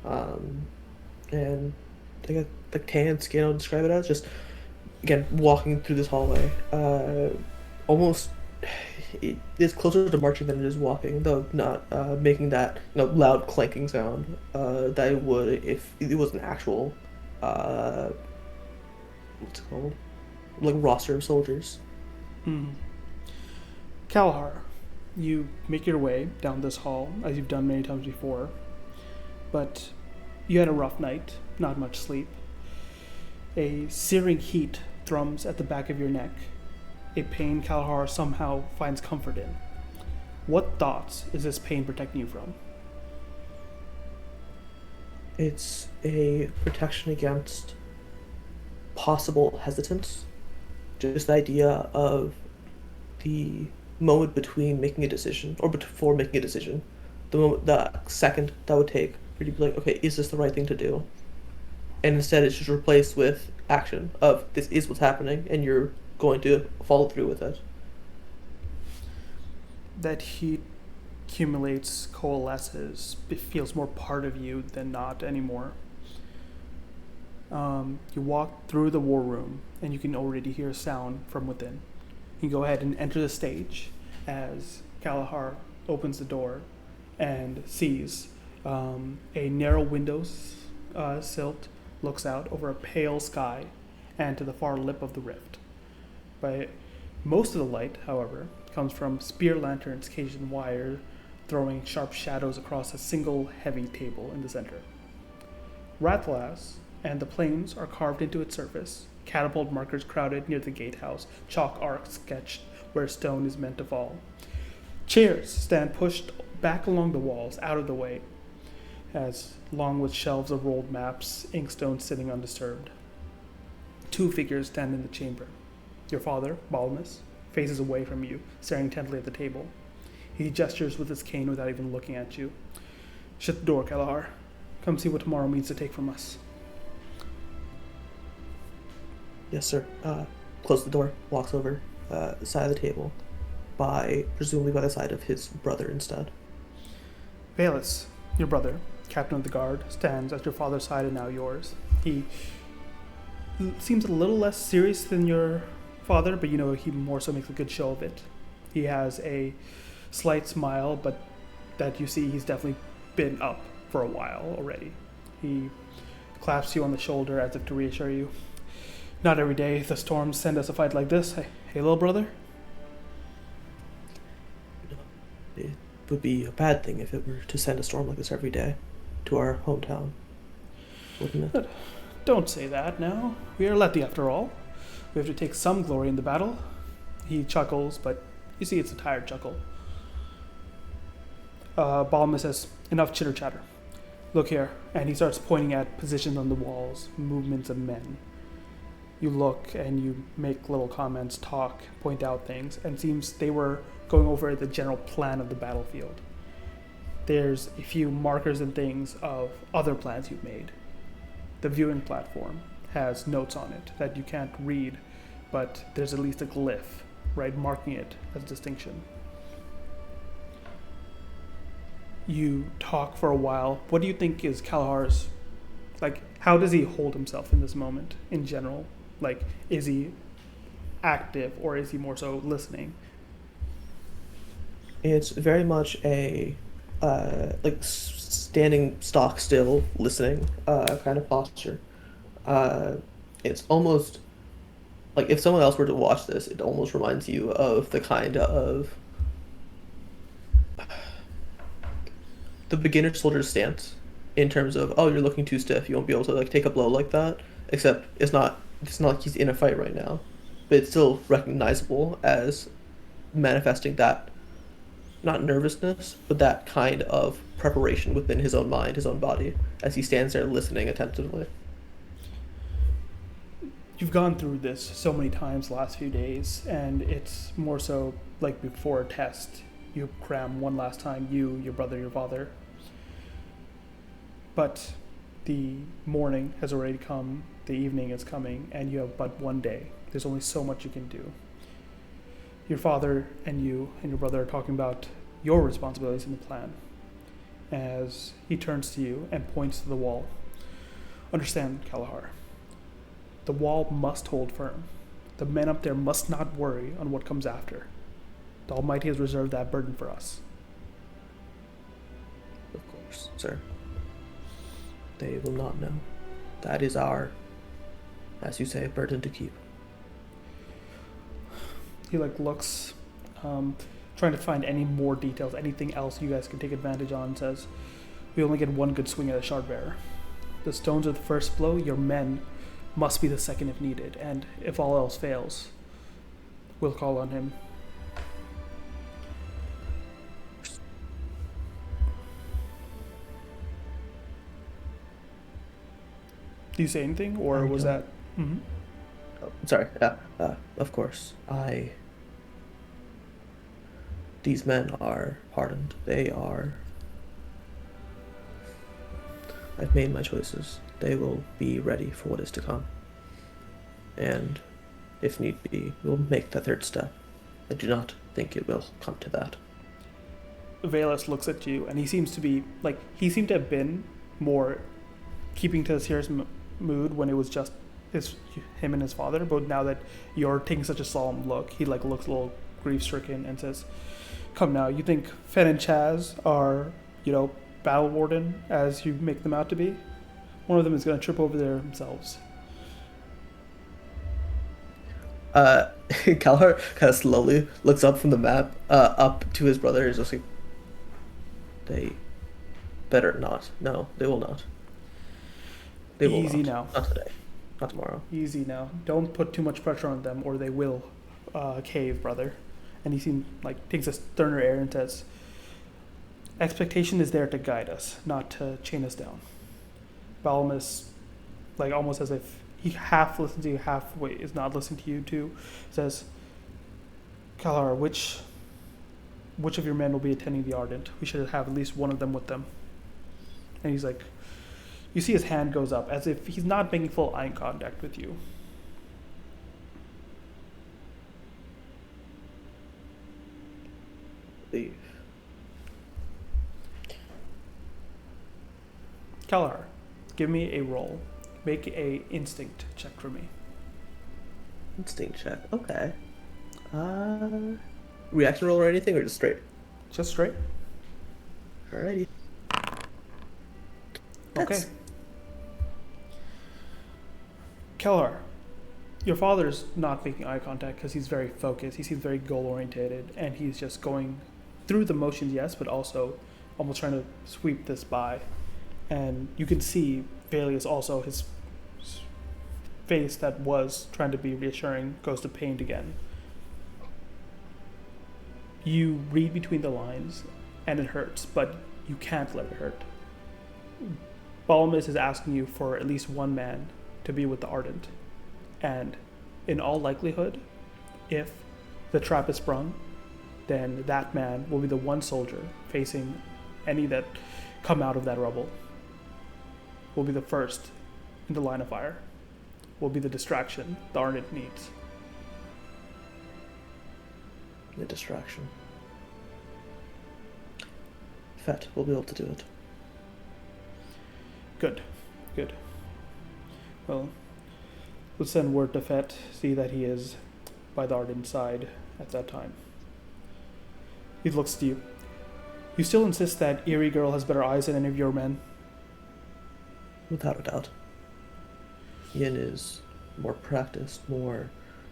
And the tan skin I'll describe it as just again walking through this hallway. Almost it is closer to marching than it is walking, though not making that loud clanking sound that it would if it was an actual uh, what's it called, like roster of soldiers. Hmm. Kalahar, you make your way down this hall as you've done many times before, but you had a rough night, not much sleep. A searing heat thrums at the back of your neck, a pain Kalahar somehow finds comfort in. What thoughts is this pain protecting you from? It's a protection against possible hesitance. Just the idea of the moment between making a decision or before making a decision, the second that would take for you to be like, okay, is this the right thing to do? And instead, it's just replaced with action of this is what's happening, and you're going to follow through with it. That heat accumulates, coalesces, it feels more part of you than not anymore. You walk through the war room, and you can already hear sound from within. You go ahead and enter the stage as Kalahar opens the door and sees a narrow windows silt looks out over a pale sky and to the far lip of the rift. But most of the light, however, comes from spear lanterns caged in wire, throwing sharp shadows across a single heavy table in the center. Rathalas and the planes are carved into its surface, catapult markers crowded near the gatehouse, chalk arcs sketched where stone is meant to fall. Chairs stand pushed back along the walls, out of the way, as long with shelves of rolled maps, inkstones sitting undisturbed. Two figures stand in the chamber. Your father, Balmus, faces away from you, staring intently at the table. He gestures with his cane without even looking at you. Shut the door, Kalahar. Come see what tomorrow means to take from us. Yes, sir. Close the door. Walks over the side of the table, presumably by the side of his brother instead. Valus, your brother, captain of the guard, stands at your father's side and now yours. He seems a little less serious than your father, but he more so makes a good show of it. He has a slight smile, but that you see he's definitely been up for a while already. He claps you on the shoulder as if to reassure you. Not every day the storms send us a fight like this. Hey, little brother? It would be a bad thing if it were to send a storm like this every day to our hometown, wouldn't it? Don't say that now. We are Letty after all. We have to take some glory in the battle. He chuckles, but you see it's a tired chuckle. Balma says, enough chitter chatter. Look here. And he starts pointing at positions on the walls, movements of men. You look and you make little comments, talk, point out things, and it seems they were going over the general plan of the battlefield. There's a few markers and things of other plans you've made. The viewing platform has notes on it that you can't read, but there's at least a glyph, right, marking it as a distinction. You talk for a while. What do you think is Kalahar's, how does he hold himself in this moment in general? Is he active or is he more so listening? It's very much a standing stock still, listening kind of posture. It's almost like if someone else were to watch this, it almost reminds you of the kind of the beginner soldier's stance in terms of, oh, you're looking too stiff, you won't be able to take a blow like that. Except it's not like he's in a fight right now, but it's still recognizable as manifesting that, not nervousness, but that kind of preparation within his own mind, his own body, as he stands there listening attentively. You've gone through this so many times the last few days, and it's more so like before a test. You cram one last time, you, your brother, your father. But the morning has already come, the evening is coming, and you have but one day. There's only so much you can do. Your father and you and your brother are talking about your responsibilities in the plan. as he turns to you and points to the wall. Understand, Kalahar. The wall must hold firm. The men up there must not worry on what comes after. The Almighty has reserved that burden for us. Of course, sir. They will not know. That is our, as you say, burden to keep. He looks, trying to find any more details, anything else you guys can take advantage on, and says, we only get one good swing at a Shardbearer. The stones are the first blow, your men must be the second if needed, and if all else fails, we'll call on him. Do you say anything, or was that... Mm-hmm. Oh, sorry, of course. These men are hardened. I've made my choices. They will be ready for what is to come. And, if need be, we'll make the third step. I do not think it will come to that. Valus looks at you, and he seems to have been more keeping to a serious mood when it was just him and his father, but now that you're taking such a solemn look, he looks a little grief-stricken and says, come now, you think Fen and Chaz are, battle warden as you make them out to be? One of them is going to trip over there themselves. Kalahar kind of slowly looks up from the map, up to his brother, and is just like, they better not. No, they will not. They will Easy not. now. Not today. Not tomorrow. Easy now. Don't put too much pressure on them, or they will cave, brother. And he seems takes a sterner air and says, expectation is there to guide us, not to chain us down. Balmus, almost as if he half listens to you, halfway is not listening to you too, says, Kalahar, which of your men will be attending the Ardent? We should have at least one of them with them. And he's like, you see his hand goes up as if he's not making full eye contact with you. Leave. Kalahar, give me a roll. Make a instinct check for me. Instinct check. Okay. Reaction roll or anything, or just straight? Just straight. Alrighty. Okay. Kalahar, your father's not making eye contact because he's very focused. He seems very goal-oriented, and he's just going through the motions, yes, but also almost trying to sweep this by. And you can see Valius also, his face that was trying to be reassuring goes to pain again. You read between the lines, and it hurts, but you can't let it hurt. Balmus is asking you for at least one man to be with the Ardent. And in all likelihood, if the trap is sprung, then that man will be the one soldier facing any that come out of that rubble. Will be the first in the line of fire. Will be the distraction the Ardent needs. The distraction. Fet will be able to do it. Good. Well, we'll send word to Fet, see that he is by the Ardent side at that time. He looks to you. You still insist that Eerie Girl has better eyes than any of your men? Without a doubt. Yin is more practiced, more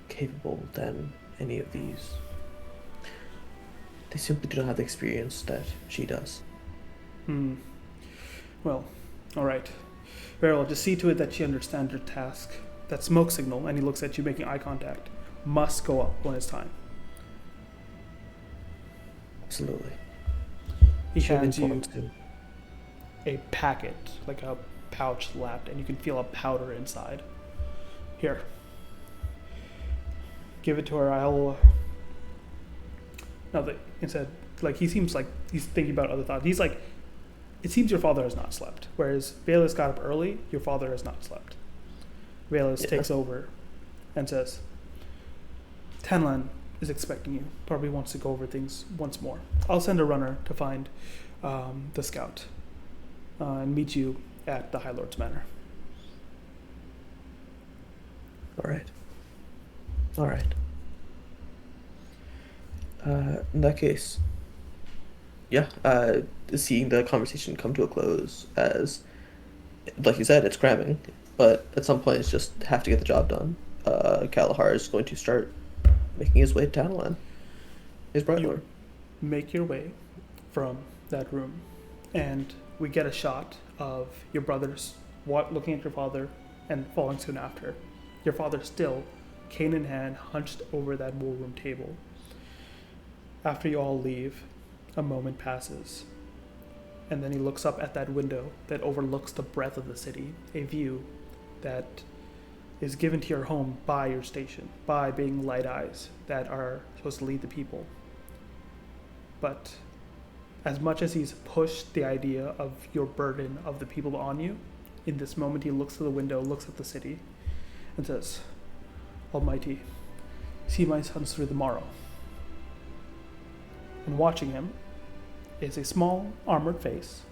capable than any of these. They simply do not have the experience that she does. Well, alright. Beryl, just see to it that she understands her task. That smoke signal, and he looks at you making eye contact, must go up when it's time. Absolutely. He Should hands you inform too. a packet, like a pouch lapped, and you can feel a powder inside. Here. Give it to her, I'll... No, instead, he seems like he's thinking about other thoughts. He's like, it seems your father has not slept. Whereas Valus got up early, your father has not slept. Valus takes over and says, Tanlan is expecting you. Probably wants to go over things once more. I'll send a runner to find the scout. and meet you at the High Lord's Manor. All right. All right. In that case, yeah. Seeing the conversation come to a close, as like you said, it's cramming, but at some point, it's just have to get the job done. Kalahar is going to start making his way to Tanalan, his You brother. make your way from that room, and we get a shot of your brothers looking at your father and falling soon after. Your father still, cane in hand, hunched over that war room table. After you all leave, a moment passes, and then he looks up at that window that overlooks the breadth of the city, a view that is given to your home by your station, by being light eyes that are supposed to lead the people. But as much as he's pushed the idea of your burden of the people on you, in this moment he looks to the window, looks at the city, and says, Almighty, see my sons through the morrow. And watching him is a small armored face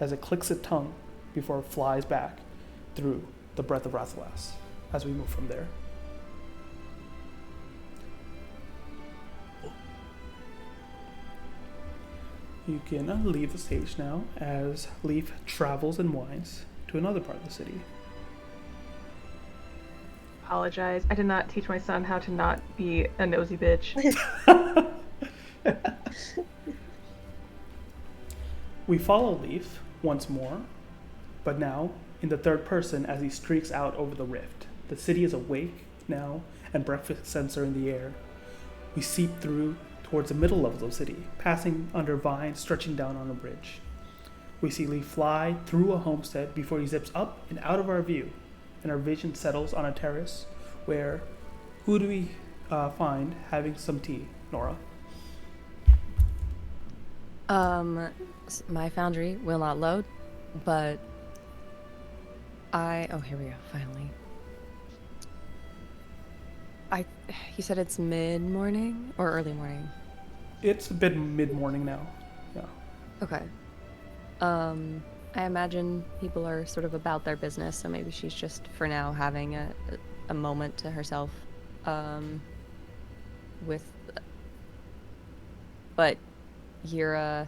as it clicks its tongue before it flies back through the breath of Rathalas as we move from there. You can leave the stage now as Leaf travels and winds to another part of the city. Apologize. I did not teach my son how to not be a nosy bitch. We follow Leaf once more, but now in the third person as he streaks out over the rift. The city is awake now, and breakfast scents are in the air. We seep through towards the middle level of the city, passing under vines stretching down on a bridge. We see Leaf fly through a homestead before he zips up and out of our view, and our vision settles on a terrace where who do we find having some tea, Nora? My foundry will not load, but oh, here we go, finally. You said it's mid-morning or early morning? It's a bit mid-morning now, yeah. Okay. I imagine people are sort of about their business, so maybe she's just, for now, having a moment to herself, but Yura,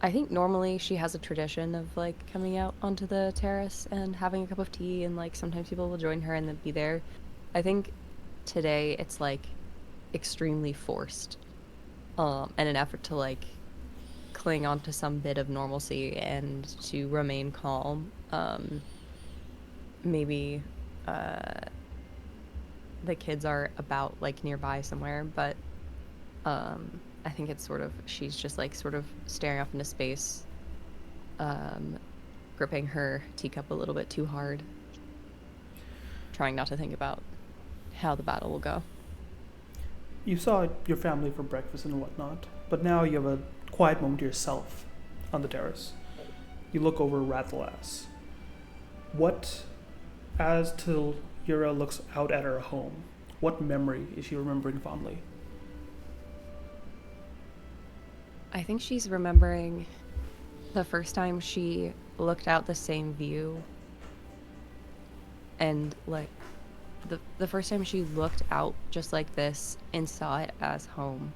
I think normally she has a tradition of, like, coming out onto the terrace and having a cup of tea, and, like, sometimes people will join her and then be there. I think today it's, like, extremely forced, and an effort to, like, cling on to some bit of normalcy and to remain calm. Maybe the kids are about, like, nearby somewhere, but I think it's sort of, she's just, like, sort of staring off into space, gripping her teacup a little bit too hard, trying not to think about how the battle will go. You saw your family for breakfast and whatnot, but now you have a quiet moment to yourself on the terrace. You look over Rathalas. As till Yura looks out at her home, what memory is she remembering fondly? I think she's remembering the first time she looked out the same view, and, like, the first time she looked out just like this and saw it as home.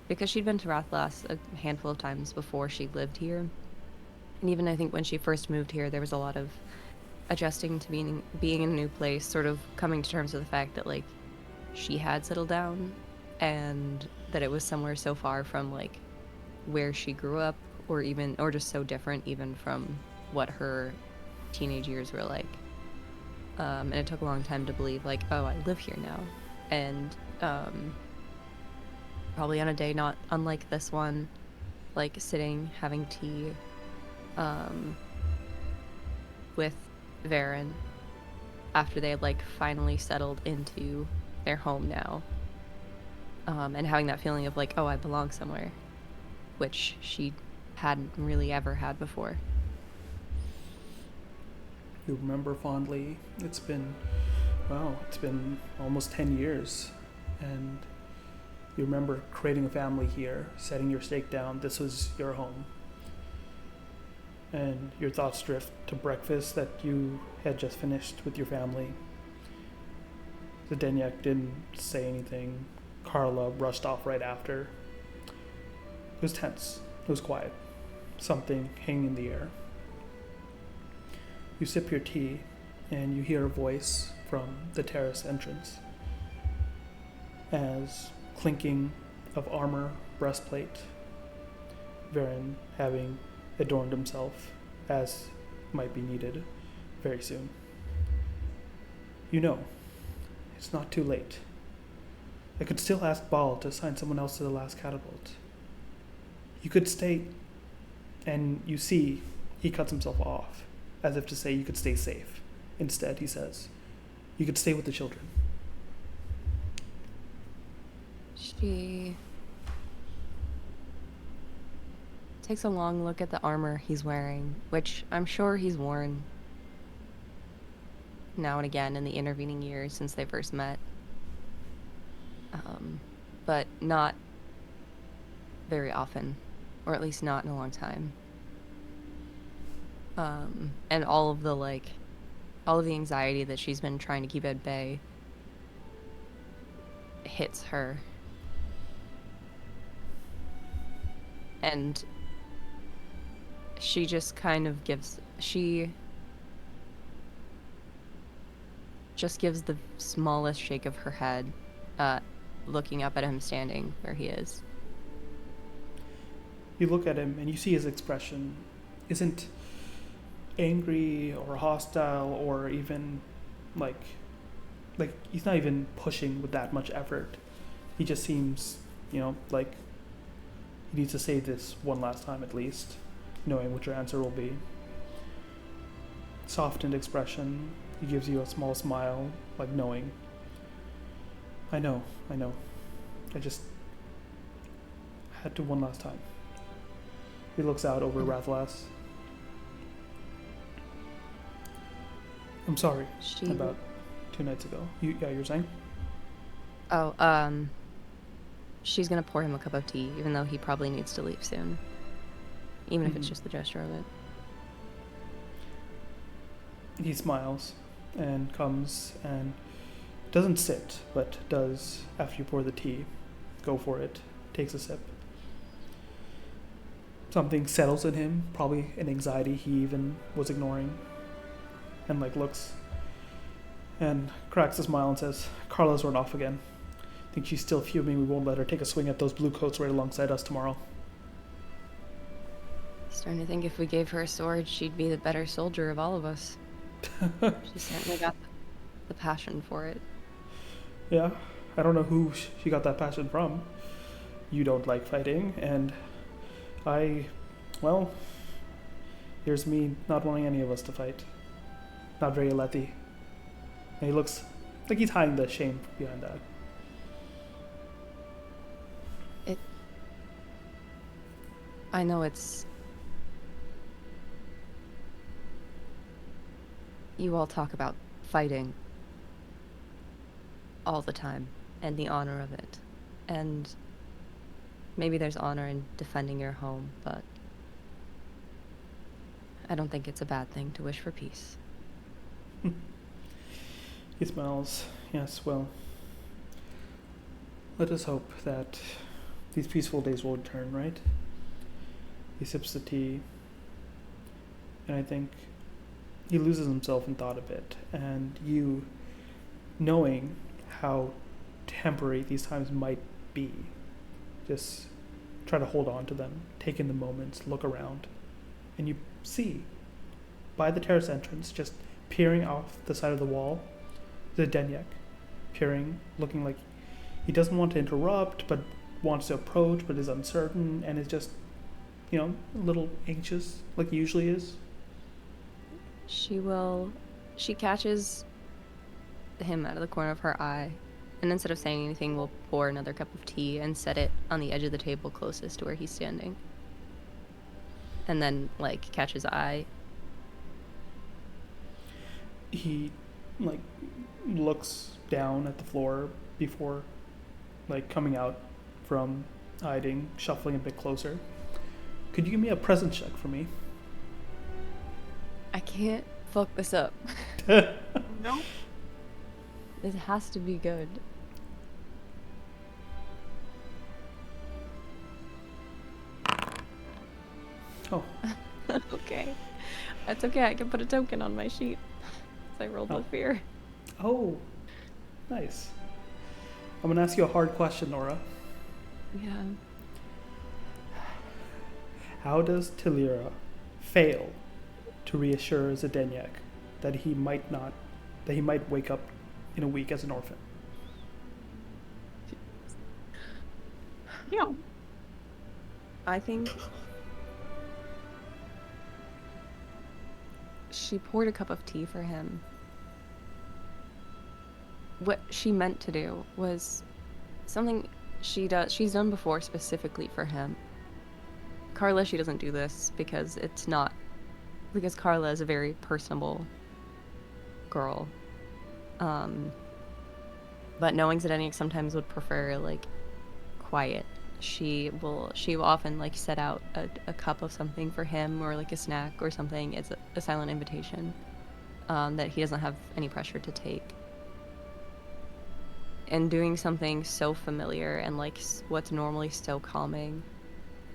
Because she'd been to Rathalas a handful of times before she lived here. And even I think when she first moved here, there was a lot of adjusting to being in a new place, sort of coming to terms with the fact that, like, she had settled down and that it was somewhere so far from, like, where she grew up, or just so different even from what her teenage years were like. And it took a long time to believe, like, oh, I live here now. And probably on a day not unlike this one, like, sitting, having tea with Varen after they had, like, finally settled into their home now. And having that feeling of, like, oh, I belong somewhere, which she hadn't really ever had before. You remember fondly, it's been almost 10 years, and you remember creating a family here, setting your stake down. This was your home. and your thoughts drift to breakfast that you had just finished with your family. Zdeněk didn't say anything. Carla rushed off right after. It was tense. It was quiet. Something hanging in the air. You sip your tea, and you hear a voice from the terrace entrance. As clinking of armor, breastplate, Varen having adorned himself as might be needed very soon. You know, it's not too late. I could still ask Baal to assign someone else to the last catapult. You could stay, and you see he cuts himself off, as if to say you could stay safe. Instead, he says, you could stay with the children. She takes a long look at the armor he's wearing, which I'm sure he's worn now and again in the intervening years since they first met. But not very often, or at least not in a long time. And all of the anxiety that she's been trying to keep at bay hits her. And she just kind of gives the smallest shake of her head, looking up at him standing where he is. You look at him and you see his expression isn't angry or hostile or even like he's not even pushing with that much effort. He just seems, like he needs to say this one last time at least, knowing what your answer will be. Softened expression. He gives you a small smile, like knowing. I know. I just had to one last time. He looks out over Rathalas. I'm sorry about 2 nights ago. You were saying? Oh, she's gonna pour him a cup of tea, even though he probably needs to leave soon. Even if it's just the gesture of it. He smiles and comes and doesn't sit, but does, after you pour the tea, go for it, takes a sip. Something settles in him, probably an anxiety he even was ignoring, and looks and cracks a smile and says, Carla's run off again. I think she's still fuming we won't let her take a swing at those blue coats right alongside us tomorrow. Starting to think if we gave her a sword, she'd be the better soldier of all of us. She certainly got the passion for it. Yeah, I don't know who she got that passion from. You don't like fighting, and here's me not wanting any of us to fight. Not very Alethi. And he looks like he's hiding the shame behind that. I know it's... You all talk about fighting all the time, and the honor of it. And maybe there's honor in defending your home, but I don't think it's a bad thing to wish for peace. He smiles. Yes, well, let us hope that these peaceful days will return, right? He sips the tea, and I think he loses himself in thought a bit, and you, knowing how temporary these times might be, just try to hold on to them, take in the moments, look around, and you see, by the terrace entrance, just peering off the side of the wall, Zdeněk, peering, looking like he doesn't want to interrupt, but wants to approach, but is uncertain, and is just, a little anxious, like he usually is. She catches him out of the corner of her eye, and instead of saying anything, will pour another cup of tea and set it on the edge of the table closest to where he's standing. And then, catch his eye. He, looks down at the floor before, coming out from hiding, shuffling a bit closer. Could you give me a presence check for me? I can't fuck this up. Nope. This has to be good. Oh, Okay. That's okay, I can put a token on my sheet. So I rolled Oh. with fear. oh, nice. I'm gonna ask you a hard question, Nora. Yeah. How does Tilira fail to reassure Zdenek that he might wake up in a week as an orphan? Yeah. I think she poured a cup of tea for him. What she meant to do was something she's done before specifically for him. Carla, she doesn't do this because Carla is a very personable girl. But knowing Zdenek sometimes would prefer like quiet, she will often like set out a cup of something for him or like a snack or something. It's a silent invitation that he doesn't have any pressure to take. And doing something so familiar and like what's normally so calming,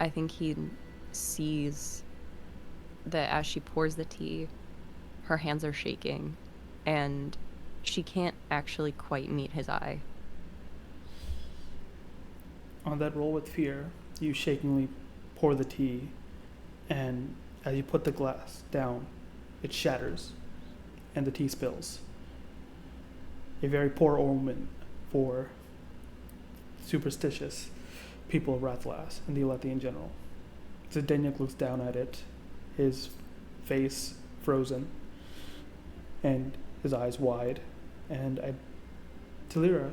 I think he sees that as she pours the tea, her hands are shaking and she can't actually quite meet his eye. On that roll with fear, you shakingly pour the tea, and as you put the glass down, it shatters, and the tea spills. A very poor omen for superstitious people of Rathalas and the Alethi in general. Zdenek looks down at it, his face frozen, and his eyes wide, and Tilira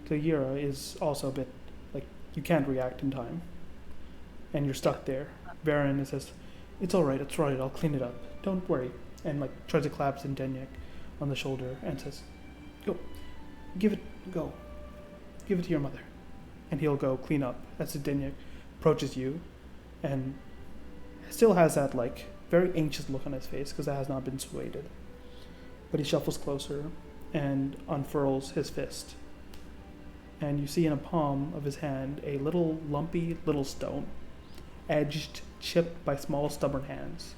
is also a bit like you can't react in time, and you're stuck there. Baron says, "It's all right, I'll clean it up. Don't worry," and like tries to clap Zdenek on the shoulder and says, "Go, give it to your mother," and he'll go clean up as Zdenek approaches you, and still has that like very anxious look on his face because that has not been swayed. But he shuffles closer and unfurls his fist. And you see in a palm of his hand a little lumpy little stone, edged, chipped by small stubborn hands.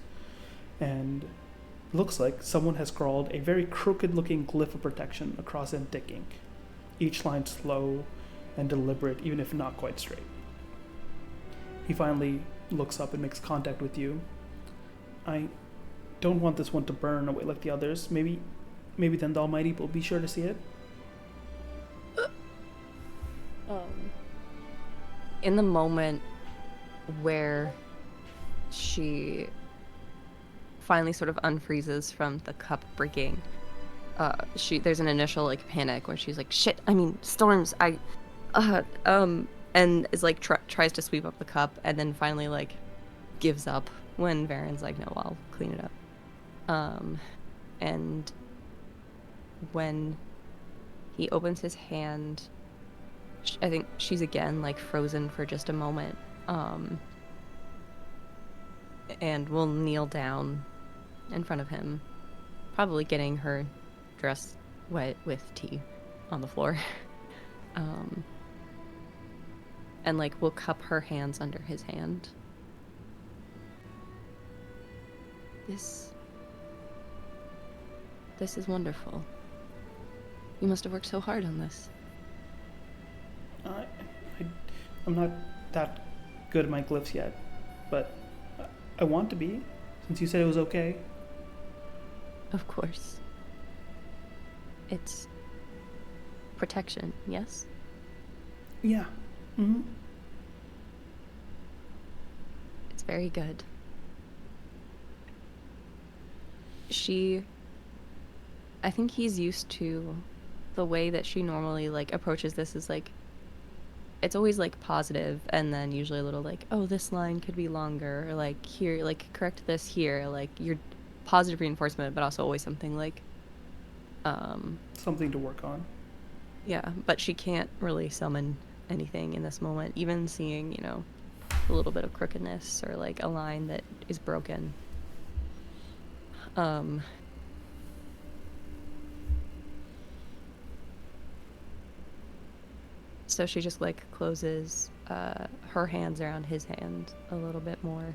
And looks like someone has scrawled a very crooked looking glyph of protection across in thick ink. Each line slow and deliberate, even if not quite straight. He finally looks up and makes contact with you. "I don't want this one to burn away like the others. Maybe then the Almighty will be sure to see it." In the moment where she finally sort of unfreezes from the cup breaking, there's an initial like panic where she's like, "Shit! I mean, storms! And is like tries to sweep up the cup, and then finally like gives up when Varen's like, "No, I'll clean it up." And when he opens his hand, I think she's again like frozen for just a moment, and will kneel down in front of him, probably getting her dress wet with tea on the floor. And like will cup her hands under his hand. This is wonderful. You must have worked so hard on this. I'm not that good at my glyphs yet, but I want to be, since you said it was okay. Of course. It's protection, yes? Yeah. Mm-hmm. It's very good. I think he's used to the way that she normally like approaches this is like, it's always like positive and then usually a little like, "Oh, this line could be longer," or like, "Here, like correct this here," like your positive reinforcement, but also always something like something to work on. Yeah, but she can't really summon anything in this moment, even seeing, you know, a little bit of crookedness or like a line that is broken. Um, so she just like closes her hands around his hand a little bit more.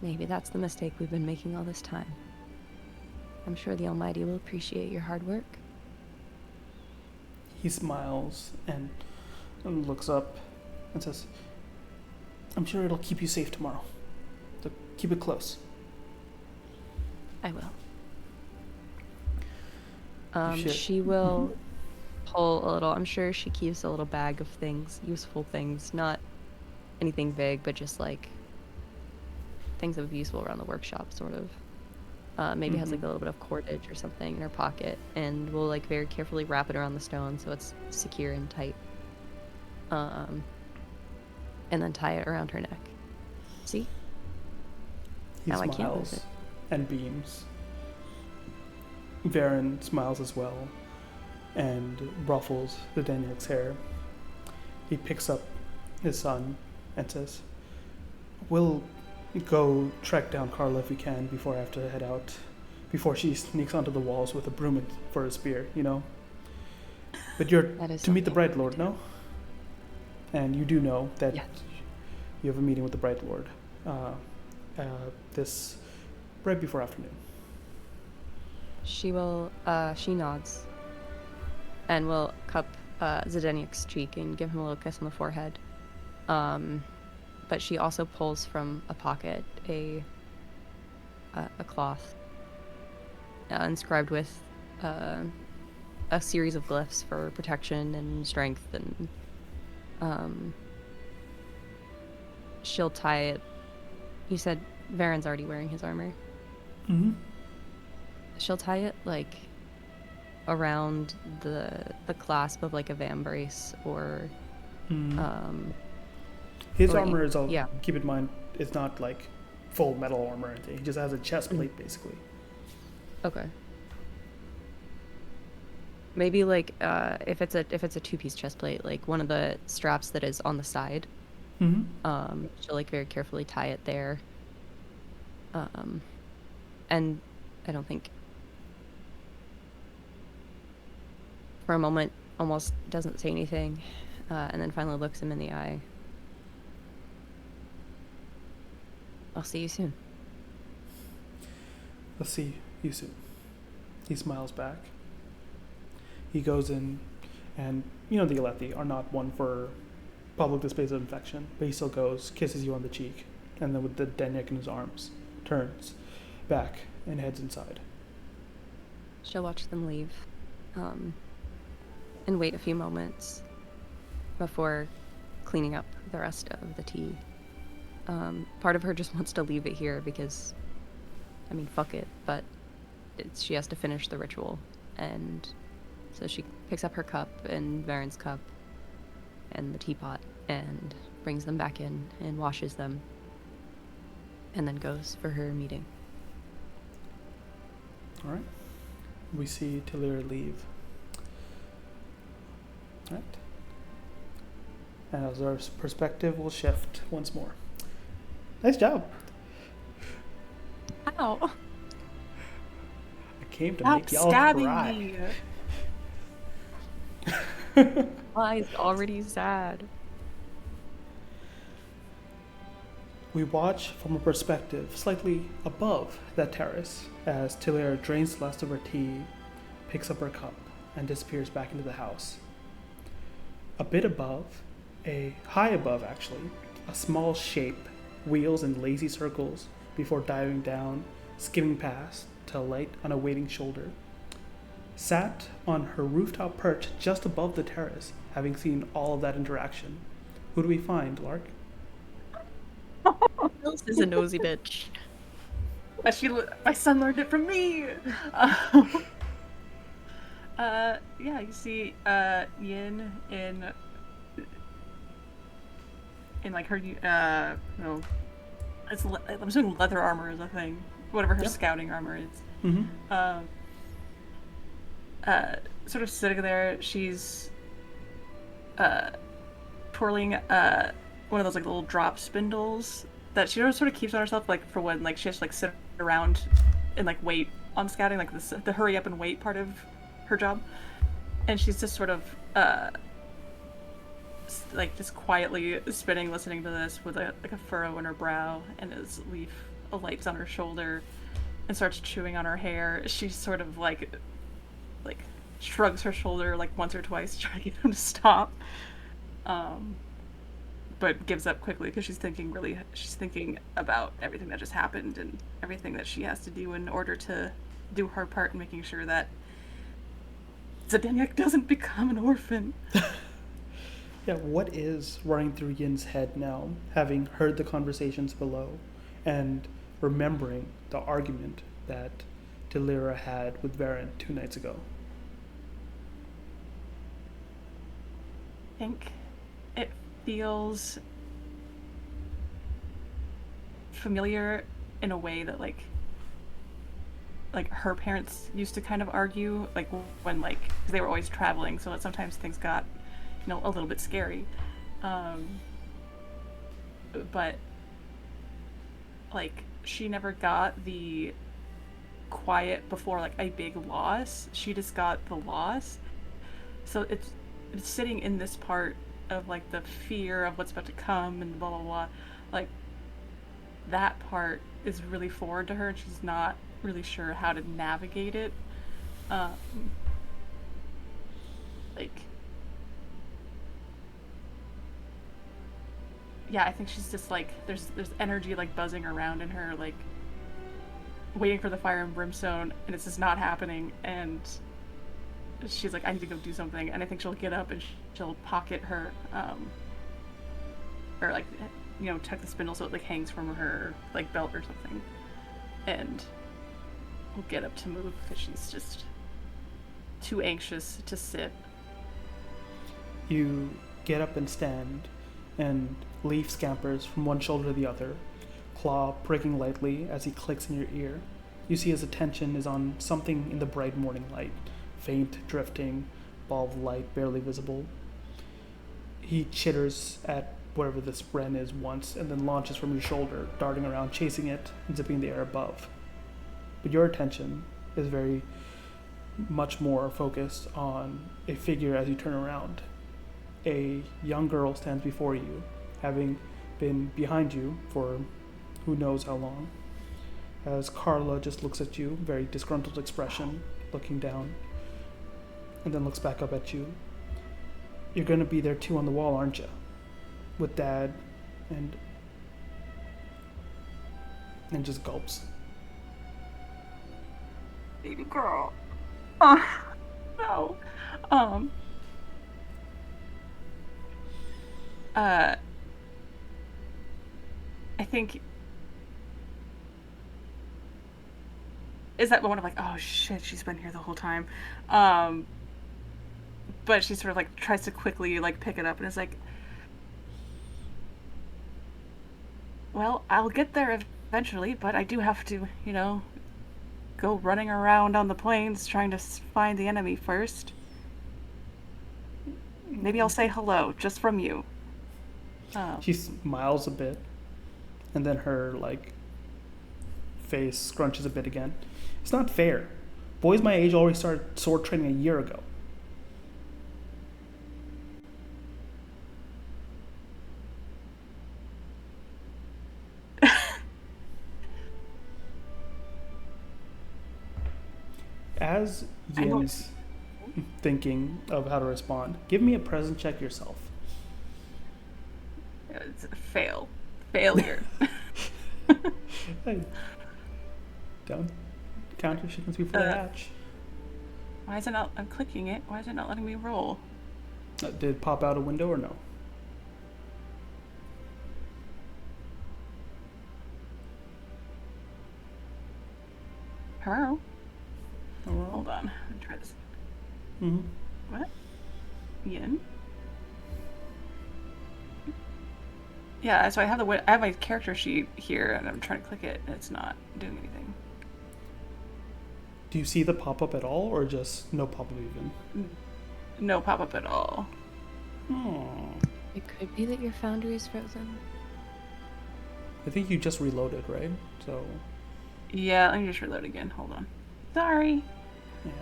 Maybe that's the mistake we've been making all this time. I'm sure the Almighty will appreciate your hard work. He smiles and looks up and says, I'm sure it'll keep you safe tomorrow. So keep it close. I will. Shit. She will pull a little, I'm sure she keeps a little bag of things, useful things, not anything big, but just like things that would be useful around the workshop, sort of. Maybe has like a little bit of cordage or something in her pocket, and we'll like very carefully wrap it around the stone so it's secure and tight. And then tie it around her neck. See? He Now I can't lose smiles it. and beams. Varen smiles as well and ruffles the Daniel's hair. He picks up his son and says, we'll go track down Carla if we can before I have to head out. Before she sneaks onto the walls with a broom for a spear, you know? But you're to meet the Bright Lord, no? And you do know that you have a meeting with the Bright Lord this right before afternoon. She will, she nods and will cup Zdenik's cheek and give him a little kiss on the forehead. But she also pulls from a pocket a cloth inscribed with a series of glyphs for protection and strength, and she'll tie it. You said Varen's already wearing his armor. Mm-hmm. She'll tie it like around the clasp of like a vambrace or his or armor is all, yeah. keep in mind, it's not like full metal armor or anything. He just has a chest plate basically. Okay. Maybe like if it's a two-piece chest plate, like one of the straps that is on the side. She'll like very carefully tie it there. And I don't think for a moment almost doesn't say anything, and then finally looks him in the eye. I'll see you soon. I'll see you soon. He smiles back. He goes in, and you know the Alethi are not one for public displays of affection, but he still goes, kisses you on the cheek, and then with the Denyek in his arms, turns back and heads inside. She'll watch them leave, and wait a few moments before cleaning up the rest of the tea. Part of her just wants to leave it here because, I mean, fuck it, but she has to finish the ritual, and so she picks up her cup and Varen's cup and the teapot and brings them back in and washes them, and then goes for her meeting. All right. We see Talir leave. All right. And as our perspective will shift once more. Nice job. Ow. I came to Stop make y'all stabbing cry. me. He's already sad. We watch from a perspective slightly above that terrace as Talir drains the last of her tea, picks up her cup, and disappears back into the house. A bit above, high above actually, a small shape wheels in lazy circles before diving down, skimming past to alight on a waiting shoulder. Sat on her rooftop perch just above the terrace, having seen all of that interaction. Who do we find, Lark? This is a nosy bitch. My son learned it from me. Yeah, you see Yin in like her no, I'm assuming leather armor is a thing. Whatever her scouting armor is. Mm-hmm. Sort of sitting there, she's twirling one of those like little drop spindles that she sort of keeps on herself, like for when like she has to like sit around and like wait on scouting, like the hurry up and wait part of her job, and she's just sort of like just quietly spinning, listening to this with like a furrow in her brow, and as Leaf alights on her shoulder and starts chewing on her hair, she sort of like shrugs her shoulder like once or twice to try to get him to stop, but gives up quickly because she's thinking about everything that just happened and everything that she has to do in order to do her part in making sure that Zdeněk doesn't become an orphan. Yeah, what is running through Yin's head now, having heard the conversations below and remembering the argument that Delira had with Varen 2 nights ago? I think it feels familiar in a way that like her parents used to kind of argue, like when like 'cause they were always traveling, so that sometimes things got a little bit scary, but like she never got the quiet before like a big loss. She just got the loss, so it's sitting in this part of like the fear of what's about to come and blah blah blah. Like that part is really foreign to her, and she's not really sure how to navigate it. Like, yeah, I think she's just like there's energy like buzzing around in her, like waiting for the fire and brimstone, and it's just not happening. And she's like, I need to go do something. And I think she'll get up and she'll pocket her, or like, tuck the spindle so it like hangs from her like belt or something, and will get up to move because she's just too anxious to sit. You get up and stand, and Leaf scampers from one shoulder to the other, claw pricking lightly as he clicks in your ear. You see his attention is on something in the bright morning light, faint, drifting, ball of light barely visible. He chitters at whatever this wren is once, and then launches from your shoulder, darting around, chasing it, and zipping the air above. But your attention is very much more focused on a figure as you turn around. A young girl stands before you, having been behind you for who knows how long, as Carla just looks at you, very disgruntled expression, looking down, and then looks back up at you. You're going to be there too on the wall, aren't you? With Dad, and just gulps. Baby girl. No. I think is that one of like, oh shit, she's been here the whole time. But she sort of like tries to quickly like pick it up and is like, well, I'll get there eventually, but I do have to, go running around on the plains trying to find the enemy first. Maybe I'll say hello just from you. She smiles a bit, and then her face scrunches a bit again. It's not fair. Boys my age already started sword training a year ago. As Yin's thinking of how to respond, give me a present check yourself. It's a failure. Hey, don't count your chickens before they hatch. Why is it not? I'm clicking it. Why is it not letting me roll? Did it pop out a window or no? Hello? Hello? Hold on. Let me try this. Mm-hmm. What? Yin? Yeah, so I have my character sheet here, and I'm trying to click it, and it's not doing anything. Do you see the pop-up at all, or just no pop-up even? No pop-up at all. Oh. It could be that your foundry is frozen. I think you just reloaded, right? So. Yeah, let me just reload again. Hold on. Sorry. Yeah.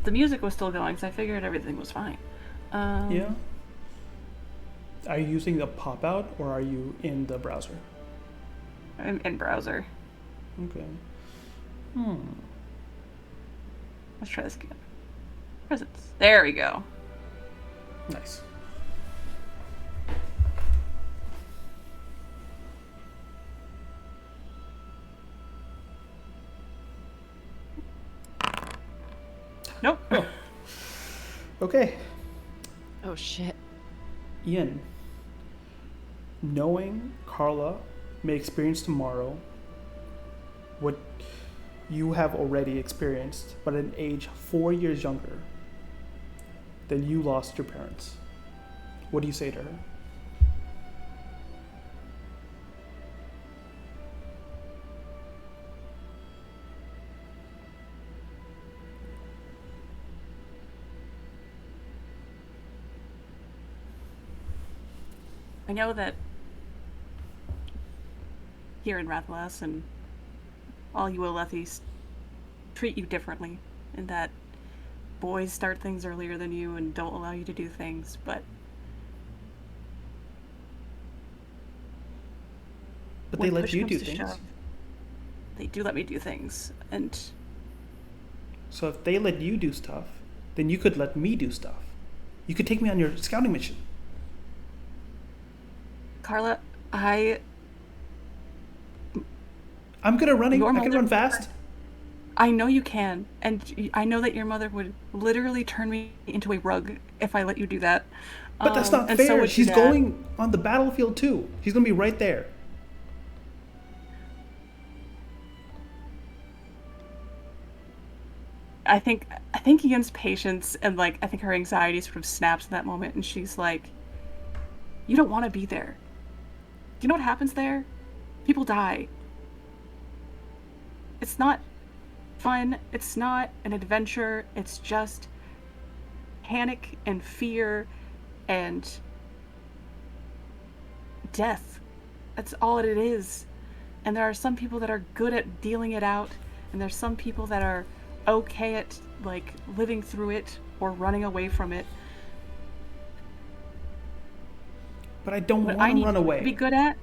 The music was still going, so I figured everything was fine. Yeah. Are you using the pop-out, or are you in the browser? I'm in browser. Okay. Let's try this again. Presents. There we go. Nice. Nope. Oh. Okay. Oh shit. Ian, knowing Carla may experience tomorrow what you have already experienced, but at an age 4 years younger than you lost your parents, what do you say to her? I know that here in Rathalas and all you Alethis treat you differently, in that boys start things earlier than you and don't allow you to do things, but But when they let push you comes do to things. shove, they do let me do things, and So if they let you do stuff, then you could let me do stuff. You could take me on your scouting mission. Carla, I'm good at running. Your I can mother- run fast. I know you can, and I know that your mother would literally turn me into a rug if I let you do that. But that's not and so fair. would She's your dad. going on the battlefield too. She's going to be right there. I think Ian's patience and I think her anxiety sort of snaps in that moment, and she's like, "You don't want to be there. Do you know what happens there? People die. It's not fun. It's not an adventure. It's just panic and fear and death. That's all it is. And there are some people that are good at dealing it out, and there's some people that are okay at living through it or running away from it. But I don't What want I to need run to away. be good at,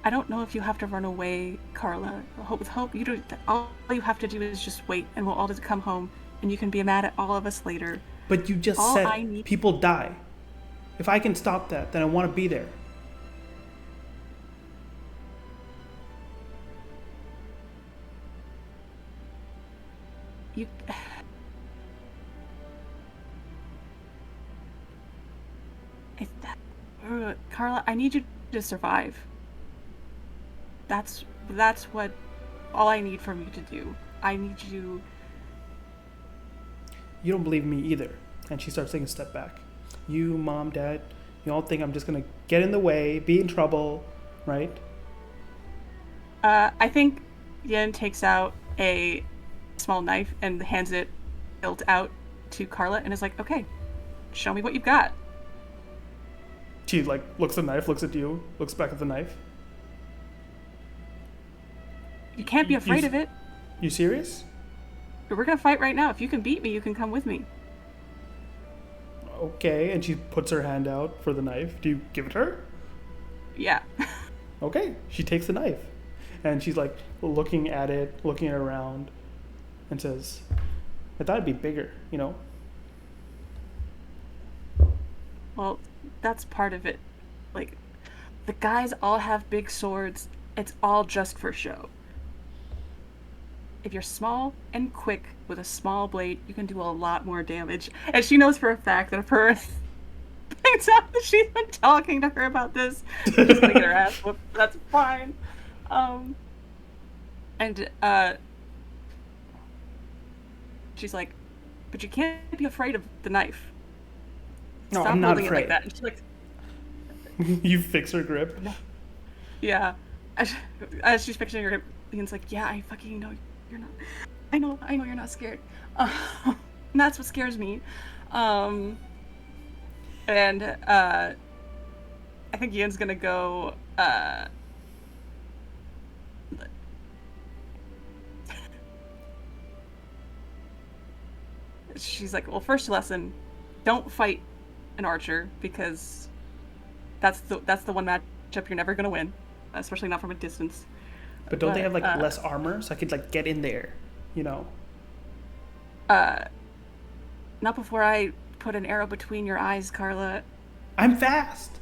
I don't know if you have to run away, Carla. With hope, you do. All you have to do is just wait, and we'll all just come home, and you can be mad at all of us later. But you just All said I need- people die. If I can stop that, then I want to be there. You. Carla, I need you to survive. That's what all I need from you to do. I need you. You don't believe me either. And she starts taking a step back. You, Mom, Dad, you all think I'm just going to get in the way, be in trouble, right? I think Yen takes out a small knife and hands it built out to Carla and is like, "Okay, show me what you've got." She looks at the knife, looks at you, looks back at the knife. You can't be afraid of it. You serious? But we're gonna fight right now. If you can beat me, you can come with me. Okay, and she puts her hand out for the knife. Do you give it her? Yeah. Okay, she takes the knife. And she's looking at it, looking around, and says, "I thought it'd be bigger, you know?" Well, that's part of it. The guys all have big swords. It's all just for show. If you're small and quick with a small blade, you can do a lot more damage. And she knows for a fact that if her finds out that she's been talking to her about this, she's gonna get her ass whooped. That's fine. She's like, "But you can't be afraid of the knife. No, Stop I'm not holding afraid. it like that." And she's like, You fix her grip. yeah. As she's fixing her, Ian's like, "Yeah, I fucking know you're not. I know you're not scared. And that's what scares me." And I think Ian's gonna go. She's like, well, first lesson, don't fight an archer because that's the one matchup you're never gonna win, especially not from a distance. But don't they have like less armor, so I could like get in there, you know? Not before I put an arrow between your eyes, Carla. I'm fast.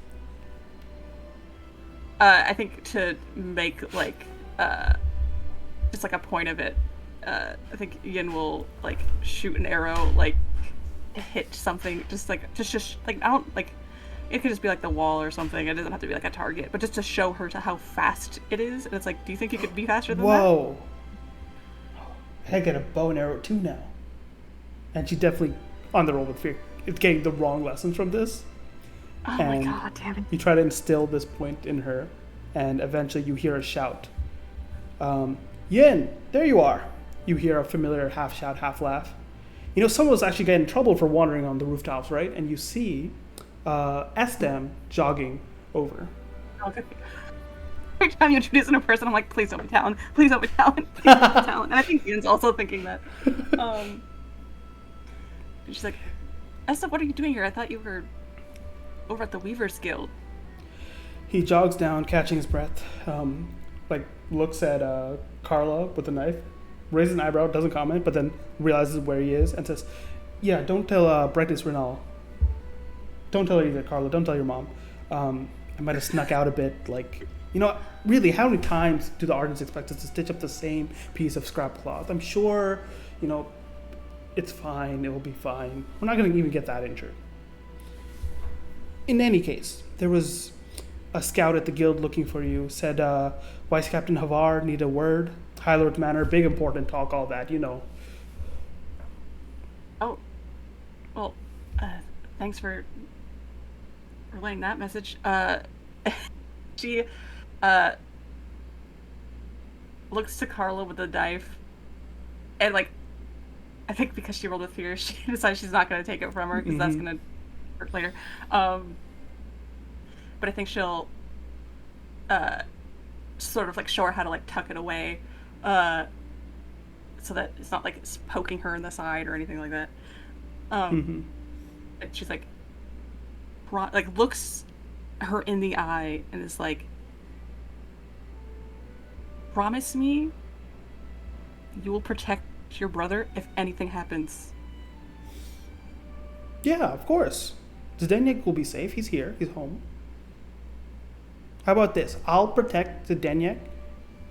I think to make like just like a point of it, I think Ian will like shoot an arrow, like hit something, just like I don't like. It could just be like the wall or something. It doesn't have to be like a target, but just to show her to how fast it is. And it's like, do you think you could be faster than that? Whoa! I get a bow and arrow too now. And she's definitely on the roll with fear. It's getting the wrong lessons from this. Oh and my god, damn it. You try to instill this point in her, and eventually you hear a shout. Yin, there you are. You hear a familiar half shout, half laugh. You know, someone was actually getting in trouble for wandering on the rooftops, right? And you see Estem jogging over. Okay. Every time you introduce a new person, I'm like, please don't be Talon. Please don't be Talon. Please don't be Talon. And I think Ian's also thinking that. She's like, Estem, what are you doing here? I thought you were over at the Weaver's Guild. He jogs down, catching his breath, like looks at Carla with a knife, raises an eyebrow, doesn't comment, but then realizes where he is and says, yeah, don't tell Brightness Renal. Don't tell her either, Carla. Don't tell your mom. I might have snuck out a bit. Like, you know, really, how many times do the artists expect us to stitch up the same piece of scrap cloth? I'm sure, you know, it's fine. It will be fine. We're not going to even get that injured. In any case, there was a scout at the guild looking for you. Said, Vice Captain Havar, need a word. High Lord Manor, big important talk, all that, you know. Oh, well, thanks for relaying that message. She looks to Carla with the knife, and like, I think because she rolled with fear, she decides she's not going to take it from her because that's going to hurt later. But I think she'll sort of like show her how to like tuck it away, so that it's not like it's poking her in the side or anything like that. And she's like looks her in the eye and is like, promise me you will protect your brother if anything happens. Yeah, of course. Zdenek will be safe. He's here. He's home. How about this? I'll protect Zdenek,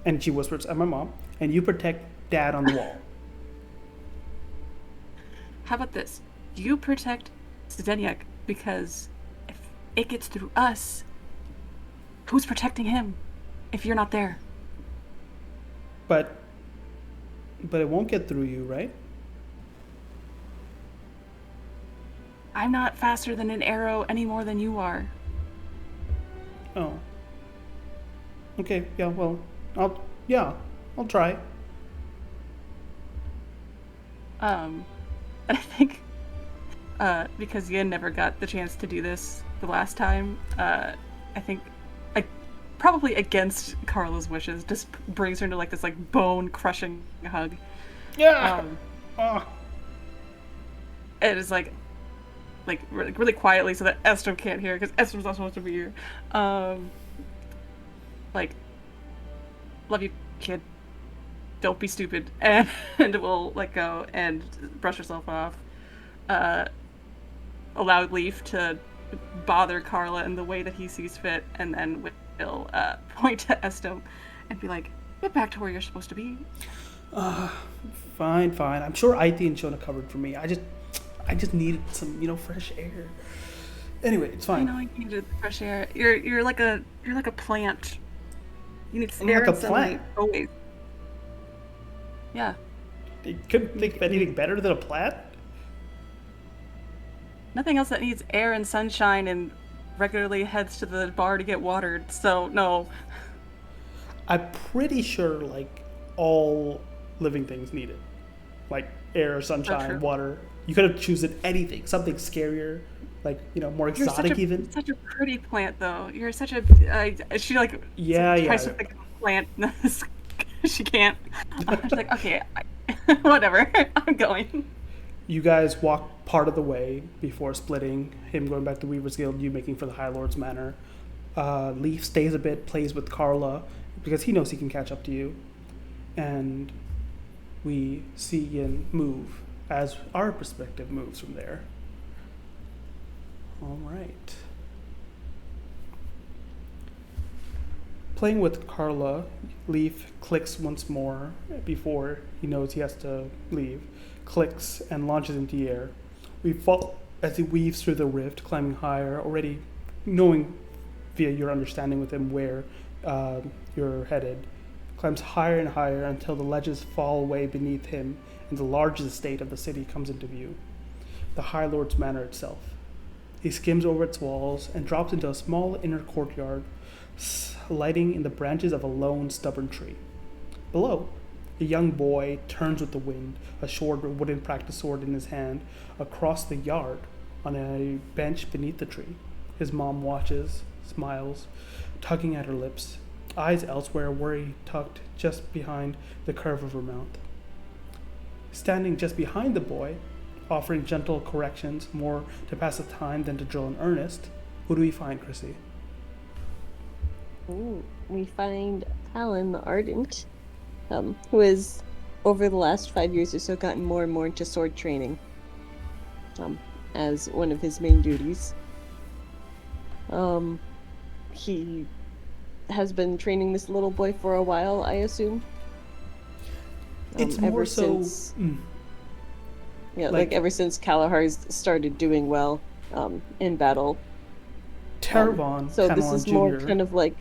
and she whispers at my mom, and you protect Dad on the wall. How about this? You protect Zdenek, because if it gets through us, who's protecting him if you're not there? But it won't get through you, right? I'm not faster than an arrow any more than you are. Oh. Okay, yeah, well, I'll try. And I think, because Yin never got the chance to do this the last time, I think, probably against Carla's wishes, just brings her into like this like bone-crushing hug. Yeah. It is like really quietly so that Esther can't hear because Esther's not supposed to be here. Like, love you, kid. Don't be stupid, and we'll let go and brush herself off. Allow Leaf to bother Carla in the way that he sees fit, and then will point to Estem and be like, "Get back to where you're supposed to be." Fine. I'm sure Ithi and Shona covered for me. I just needed some, fresh air. Anyway, it's fine. I know you needed fresh air. You're like a plant. You need I'm air like a and sunlight plant. always. Yeah. You couldn't think of anything better than a plant? Nothing else that needs air and sunshine and regularly heads to the bar to get watered. So no. I'm pretty sure like all living things need it. Like air, sunshine, water. You could have chosen anything, something scarier, like more You're exotic even. such a pretty plant, though. You're such a. She like Yeah, tries yeah. to think of a plant. She can't. She's like, okay, whatever. I'm going. You guys walk part of the way before splitting. Him going back to Weaver's Guild, you making for the High Lord's Manor. Leaf stays a bit, plays with Carla because he knows he can catch up to you, and we see Yin move as our perspective moves from there. All right. Playing with Carla, Leaf clicks once more before he knows he has to leave. Clicks and launches into the air. We fall as he weaves through the rift, climbing higher, already knowing via your understanding with him where you're headed. Climbs higher and higher until the ledges fall away beneath him and the largest estate of the city comes into view. The High Lord's Manor itself. He skims over its walls and drops into a small inner courtyard, lighting in the branches of a lone, stubborn tree. Below, a young boy turns with the wind, a short wooden practice sword in his hand, across the yard on a bench beneath the tree. His mom watches, smiles, tugging at her lips, eyes elsewhere, worry tucked just behind the curve of her mouth. Standing just behind the boy, offering gentle corrections, more to pass the time than to drill in earnest, who do we find, Chrissy? Ooh, we find Alan the Ardent, who has, over the last 5 years or so, gotten more and more into sword training as one of his main duties. He has been training this little boy for a while, I assume. It's more so... Yeah, like ever since Kalahar's started doing well in battle. Teravon, so this is Jr. more kind of like...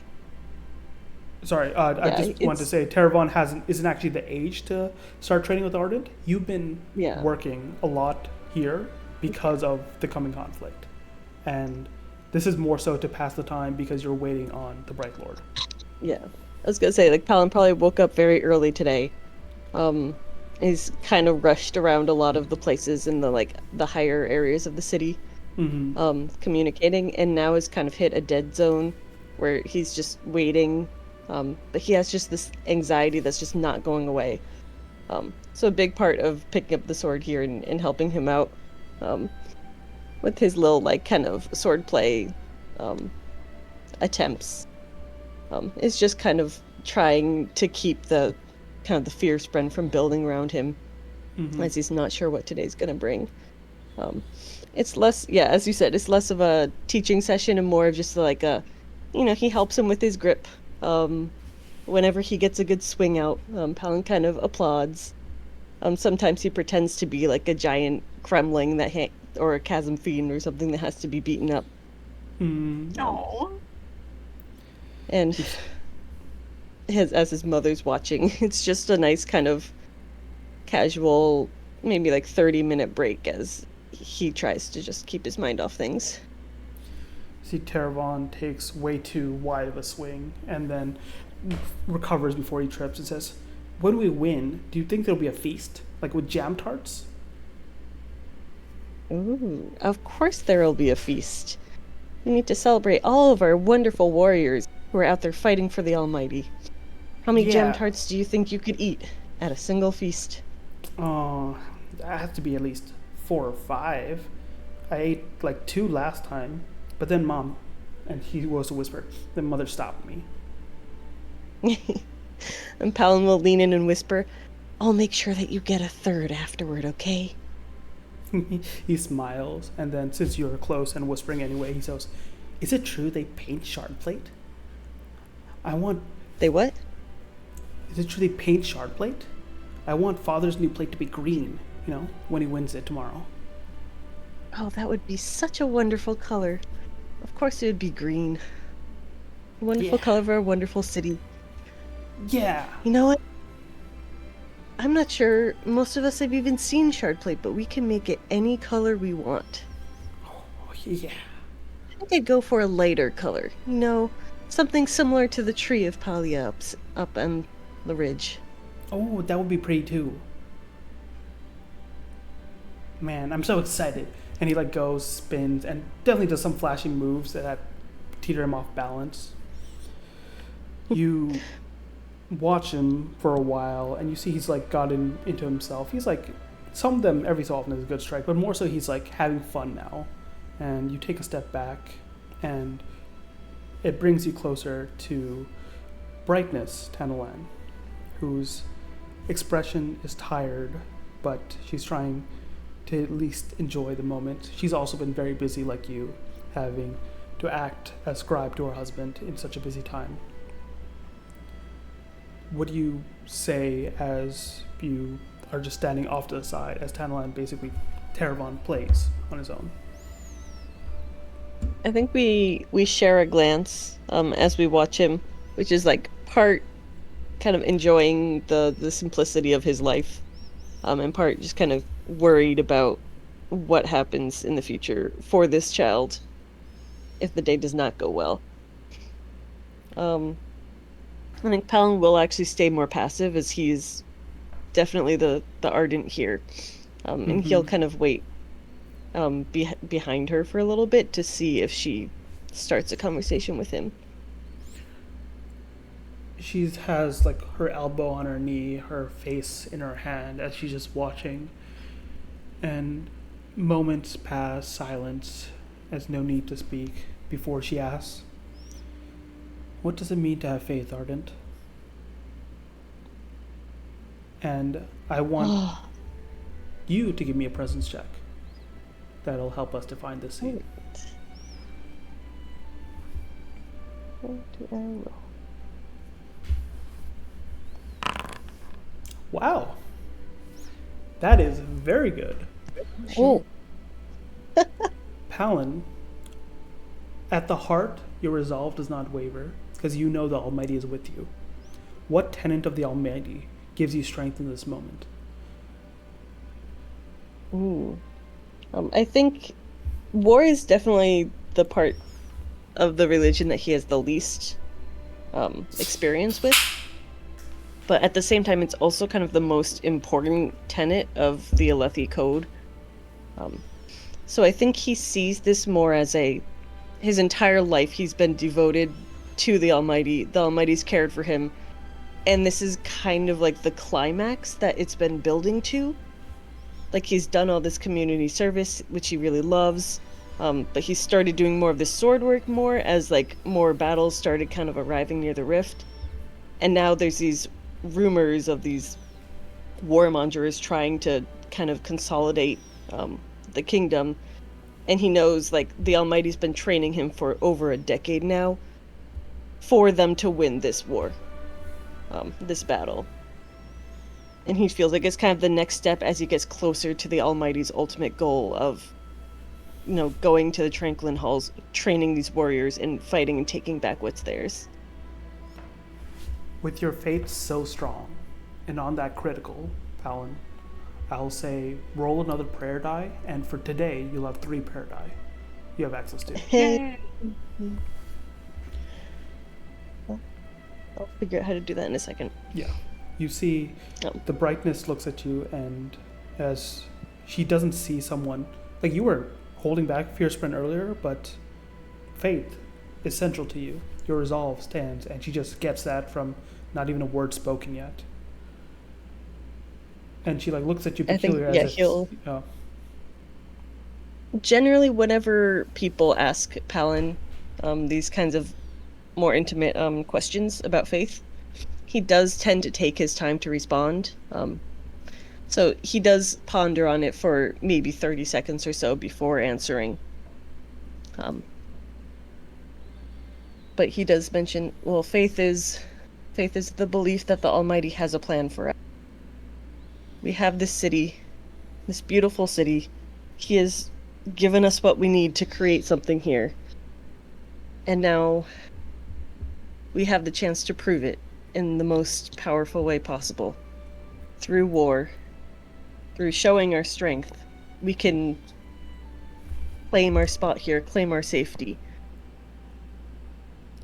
Sorry, I just wanted to say Teravon isn't actually the age to start training with Ardent. You've been working a lot here because of the coming conflict. And this is more so to pass the time because you're waiting on the Bright Lord. Yeah. I was going to say, like, Palin probably woke up very early today. He's kind of rushed around a lot of the places in the higher areas of the city, communicating, and now has kind of hit a dead zone where he's just waiting. But he has just this anxiety that's just not going away. So a big part of picking up the sword here and helping him out with his little kind of sword play attempts is just kind of trying to keep the fear spread from building around him, as he's not sure what today's going to bring. It's less, as you said, it's less of a teaching session and more of just he helps him with his grip. Whenever he gets a good swing out, Palin kind of applauds. Sometimes he pretends to be like a giant Kremling or a chasm fiend or something that has to be beaten up. No. And as his mother's watching, it's just a nice kind of casual, maybe 30-minute break as he tries to just keep his mind off things. See, Teravon takes way too wide of a swing and then recovers before he trips and says, "When we win, do you think there'll be a feast? Like with jam tarts?" Ooh, of course there'll be a feast. We need to celebrate all of our wonderful warriors who are out there fighting for the Almighty. How many jam tarts do you think you could eat at a single feast? Oh, that has to be at least 4 or 5. I ate 2 last time. But then Mom, and he was to whisper, then Mother stopped me. And Palin will lean in and whisper, "I'll make sure that you get a third afterward, okay?" He smiles, and then since you're close and whispering anyway, he says, "Is it true they paint Shardplate? They what? Is it true they paint Shardplate? I want Father's new plate to be green, when he wins it tomorrow." Oh, that would be such a wonderful color. Of course it would be green. Wonderful color of our wonderful city. Yeah. You know what? I'm not sure most of us have even seen Shardplate, but we can make it any color we want. Oh, yeah. I think I'd go for a lighter color. Something similar to the tree of Palia up on the ridge. Oh, that would be pretty too. man, I'm so excited. And he like goes, spins, and definitely does some flashing moves that teeter him off balance. You watch him for a while, and you see he's like gotten into himself. He's like, some of them every so often is a good strike, but more so he's like having fun now. And you take a step back, and it brings you closer to Brightness Tanalan, whose expression is tired, but she's trying to at least enjoy the moment. She's also been very busy like you, having to act as scribe to her husband in such a busy time. What do you say as you are just standing off to the side as Tanalan basically Teravon plays on his own? I think we share a glance as we watch him, which is like part kind of enjoying the simplicity of his life, and part just kind of worried about what happens in the future for this child if the day does not go well. I think Palin will actually stay more passive, as he's definitely the ardent here, and he'll kind of wait behind her for a little bit to see if she starts a conversation with him. She has like her elbow on her knee, her face in her hand as she's just watching. And moments pass, silence, as no need to speak, before she asks, "What does it mean to have faith, Ardent?" And I want you to give me a presence check. That'll help us to find this scene. What do I roll? Wow. That is very good. Oh. Palin, at the heart, your resolve does not waver, because you know the Almighty is with you. What tenet of the Almighty gives you strength in this moment? Ooh. I think war is definitely the part of the religion that he has the least experience with. But at the same time, it's also kind of the most important tenet of the Alethi code. So I think he sees this more as his entire life he's been devoted to the Almighty. The Almighty's cared for him. And this is kind of like the climax that it's been building to. Like, he's done all this community service, which he really loves. But he started doing more of this sword work more as like more battles started kind of arriving near the rift. And now there's these rumors of these warmongers trying to kind of consolidate the kingdom, and he knows like the Almighty's been training him for over a decade now for them to win this war, this battle, and he feels like it's kind of the next step as he gets closer to the Almighty's ultimate goal of, you know, going to the Tranquilin Halls, training these warriors and fighting and taking back what's theirs. With your faith so strong, and on that critical, Palin, I'll say roll another prayer die, and for today, you'll have 3 prayer die you have access to. I'll figure out how to do that in a second. Yeah. You see the Brightness looks at you, and as she doesn't see someone, like you were holding back Fear Sprint earlier, but faith is central to you. Your resolve stands, and she just gets that from not even a word spoken yet. And she like looks at you peculiar as he'll... Generally, whenever people ask Palin these kinds of more intimate questions about faith, he does tend to take his time to respond. So he does ponder on it for maybe 30 seconds or so before answering. But he does mention, well, faith is the belief that the Almighty has a plan for us. We have this city, this beautiful city. He has given us what we need to create something here. And now we have the chance to prove it in the most powerful way possible. Through war, through showing our strength, we can claim our spot here, claim our safety.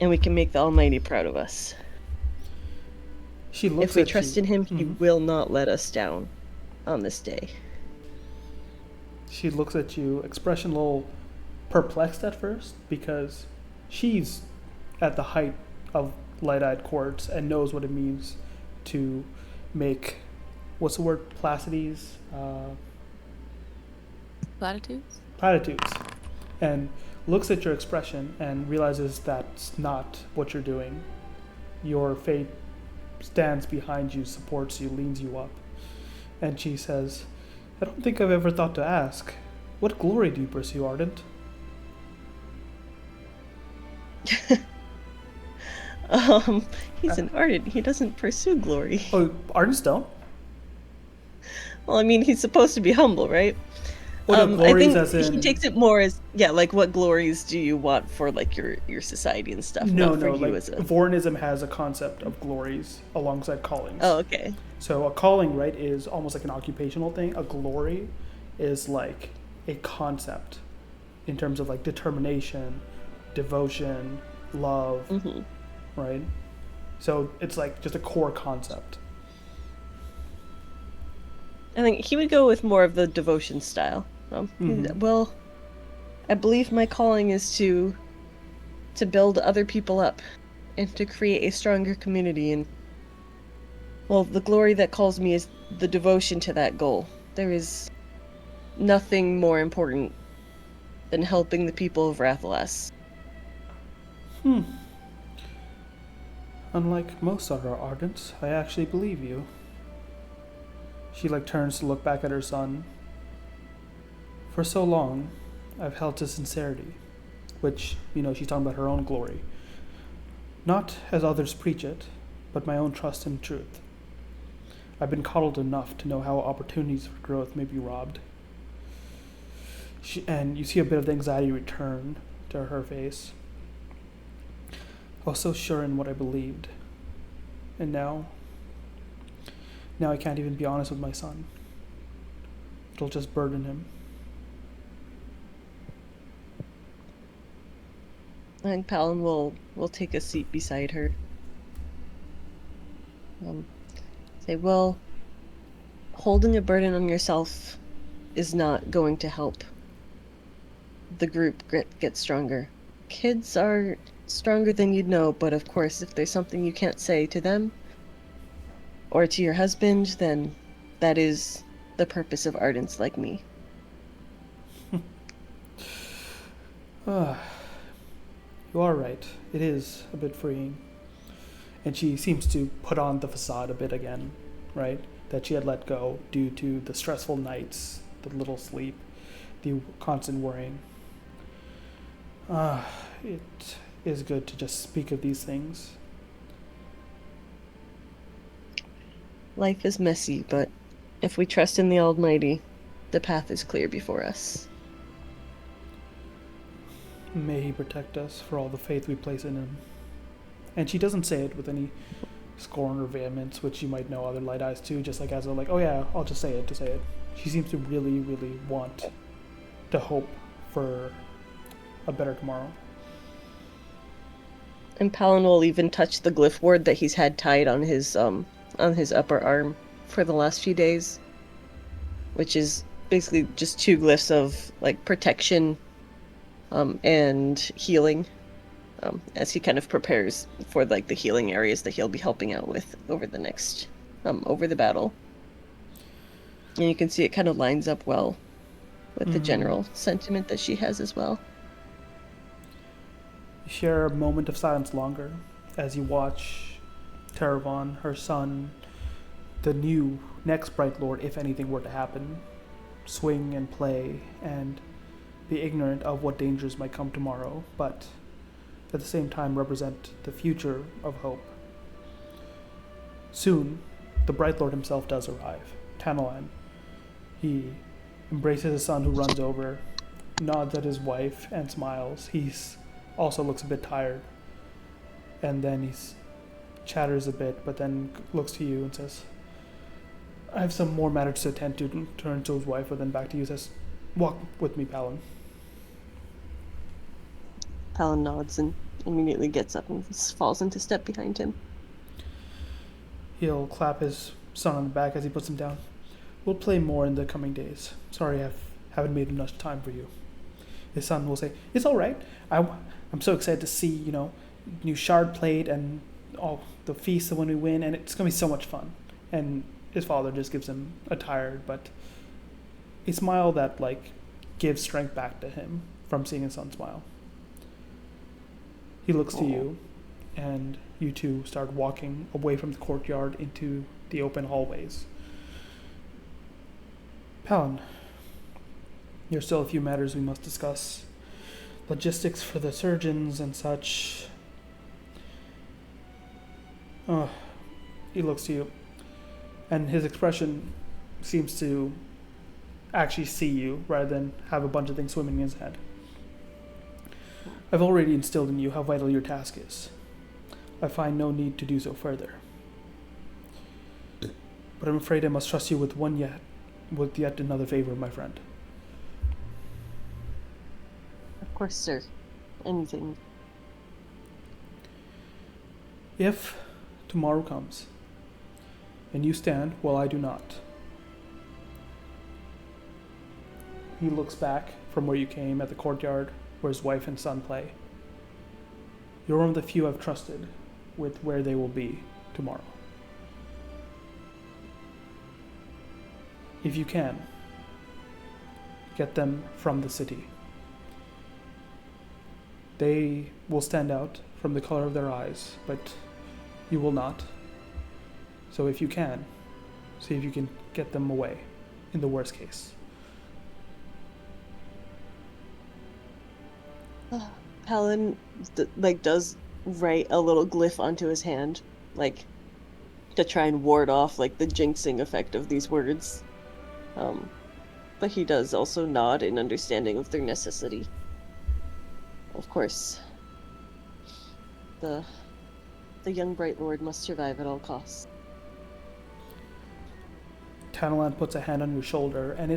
And we can make the Almighty proud of us. She looks if we at trust you. in him, he will not let us down on this day. She looks at you, expression a little perplexed at first, because she's at the height of light-eyed courts and knows what it means to make, what's the word, placides? Platitudes? Platitudes. And looks at your expression and realizes that's not what you're doing. Your fate stands behind you, supports you, leans you up. And she says, I don't think I've ever thought to ask, what glory do you pursue, Ardent? He's an Ardent. He doesn't pursue glory. Oh, Ardents don't? Well, I mean, he's supposed to be humble, right? What are I glories think as in... he takes it more as, like, what glories do you want for, like, your society and stuff? No, not for you like, as a... Vorinism has a concept of glories alongside callings. Oh, okay. So a calling, right, is almost like an occupational thing. A glory is like a concept in terms of like determination, devotion, love, right? So it's like just a core concept. I think he would go with more of the devotion style. Well, I believe my calling is to build other people up and to create a stronger community, and well, the glory that calls me is the devotion to that goal. There is nothing more important than helping the people of Rathalas. Unlike most other Ardents, I actually believe you. She like turns to look back at her son. For so long, I've held to sincerity, which, she's talking about her own glory. Not as others preach it, but my own trust in truth. I've been coddled enough to know how opportunities for growth may be robbed. And you see a bit of the anxiety return to her face. I was so sure in what I believed. And now I can't even be honest with my son. It'll just burden him. I think Palin will take a seat beside her. Say, well, holding a burden on yourself is not going to help the group get stronger. Kids are stronger than you'd know, but of course, if there's something you can't say to them or to your husband, then that is the purpose of Ardents like me. You are right. It is a bit freeing. And she seems to put on the facade a bit again, right? That she had let go due to the stressful nights, the little sleep, the constant worrying. It is good to just speak of these things. Life is messy, but if we trust in the Almighty, the path is clear before us. May he protect us for all the faith we place in him. And she doesn't say it with any scorn or vehemence, which you might know other Light Eyes too, just like as a like, oh yeah, I'll just say it to say it. She seems to really, really want to hope for a better tomorrow. And Palin will even touch the glyph ward that he's had tied on his upper arm for the last few days, which is basically just two glyphs of like protection and healing, as he kind of prepares for like the healing areas that he'll be helping out with over the next over the battle. And you can see it kind of lines up well with the general sentiment that she has as well. You share a moment of silence longer as you watch Teravon, her son, the new next Bright Lord, if anything were to happen, swing and play and be ignorant of what dangers might come tomorrow, but at the same time represent the future of hope. Soon, the Bright Lord himself does arrive, Tanalan. He embraces his son who runs over, nods at his wife and smiles. He's also looks a bit tired. And then he chatters a bit, but then looks to you and says, I have some more matters to attend to. Turns to his wife, but then back to you, says, walk with me, Palin. Palin nods and immediately gets up and falls into step behind him. He'll clap his son on the back as he puts him down. We'll play more in the coming days. Sorry I've haven't made enough time for you. His son will say, it's all right. I'm so excited to see, new shard plate and all the feast when we win, and it's going to be so much fun. And his father just gives him a tired, but a smile that, gives strength back to him from seeing his son smile. He looks to you, and you two start walking away from the courtyard into the open hallways. Palin, there's still a few matters we must discuss. Logistics for the surgeons and such. He looks to you, and his expression seems to actually see you rather than have a bunch of things swimming in his head. I've already instilled in you how vital your task is. I find no need to do so further. But I'm afraid I must trust you with yet another favor, my friend. Of course, sir. Anything. If tomorrow comes, and you stand while I do not. He looks back from where you came at the courtyard where his wife and son play. You're one of the few I've trusted with where they will be tomorrow. If you can, get them from the city. They will stand out from the color of their eyes, but you will not. So if you can, see if you can get them away, in the worst case. Palin, does write a little glyph onto his hand, to try and ward off, the jinxing effect of these words. But he does also nod in understanding of their necessity. Of course, the young Bright Lord must survive at all costs. Tanalan puts a hand on your shoulder, and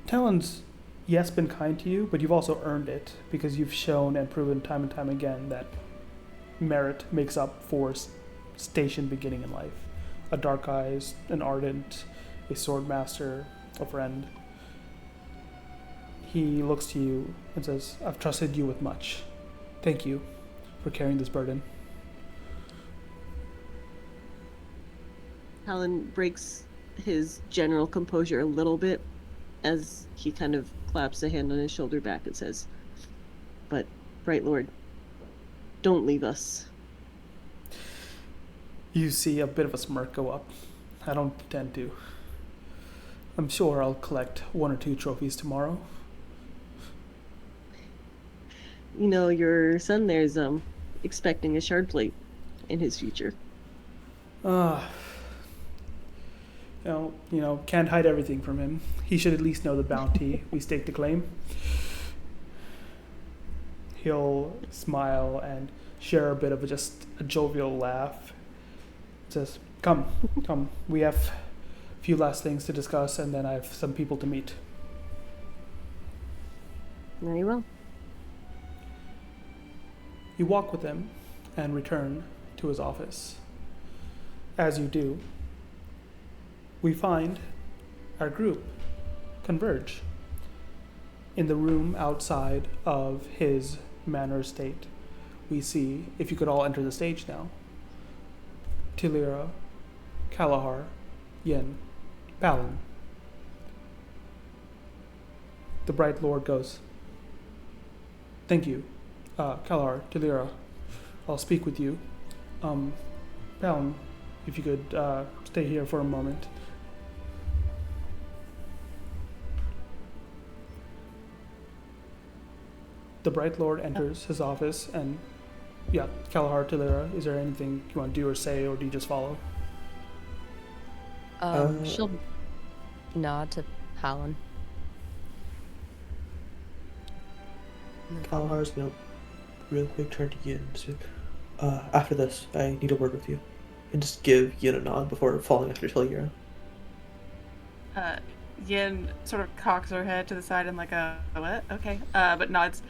Tanalan's, yes, been kind to you, but you've also earned it, because you've shown and proven time and time again that merit makes up for station beginning in life. A Dark Eyes, an Ardent, a Sword Master, a friend. He looks to you and says, I've trusted you with much. Thank you for carrying this burden. Palin breaks his general composure a little bit as he kind of claps a hand on his shoulder back and says, but, Bright Lord, don't leave us. You see a bit of a smirk go up. I don't intend to. I'm sure I'll collect 1 or 2 trophies tomorrow. Your son there's expecting a shard plate in his future. Can't hide everything from him. He should at least know the bounty we stake to claim. He'll smile and share a bit of just a jovial laugh. Says, come, we have a few last things to discuss, and then I have some people to meet. Very well. You walk with him and return to his office. As you do, we find our group converge in the room outside of his manor estate. We see, if you could all enter the stage now, Tilira, Kalahar, Yen, Palin. The Bright Lord goes, thank you, Kalahar, Tilira. I'll speak with you. Palin, if you could stay here for a moment. The Bright Lord enters his office, and Kalahar, Tilira, is there anything you want to do or say, or do you just follow? She'll nod to Palin. Kalahar's gonna real quick turn to Yin and say, after this, I need a word with you. And just give Yin a nod before falling after Tilira. Yin sort of cocks her head to the side and what? Okay. But nods.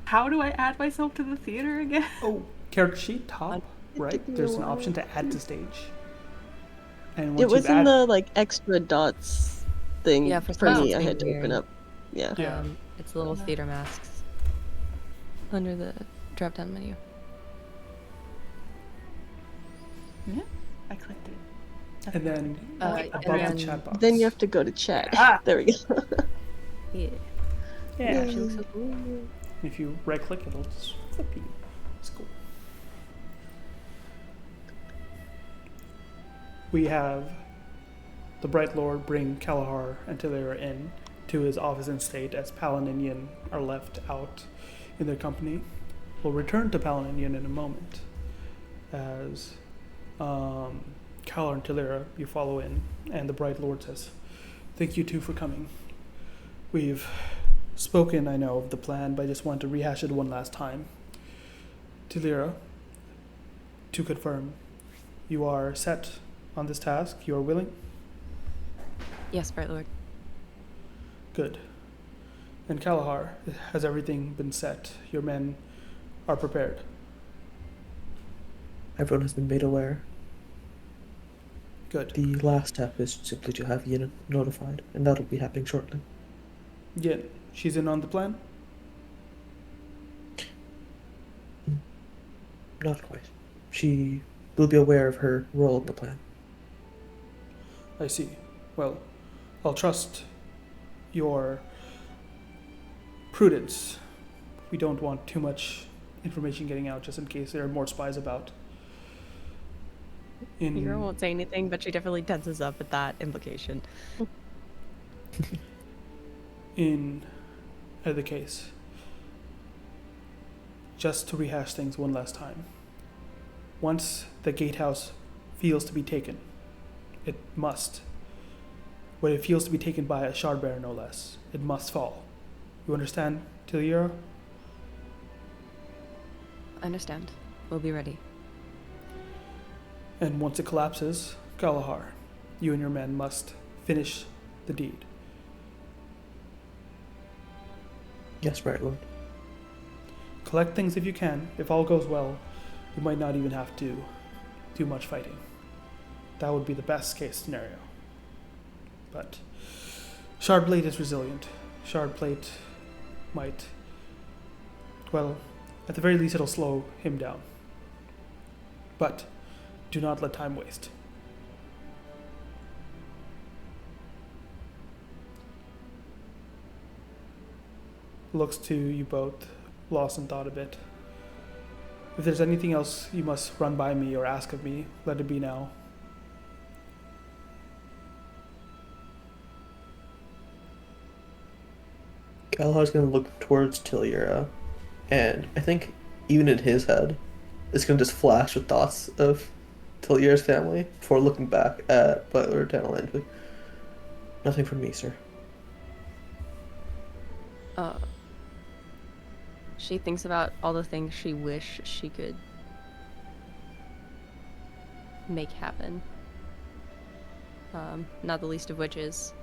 How do I add myself to the theater again? Oh, character sheet, top, right? There's an option to add to stage. And once It was you've in the, extra dots thing Yeah, for for some me. I it's had to weird. open up. Yeah. Yeah. It's little theater masks under the drop-down menu. Yeah, I clicked it. And then and above then- the chat box. Then you have to go to chat. Ah. There we go. Yeah. Yeah. She looks so cool. If you right-click, it'll just flip you. It's cool. We have the Bright Lord bring Kalahar and Tilira in to his office in state as Palin and Yin are left out in their company. We'll return to Palin and Yin in a moment as Kalahar and Tilira, you follow in, and the Bright Lord says, "Thank you two for coming. We've spoken, I know, of the plan, but I just want to rehash it one last time. Tilira, to confirm, you are set on this task? You are willing? Yes, Bright Lord. Good. And Kalahar, has everything been set? Your men are prepared? Everyone has been made aware. Good. The last step is simply to have Yin notified, and that'll be happening shortly. Yin, she's in on the plan? Not quite. She will be aware of her role in the plan. I see. Well, I'll trust your prudence. We don't want too much information getting out just in case there are more spies about. Hero won't say anything, but she definitely tenses up at that implication. In either case, just to rehash things one last time. Once the gatehouse feels to be taken, it must. When it feels to be taken by a Shardbearer, no less, it must fall. You understand, Tilira? I understand. We'll be ready. And once it collapses, Kalahar, you and your men must finish the deed. Yes, Bright Lord. Collect things if you can. If all goes well, you might not even have to do much fighting. That would be the best case scenario. But Shardblade is resilient. Shardblade might, well, at the very least it'll slow him down. But do not let time waste. Looks to you both, lost in thought a bit. If there's anything else you must run by me or ask of me, let it be now. Galahar's gonna look towards Tilira, and I think even in his head, it's gonna just flash with thoughts of Tilira's family before looking back at Butler Daniel. Nothing from me, sir. She thinks about all the things she wish she could make happen. Not the least of which is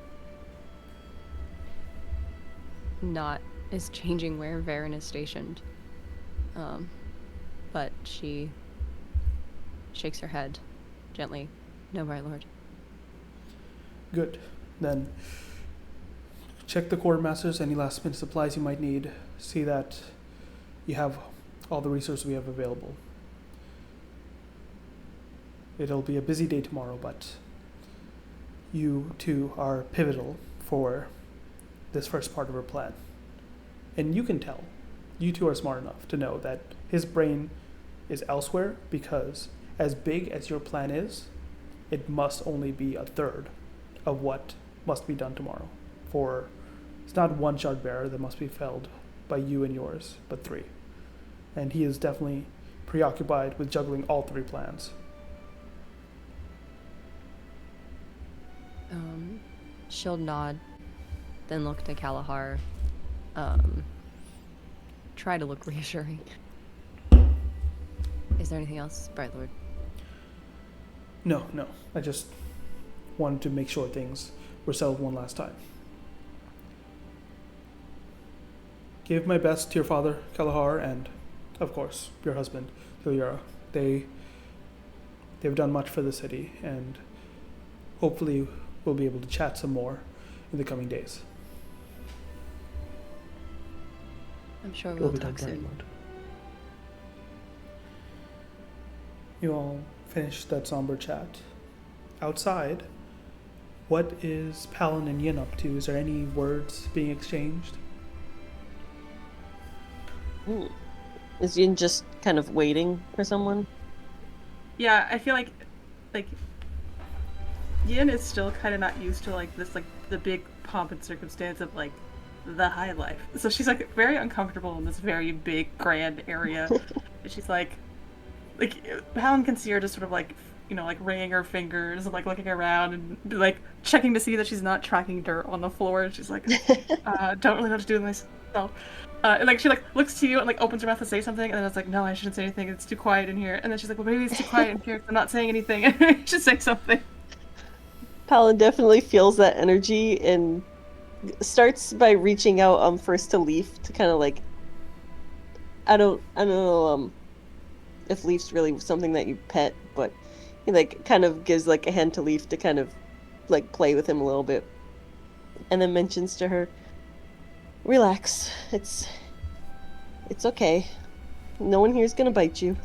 changing where Varen is stationed. But she shakes her head gently. No, Bright Lord. Good. Then check the quartermasters, any last minute supplies you might need. See that you have all the resources we have available. It'll be a busy day tomorrow, but you two are pivotal for this first part of her plan. And you can tell, you two are smart enough to know that his brain is elsewhere because as big as your plan is, it must only be a third of what must be done tomorrow. For it's not one Shardbearer that must be felled by you and yours, but 3. And he is definitely preoccupied with juggling all 3 plans. She'll nod, then look to Kalahar. Try to look reassuring. Is there anything else, Bright Lord? No. I just wanted to make sure things were settled one last time. Give my best to your father, Kalahar, and, of course, your husband, Tilira. They've done much for the city, and hopefully we'll be able to chat some more in the coming days. I'm sure It'll we'll be done talk very soon. much. You all finish that somber chat. Outside, what is Palin and Yin up to? Is there any words being exchanged? Is Yin just kind of waiting for someone? Yeah, I feel like Yin is still kind of not used to like this, like the big pomp and circumstance of like the high life. So she's like very uncomfortable in this very big grand area. And she's like Helen can see her just sort of like, you know, like wringing her fingers and like looking around and like checking to see that she's not tracking dirt on the floor. And she's like, don't really know what to do with myself. And like she like looks to you and like opens her mouth to say something, and then it's like, no, I shouldn't say anything. It's too quiet in here. And then she's like, well, maybe it's too quiet in here. I'm not saying anything. I should say something. Palin definitely feels that energy and starts by reaching out first to Leaf to kind of like I don't know if Leaf's really something that you pet, but he like kind of gives like a hand to Leaf to kind of like play with him a little bit. And then mentions to her, relax, it's okay. No one here's gonna bite you.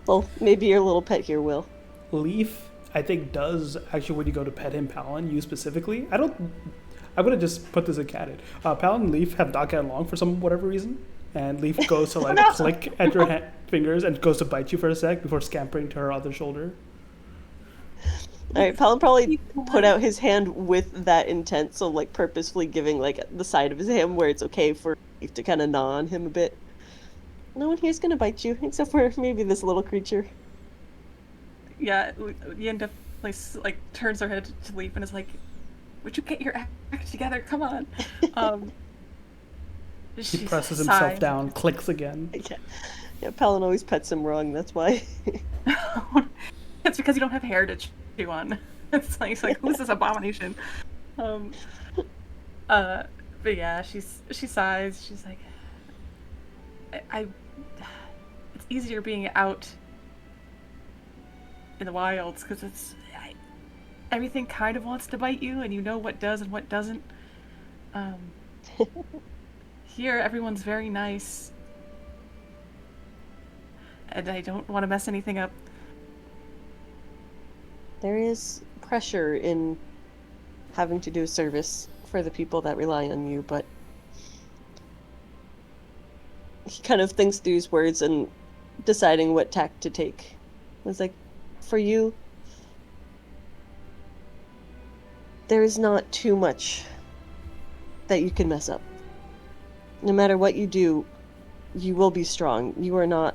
Well, maybe your little pet here will. Leaf, I think, does actually, when you go to pet him, Palin, you specifically. I would have just put this in canon. Palin and Leaf have not gotten along for some whatever reason, and Leaf goes to like click at your fingers and goes to bite you for a sec before scampering to her other shoulder. Alright, Palin probably put out his hand with that intent, so like purposefully giving like the side of his hand where it's okay for Leaf to kind of gnaw on him a bit. No one here's gonna bite you, except for maybe this little creature. Yeah, Yin definitely like turns her head to Leaf and is like, would you get your act together? Come on. He presses himself down, clicks again. Yeah, Palin always pets him wrong, that's why. It's because you don't have hair to chew on. It's like who's this abomination? But yeah, she sighs. She's like, it's easier being out in the wilds because everything kind of wants to bite you, and you know what does and what doesn't. Here, everyone's very nice, and I don't want to mess anything up. There is pressure in having to do service for the people that rely on you, but he kind of thinks through his words and deciding what tack to take. It's like, for you, there is not too much that you can mess up. No matter what you do, you will be strong. You are not,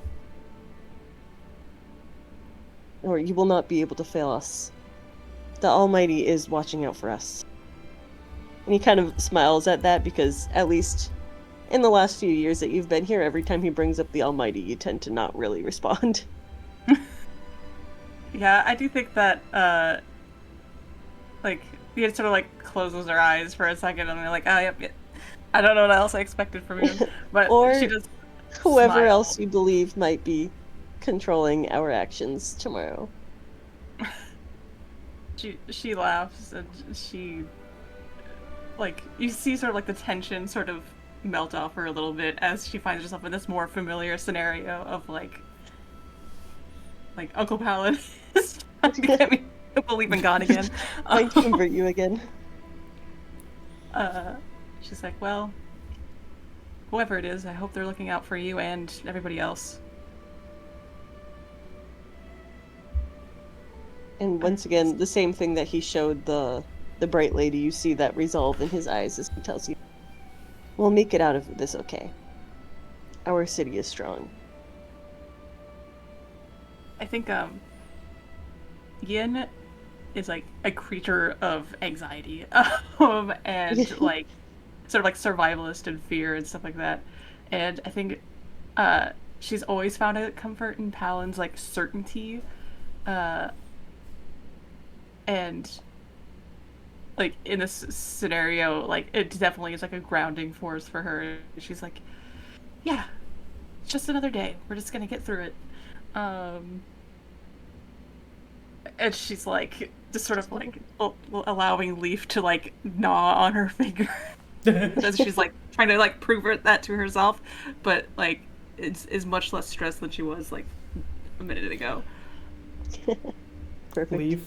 or you will not be able to fail us. The Almighty is watching out for us. And he kind of smiles at that because at least in the last few years that you've been here, every time he brings up the Almighty, you tend to not really respond. Yeah, I do think that, like, he sort of, like, closes her eyes for a second, and they're like, oh, yep. I don't know what else I expected from you, but or she just whoever smiled. else you believe might be controlling our actions tomorrow. She laughs, and she, like, you see sort of, like, the tension sort of melt off her a little bit as she finds herself in this more familiar scenario of, like Uncle Palin is trying to get me to believe in God again. Trying to convert you again. She's like, well, whoever it is, I hope they're looking out for you and everybody else. And once again, the same thing that he showed the bright lady, you see that resolve in his eyes as he tells you, we'll make it out of this okay. Our city is strong. I think, Yin is, like, a creature of anxiety, and, like, sort of, like, survivalist and fear and stuff like that. And I think, she's always found a comfort in Palin's, like, certainty, and, like, in this scenario, like, it definitely is, like, a grounding force for her. She's like, yeah, it's just another day. We're just gonna get through it. And she's like, just sort of like allowing Leaf to like gnaw on her finger. As she's like trying to like prove that to herself. But like, is much less stressed than she was like a minute ago. Perfect. Leaf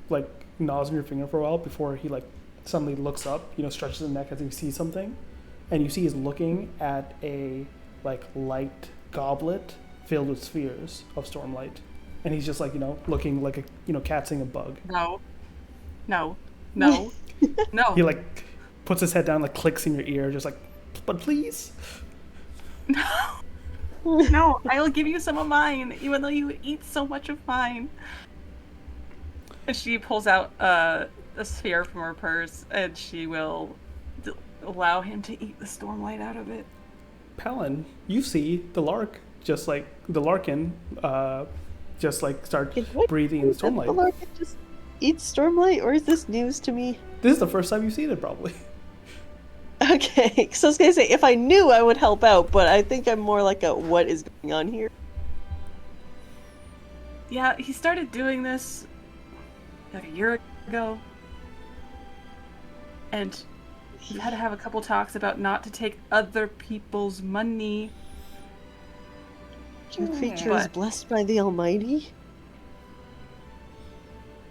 like gnaws on your finger for a while before he like suddenly looks up, stretches his neck as he sees something, and you see he's looking at a like light goblet filled with spheres of stormlight, and he's just like looking like a cat seeing a bug. No, no, no, no. He like puts his head down, like clicks in your ear, just like, but please. No, no, I'll give you some of mine, even though you eat so much of mine. And she pulls out a sphere from her purse, and she will allow him to eat the stormlight out of it. Palin, you see the Larkin, just like start breathing in the stormlight. The Larkin just eats stormlight, or is this news to me? This is the first time you've seen it, probably. Okay, so I was gonna say, if I knew, I would help out, but I think I'm more like a what is going on here? Yeah, he started doing this like a year ago. And you had to have a couple talks about not to take other people's money. Your creature is blessed by the Almighty?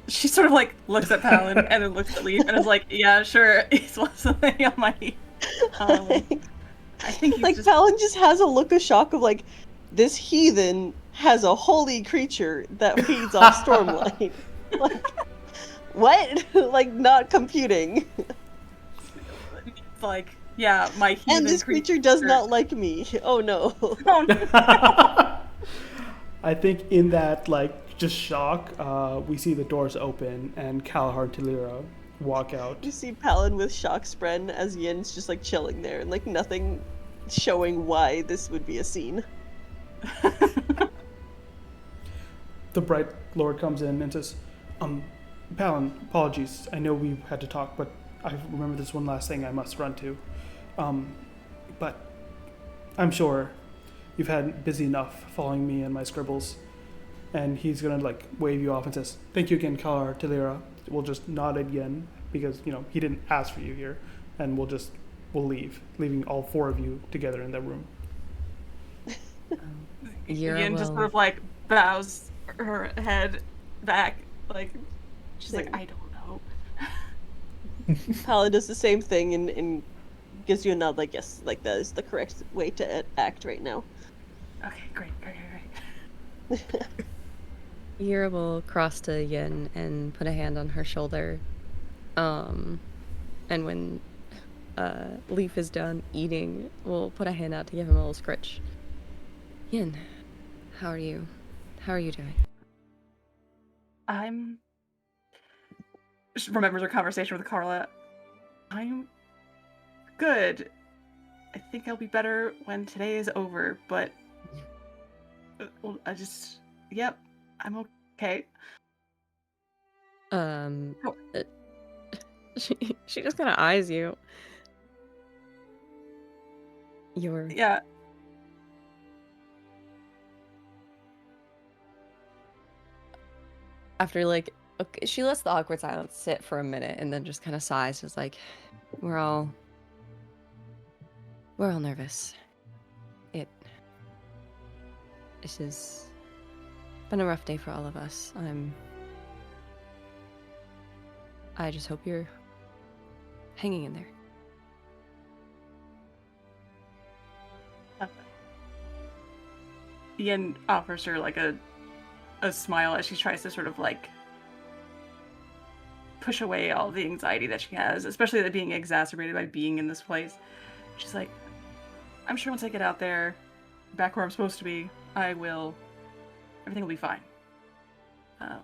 She sort of like looks at Palin and then looks at Leaf and is like, yeah, sure, he's blessed by the Almighty. I think he's like, just... Palin just has a look of shock of like, this heathen has a holy creature that feeds off stormlight. Like, what? Like, not computing. It's like, yeah, my heathen and this creature does not like me. Oh no. Oh, no. I think in that like just shock, we see the doors open and Kalahar and Talira walk out. You see Palin with shock spread as Yin's just like chilling there and like nothing showing why this would be a scene. The Bright Lord comes in and says, Palin, apologies. I know we had to talk, but I remember this one last thing I must run to. But I'm sure you've had busy enough following me and my scribbles. And he's gonna like wave you off and says, thank you again, Kalar Talira. We'll just nod again because, he didn't ask for you here. And we'll leave, leaving all four of you together in that room. Ian just sort of like bows her head back, like she's like, I don't know. Palin does the same thing and gives you a nod like, yes, like that is the correct way to act right now. Okay, great. Yira will cross to Yin and put a hand on her shoulder. And when Leaf is done eating, we'll put a hand out to give him a little scritch. Yin, how are you? How are you doing? She remembers her conversation with Carla. I'm good. I think I'll be better when today is over, but yep, I'm okay. She just kind of eyes you. Yeah. After like, okay, she lets the awkward silence sit for a minute and then just kind of sighs, just like, we're all nervous. This has been a rough day for all of us. I just hope you're hanging in there. Ian offers her like a smile as she tries to sort of like push away all the anxiety that she has, especially that being exacerbated by being in this place. She's like, I'm sure once I get out there, back where I'm supposed to be, everything will be fine. I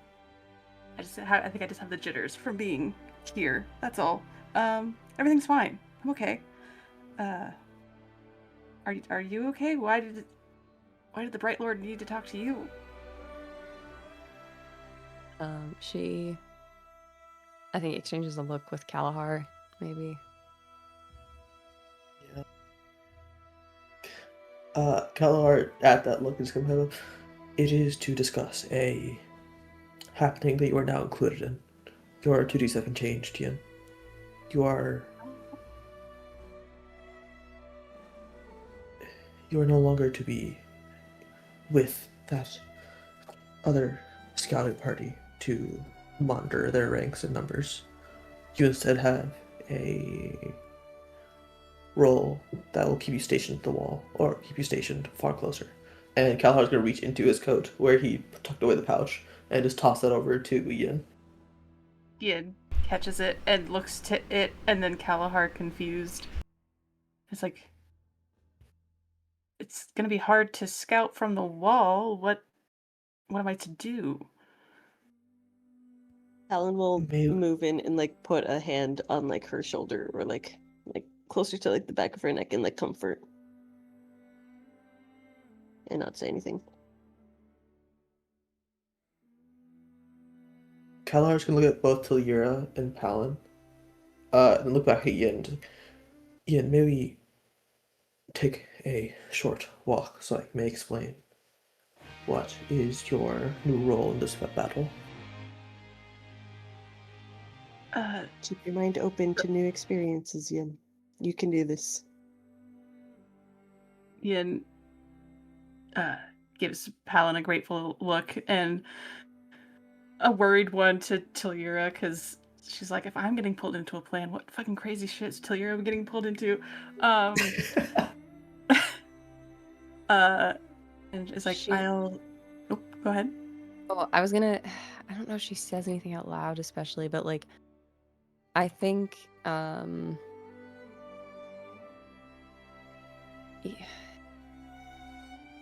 think I just have the jitters from being here. That's all. Everything's fine. I'm okay. Are you okay? Why did the Bright Lord need to talk to you? She, I think, exchanges a look with Kalahar, maybe. Yeah. Kalahar, at that look, is competitive. It is to discuss a happening that you are now included in. Your duties have been changed, Ian. You are no longer to be with that other scouting party to monitor their ranks and numbers. You instead have a role that will keep you stationed at the wall, or keep you stationed far closer. And Kalhar's going to reach into his coat, where he tucked away the pouch, and just toss that over to Ian. Ian catches it and looks to it, and then Kalahar, confused. It's like, it's gonna be hard to scout from the wall. What am I to do? Alan will move in and like put a hand on like her shoulder or like closer to like the back of her neck and like comfort. And not say anything. Kalhar's going to look at both Tilira and Palin. And look back at Ian. Ian, may we take a short walk so I may explain what is your new role in this battle? Keep your mind open to new experiences, Ian. You can do this. Ian gives Palin a grateful look and a worried one to Tilira, because she's like, if I'm getting pulled into a plan, what fucking crazy shit is Tilira getting pulled into? And it's like, I'll... Oh, go ahead. Oh, I was gonna... I don't know if she says anything out loud, especially, but, like, I think,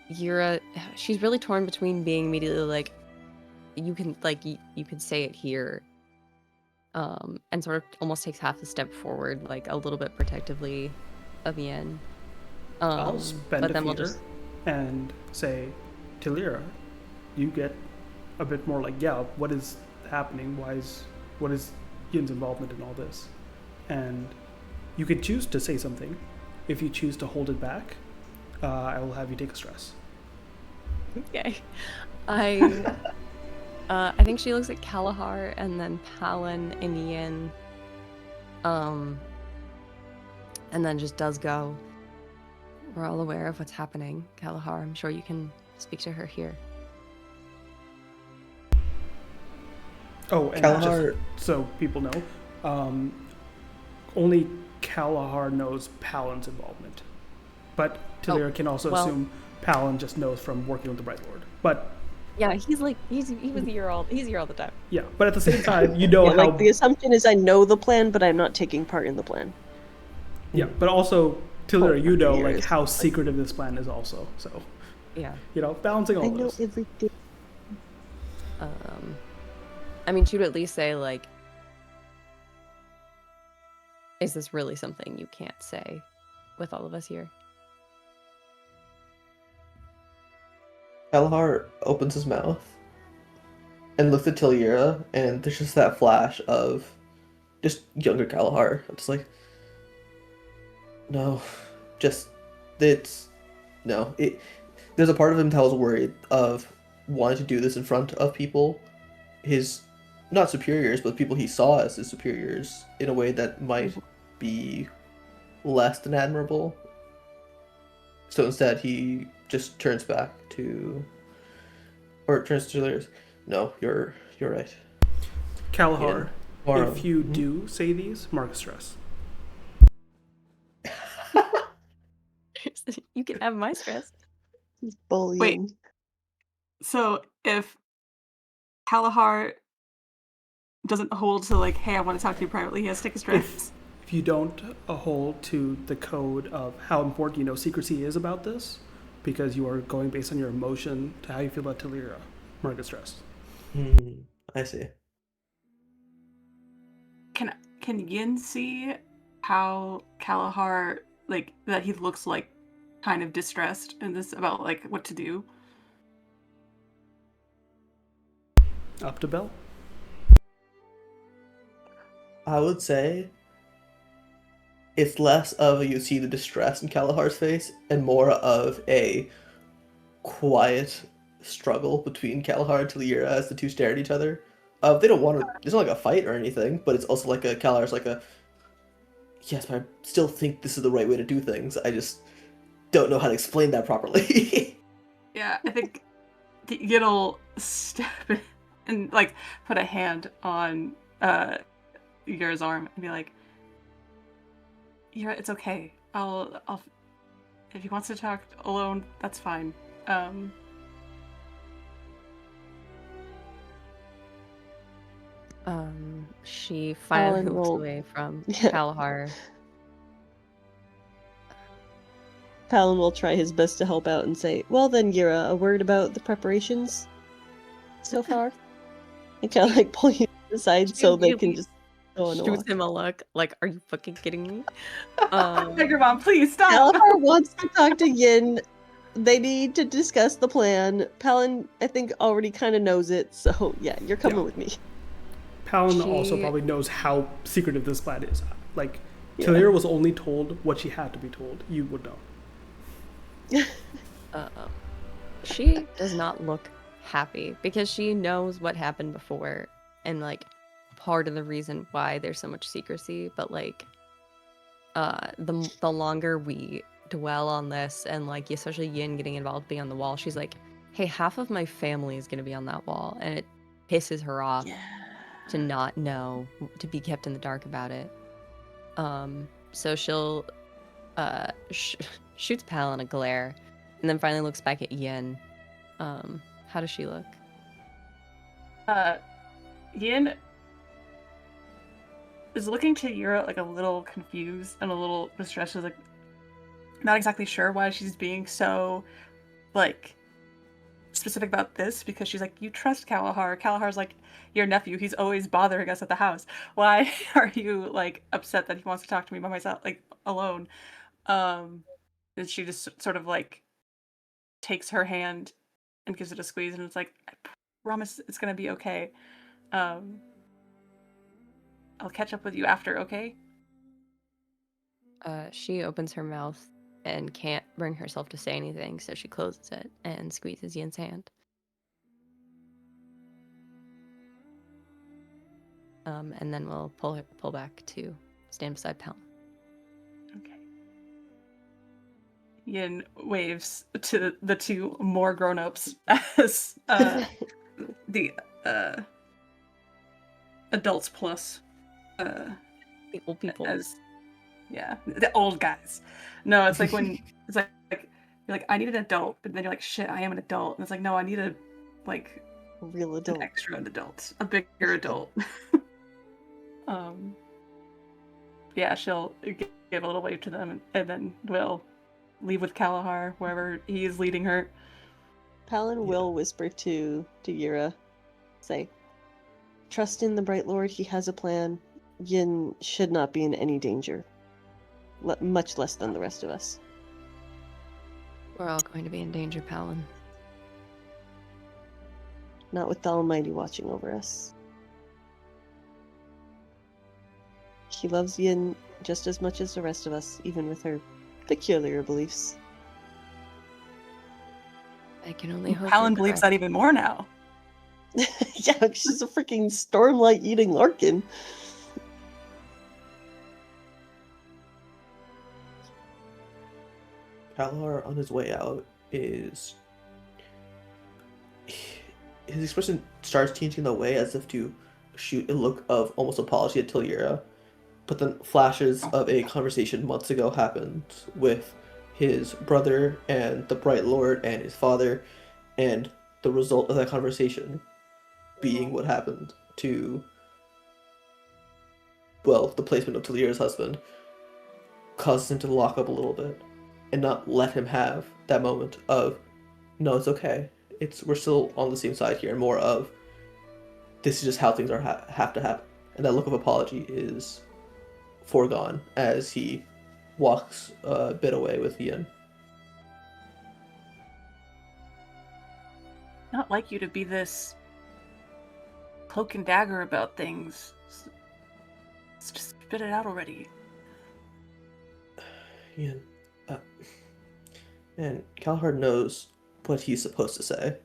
Yura, she's really torn between being immediately, like, you can say it here, and sort of almost takes half a step forward, like, a little bit protectively of Yen. I'll spend but a then fear we'll just... and say, Tilira, you get a bit more like, yeah, what is happening? What is Yin's involvement in all this? And you could choose to say something. If you choose to hold it back, I will have you take a stress. Okay. I think she looks at Kalahar and then Palin and Yin. And then just does go. We're all aware of what's happening, Kalahar. I'm sure you can speak to her here. Oh, and Kalahar... just so people know, only Kalahar knows Palin's involvement. But Tilira can also assume Palin just knows from working with the Bright Lord. But yeah, he was here all the time. Yeah, but at the same time, you know yeah, how... like the assumption is I know the plan, but I'm not taking part in the plan. Yeah, but also Tilira, you know like how secretive this plan is also. So yeah, you know, balancing all I know this. everything. I mean, she would at least say, like, is this really something you can't say with all of us here? Kalahar opens his mouth and looks at Tilira, and there's just that flash of just younger Kalahar. I'm just like, no, just, it's, no. There's a part of him that was worried of wanting to do this in front of people, his, not superiors, but people he saw as his superiors, in a way that might be less than admirable. So instead, he just turns back to, or turns to Lyris. No, you're right. Kalahar, Yeah. if you do say these, mark a stress. You can have my stress. Bullying. Wait. So if Kalahar doesn't hold to, like, hey, I want to talk to you privately, he has to take a stress. If you don't hold to the code of how important you know secrecy is about this, because you are going based on your emotion to how you feel about Tilira, mark a stress. I see. Can Yin see how Kalahar, like, that he looks like kind of distressed in this about, like, what to do? Up to Bell. I would say it's less of you see the distress in Kalahar's face and more of a quiet struggle between Kalahar and Talira as the two stare at each other. They don't want to. It's not like a fight or anything, but it's also like a Kalahar's like a. Yes, but I still think this is the right way to do things. I just don't know how to explain that properly. Yeah, I think Yid'll step in and like put a hand on Yura's arm and be like, "Yura, it's okay. I'll if he wants to talk alone, that's fine." She finally Alan moves will- away from Yeah. Kalahar. Palin will try his best to help out and say, "Well then, Yura, a word about the preparations so far?" And kind of like pull you aside so they can really just go on a Shoots walk. him a look like, "Are you fucking kidding me?" Bigger Mom, please stop. Kalahar wants to talk to Yin. They need to discuss the plan. Palin, I think, already kind of knows it, so yeah, you're coming Yeah. with me. Palin also She- probably knows how secretive this plan is. Like, Yeah. Talira was only told what she had to be told. You would know. She does not look happy because she knows what happened before and like part of the reason why there's so much secrecy, but like the longer we dwell on this and like especially Yin getting involved being on the wall, she's like, "Hey, half of my family is going to be on that wall," and it pisses her off to not know, to be kept in the dark about it. So she'll shoots Palin a glare and then finally looks back at Yin. How does she look? Yin is looking to Yura like a little confused and a little distressed. She's like not exactly sure why she's being so like specific about this, because she's like, "You trust Kalahar. Kalahar's like your nephew. He's always bothering us at the house. Why are you like upset that he wants to talk to me by myself, like alone?" And she just sort of like takes her hand and gives it a squeeze, and it's like, "I promise it's gonna be okay. Um, I'll catch up with you after, okay?" She opens her mouth and can't bring herself to say anything, so she closes it and squeezes Yin's hand. And then we'll pull back to stand beside Palin. Okay. Yin waves to the two more grown-ups as the adults plus The old people. as the old guys. No, it's like when it's like you're like, "I need an adult," but then you're like, "Shit, I am an adult," and it's like, "No, I need a like Real an adult. extra adult, a bigger adult." Yeah, she'll give a little wave to them, and then we'll leave with Kalahar wherever he is leading her. Palin will whisper to Yura, say, "Trust in the Bright Lord, he has a plan. Yin should not be in any danger. Much less than the rest of us." We're all going to be in danger, Palin. Not with the Almighty watching over us. He loves Yin just as much as the rest of us, even with her peculiar beliefs. I can only hope. Palin believes that even more now. Yeah, she's a freaking stormlight eating Larkin. Kalahar on his way out is his expression starts changing the way as if to shoot a look of almost apology at Talira, but then flashes of a conversation months ago happened with his brother and the Bright Lord and his father, and the result of that conversation being what happened to, well, the placement of Talira's husband, causes him to lock up a little bit and not let him have that moment of, "No, it's okay. We're still on the same side here," and more of, "This is just how things are have to happen." And that look of apology is foregone as he walks a bit away with Ian. Not like you to be this cloak and dagger about things. Just spit it out already. Ian, and Kalahar knows what he's supposed to say,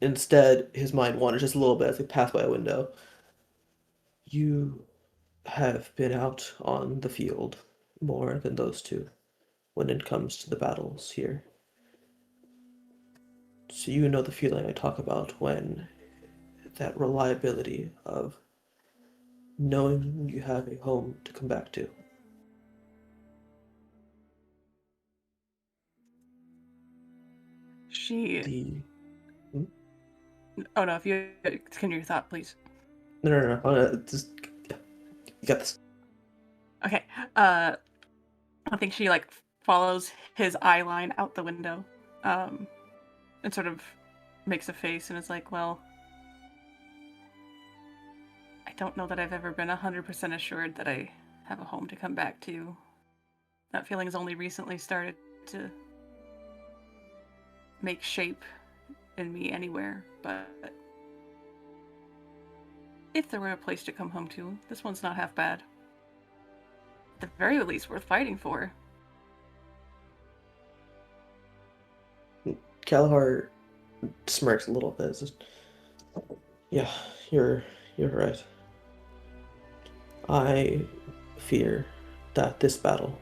instead, his mind wanders just a little bit as they pass by a window. You have been out on the field more than those two when it comes to the battles here. So you know the feeling I talk about when that reliability of knowing you have a home to come back to. She. The hmm? Oh no, if you continue your thought, please. No. Just you got this. Okay. I think she like follows his eye line out the window, and sort of makes a face and is like, "Well, I don't know that I've ever been 100% assured that I have a home to come back to. That feeling has only recently started to make shape in me anywhere, but if there were a place to come home to, this one's not half bad. At the very least, worth fighting for." Kalahar smirks a little bit. It's just, yeah, you're right. I fear that this battle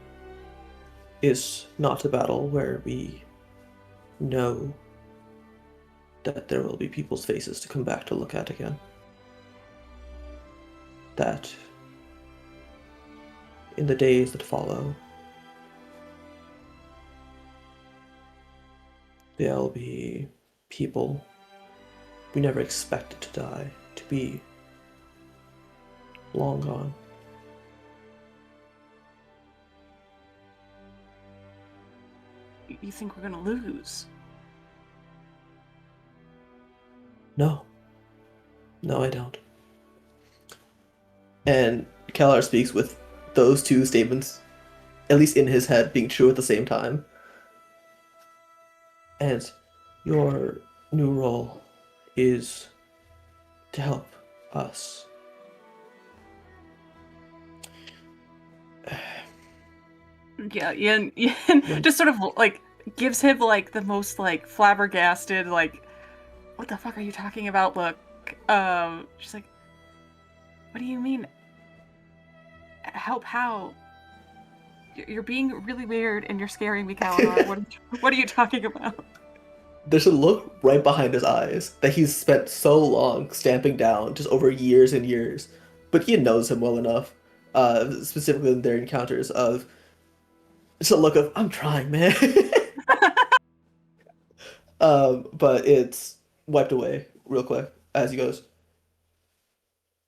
is not a battle where we know that there will be people's faces to come back to look at again. That in the days that follow, there'll be people we never expected to die, to be long gone. You think we're gonna lose? No. No, I don't. And Kalar speaks with those two statements, at least in his head, being true at the same time. And your new role is to help us. Yeah, Ian just sort of like gives him like the most like flabbergasted like, "What the fuck are you talking about?" Look. She's like, "What do you mean? Help how? You're being really weird and you're scaring me, Calamar. What are you talking about?" There's a look right behind his eyes that he's spent so long stamping down, just over years and years. But Ian knows him well enough, specifically in their encounters, of just a look of, I'm trying, man. But it's wiped away real quick as he goes,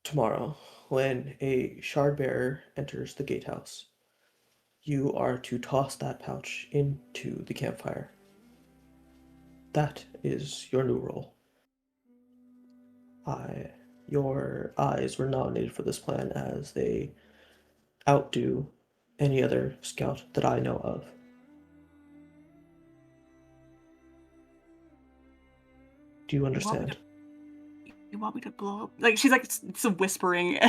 tomorrow, when a Shardbearer enters the gatehouse, you are to toss that pouch into the campfire. That is your new role. Your eyes were nominated for this plan as they outdo any other scout that I know of. Do you understand? You want me to blow up? Like she's like some whispering,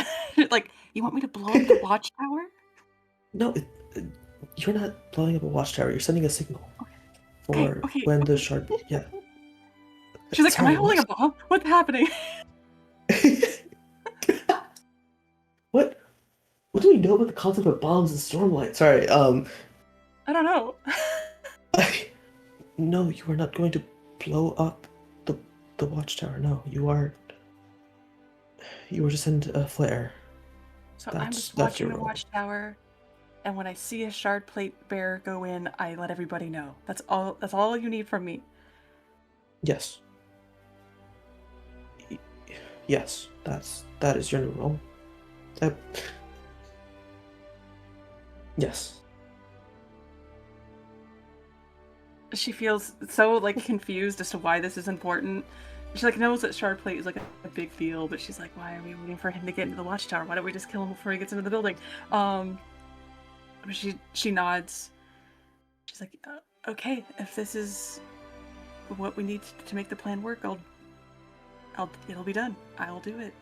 like, "You want me to blow up the watchtower?" No, you're not blowing up a watchtower. You're sending a signal for Okay. when the shard. Yeah. She's like, Sorry, "Am I holding a bomb? What's happening?" What? What do we know about the concept of bombs and stormlight? Sorry. I don't know. No, you are not going to blow up the watchtower. No, you are. You were to send a flare. So I'm just watching the watchtower, and when I see a shard plate bearer go in, I let everybody know. That's all. That's all you need from me. Yes. Yes, that is your new role. Yes. She feels so like confused as to why this is important. She like knows that shard plate is like a big deal, but she's like, "Why are we waiting for him to get into the watchtower? Why don't we just kill him before he gets into the building?" She nods. She's like, "Okay, if this is what we need to make the plan work, it'll be done. I'll do it.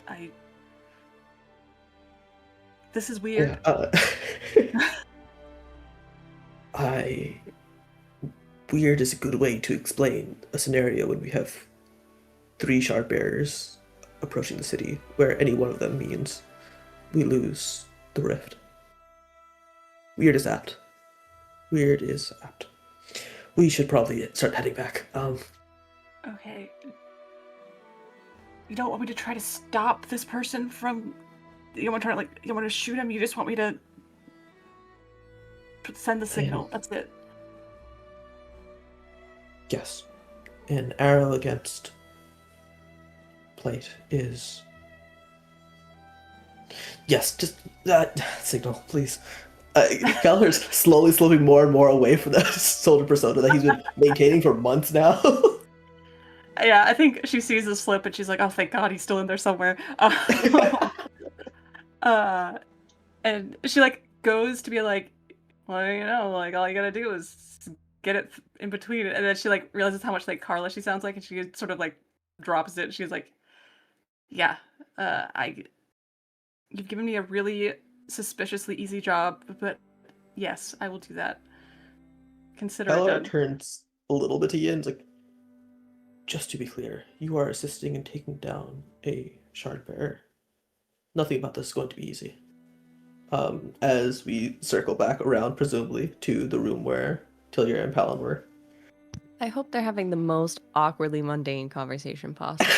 This is weird." Weird is a good way to explain a scenario when we have 3 Shardbearers approaching the city, where any one of them means we lose the rift. Weird is apt. Weird is apt. We should probably start heading back. Okay. You don't want me to try to stop this person from... You don't want to try to, you don't want to shoot him, you just want me to send the signal. That's it. Yes. An arrow against plate is... Yes, just that signal, please. Gallagher's slowly slipping more and more away from the soldier persona that he's been maintaining for months now. Yeah, I think she sees the slip and she's like, oh, thank God, he's still in there somewhere. And she, goes to be like, well, all you gotta do is get it in between. And then she, realizes how much like Carla she sounds like, and she sort of, drops it. She's like, yeah, you've given me a really suspiciously easy job, but yes, I will do that. Consider it Gallagher done. turns a little bit to you and is like, just to be clear, you are assisting in taking down a Shardbearer. Nothing about this is going to be easy. As we circle back around, presumably, to the room where Tillier and Palin were. I hope they're having the most awkwardly mundane conversation possible.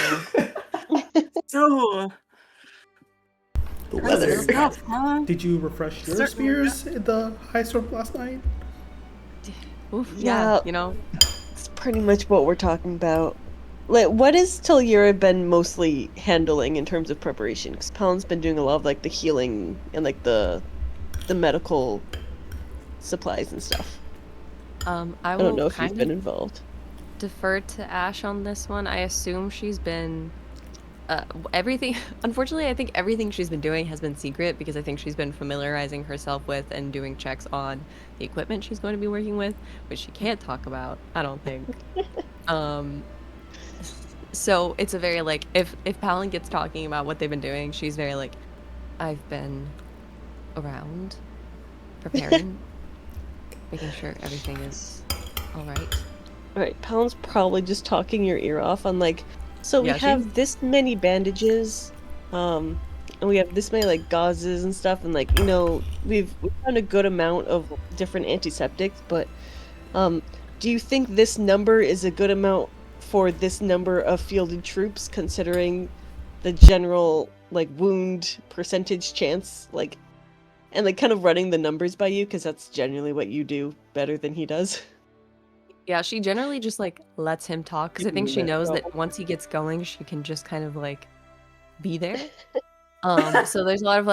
So, The crazy weather. stuff, huh? Did you refresh your Certainly. spears at the Highstorm last night? Oof, Yeah. yeah, It's pretty much what we're talking about. What has Tillyura been mostly handling in terms of preparation? Because Palin's been doing a lot of the healing and the medical supplies and stuff. I I will don't know if kind you've been of involved. defer to Ash on this one. I assume she's been everything. Unfortunately, I think everything she's been doing has been secret because I think she's been familiarizing herself with and doing checks on the equipment she's going to be working with, which she can't talk about, I don't think. So it's a very if Palin gets talking about what they've been doing, she's very I've been around preparing, making sure everything is all right. Alright, Palin's probably just talking your ear off on so we Yeah, have this many bandages, and we have this many gauzes and stuff, and we've found a good amount of different antiseptics, but do you think this number is a good amount for this number of fielded troops, considering the general wound percentage chance, and kind of running the numbers by you, because that's generally what you do better than he does. Yeah, she generally just lets him talk because I think she knows that once he gets going, she can just kind of be there. So there's a lot of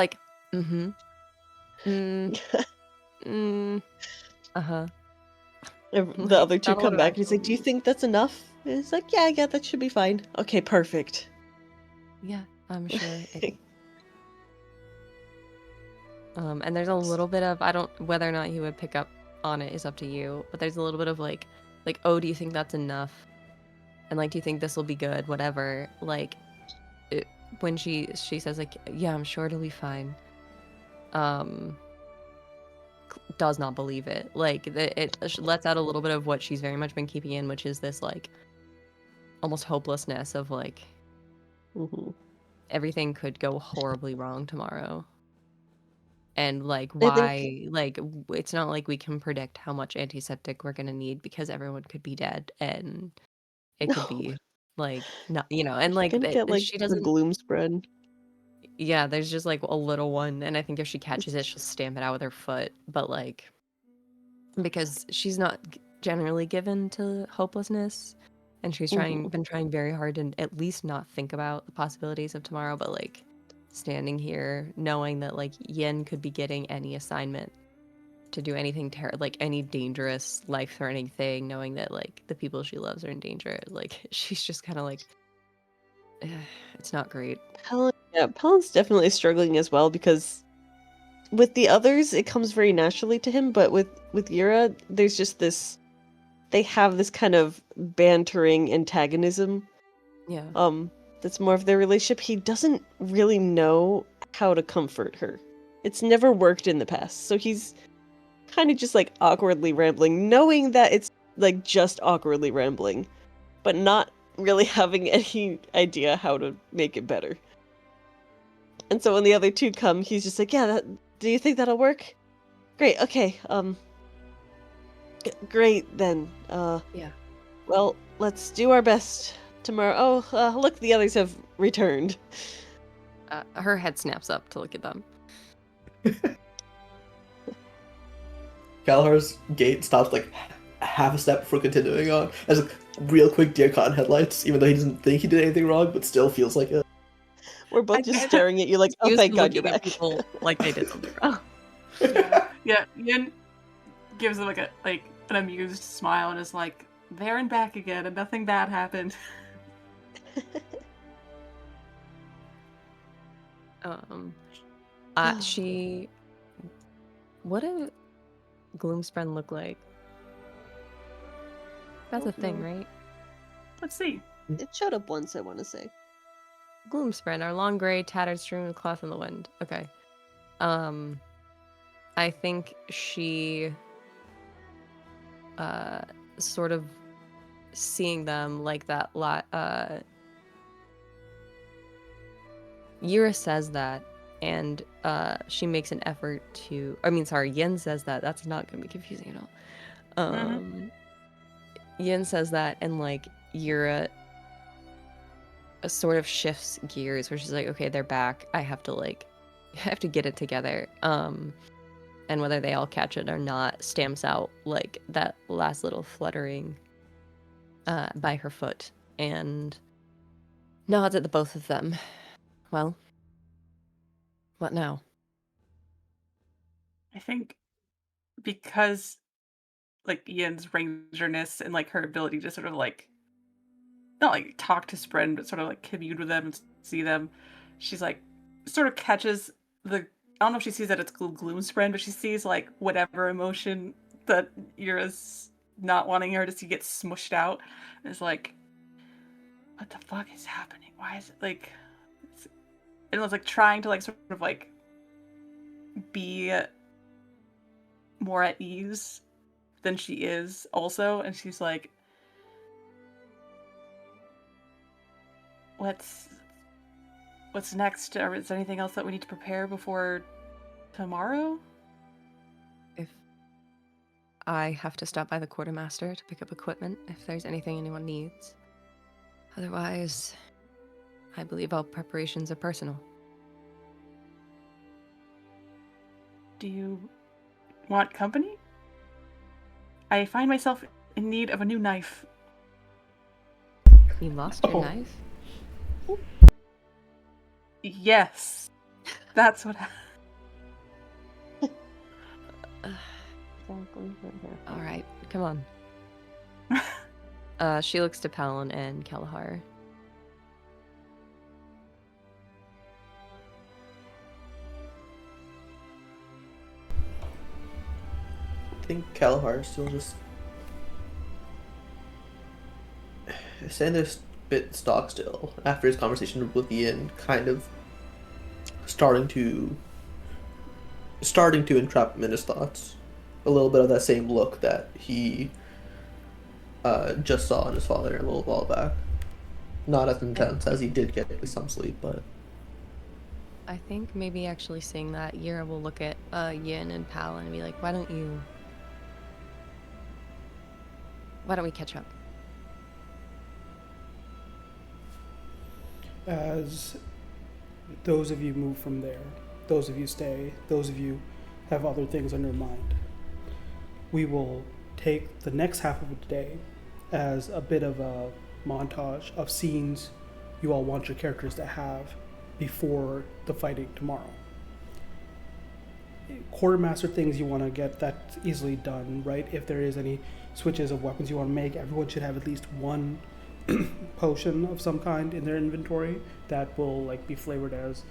uh-huh. The other two Not a lot come of back and he's like, "Do you think that's enough?" And it's like, "Yeah, that should be fine." Okay, perfect. Yeah, I'm sure. And there's a little bit of whether or not he would pick up on it is up to you, but there's a little bit of oh, do you think that's enough? And do you think this will be good? Whatever. When she says yeah, I'm sure it'll be fine. Does not believe it. It lets out a little bit of what she's very much been keeping in, which is this almost hopelessness of everything could go horribly wrong tomorrow. And why it's not like we can predict how much antiseptic we're gonna need because everyone could be dead and it could be not and Gonna get she the doesn't. gloom spread. Yeah, there's just a little one, and I think if she catches it, she'll stamp it out with her foot. But because she's not generally given to hopelessness, and she's been trying very hard to at least not think about the possibilities of tomorrow. But standing here, knowing that Yen could be getting any assignment to do anything any dangerous, life-threatening thing, knowing that the people she loves are in danger, she's just kind of it's not great. Palin's definitely struggling as well because with the others it comes very naturally to him, but with Yura, there's just this. They have this kind of bantering antagonism. Yeah. That's more of their relationship. He doesn't really know how to comfort her. It's never worked in the past, so he's kind of just awkwardly rambling, knowing that it's just awkwardly rambling, but not really having any idea how to make it better. And so when the other two come, he's just like, yeah, do you think that'll work? Great, okay, great then. Yeah. Well, let's do our best tomorrow. Oh, look, the others have returned. Her head snaps up to look at them. Gallagher's gait stops like half a step before continuing on. As a real quick deer caught in headlights, even though he doesn't think he did anything wrong, but still feels like it. We're both just staring at you like, oh, Used thank to God you're looking at back. people like they did something wrong. Yeah, Yin gives him like an amused smile and is like, there and back again, and nothing bad happened. She. What did Gloomspren look like? That's a thing, right? Let's see. It showed up once, I want to say. Gloomspren, our long gray, tattered stream of cloth in the wind. Okay. I think she, sort of seeing them like that lot, Yura says that, and she makes an effort to, Yin says that. That's not going to be confusing at all. Yin says that, and like Yura sort of shifts gears where she's like, okay, they're back. I have to get it together. And whether they all catch it or not stamps out like that last little fluttering by her foot and nods at the both of them. Well, what now? I think because like Ian's rangerness and like her ability to sort of like not like talk to Spren, but sort of like commune with them and see them, she's like sort of catches the I don't know if she sees that it's gloom Spren, but she sees like whatever emotion that Yura's not wanting her to see get smushed out. And it's like, what the fuck is happening? Why is it like and it was like trying to like sort of like be more at ease than she is also, and she's like, what's next? Or is there anything else that we need to prepare before tomorrow? If I have to stop by the quartermaster to pick up equipment if there's anything anyone needs. Otherwise, I believe all preparations are personal. Do you want company? I find myself in need of a new knife. You lost your knife? Yes. That's what Alright, come on. She looks to Palin and Kalahar. I think Kalahar is still just Sander's bit stock still after his conversation with Ian, kind of starting to entrap him in his thoughts. A little bit of that same look that he just saw in his father a little while back. Not as intense as he did get some sleep, but I think maybe actually seeing that, Yura will look at Yin and Palin and be like, why don't we catch up? As those of you move from there, those of you stay, those of you have other things on your mind, we will take the next half of the day as a bit of a montage of scenes you all want your characters to have before the fighting tomorrow. Quartermaster things you want to get that easily done, right? If there is any switches of weapons you want to make, everyone should have at least one potion of some kind in their inventory that will like be flavored as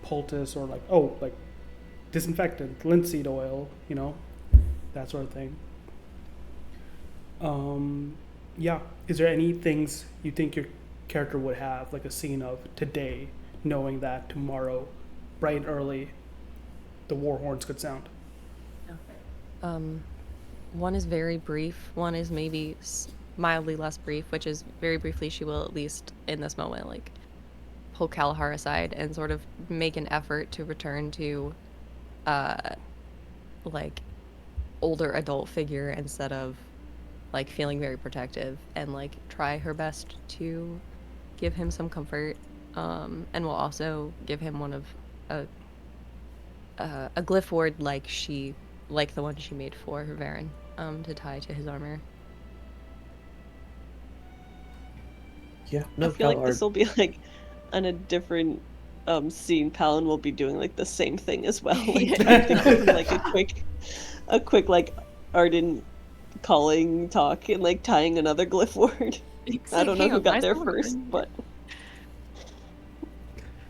poultice or like disinfectant, linseed oil, that sort of thing. Yeah. Is there any things you think your character would have, like a scene of today, knowing that tomorrow, bright and early, the war horns could sound? One is very brief. One is maybe mildly less brief, which is very briefly, she will at least in this moment like pull Kalahar aside and sort of make an effort to return to like older adult figure instead of like feeling very protective, and like try her best to give him some comfort, and will also give him one of a glyph ward like the one she made for Varen, to tie to his armor. Yeah, I no, feel like Kalahar. this will be like on a different scene. Palin will be doing like the same thing as well. Like, like a quick like ardent calling talk and like tying another glyph word. I don't know who got there first, but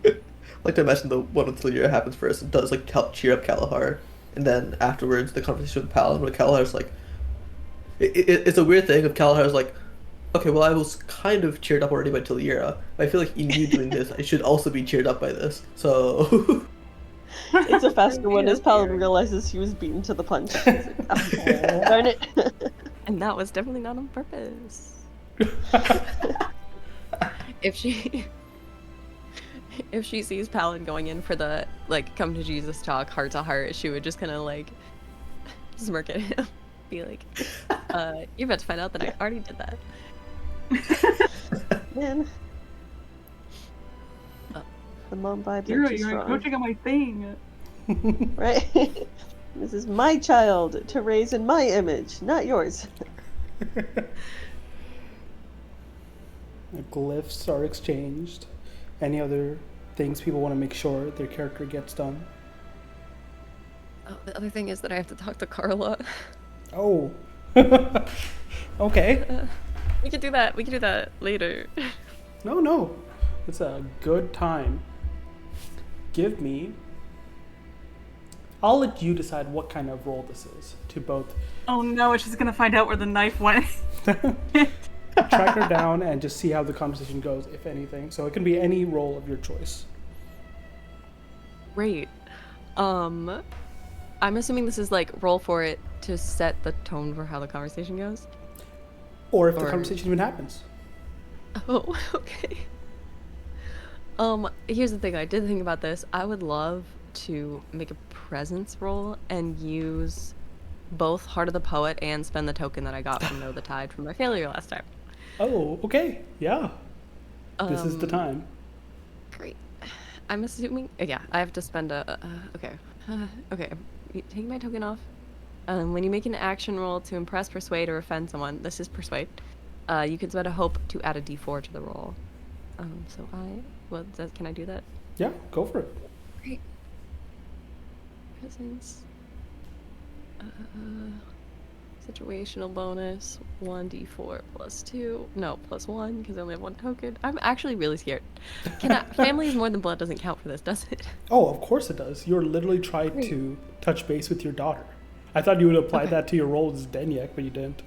I like to imagine the one with Lyra happens first and does like help cheer up Kalahar, and then afterwards the conversation with Palin where Kalahar's like, it's a weird thing if Kalahar's like, okay, well I was kind of cheered up already by Talira, but I feel like in you doing this, I should also be cheered up by this. So it's a faster one as Palin realizes he was beaten to the punch. Like, oh, darn it. And that was definitely not on purpose. If she sees Palin going in for the like come to Jesus talk heart to heart, she would just kind of like smirk at him, be like, "You're about to find out that I already did that." Man, the mom vibe. You're encroaching on my thing. Right? This is my child to raise in my image, not yours. The glyphs are exchanged. Any other things people want to make sure their character gets done? Oh, the other thing is that I have to talk to Carla. Oh. Okay. We could do that. We could do that later. No. It's a good time. Give me... I'll let you decide what kind of roll this is to both Oh no, she's gonna find out where the knife went. track her down and just see how the conversation goes, if anything. So it can be any role of your choice. Great. I'm assuming this is like roll for it to set the tone for how the conversation goes. Or if the conversation even happens. Oh, okay. Here's the thing. I did think about this. I would love to make a presence roll and use both Heart of the Poet and spend the token that I got from Know the Tide from my failure last time. Oh, okay. Yeah. This is the time. Great. I'm assuming... yeah, I have to spend a... okay. Okay. Take my token off. When you make an action roll to impress, persuade, or offend someone, this is persuade, you can spend a hope to add a d4 to the roll. So can I do that? Yeah, go for it. Great. Presence. Situational bonus, 1d4 plus 2. No, plus 1, because I only have one token. I'm actually really scared. Family is more than blood doesn't count for this, does it? Oh, of course it does. You're literally trying to touch base with your daughter. I thought you would apply that to your role as Denyak, but you didn't.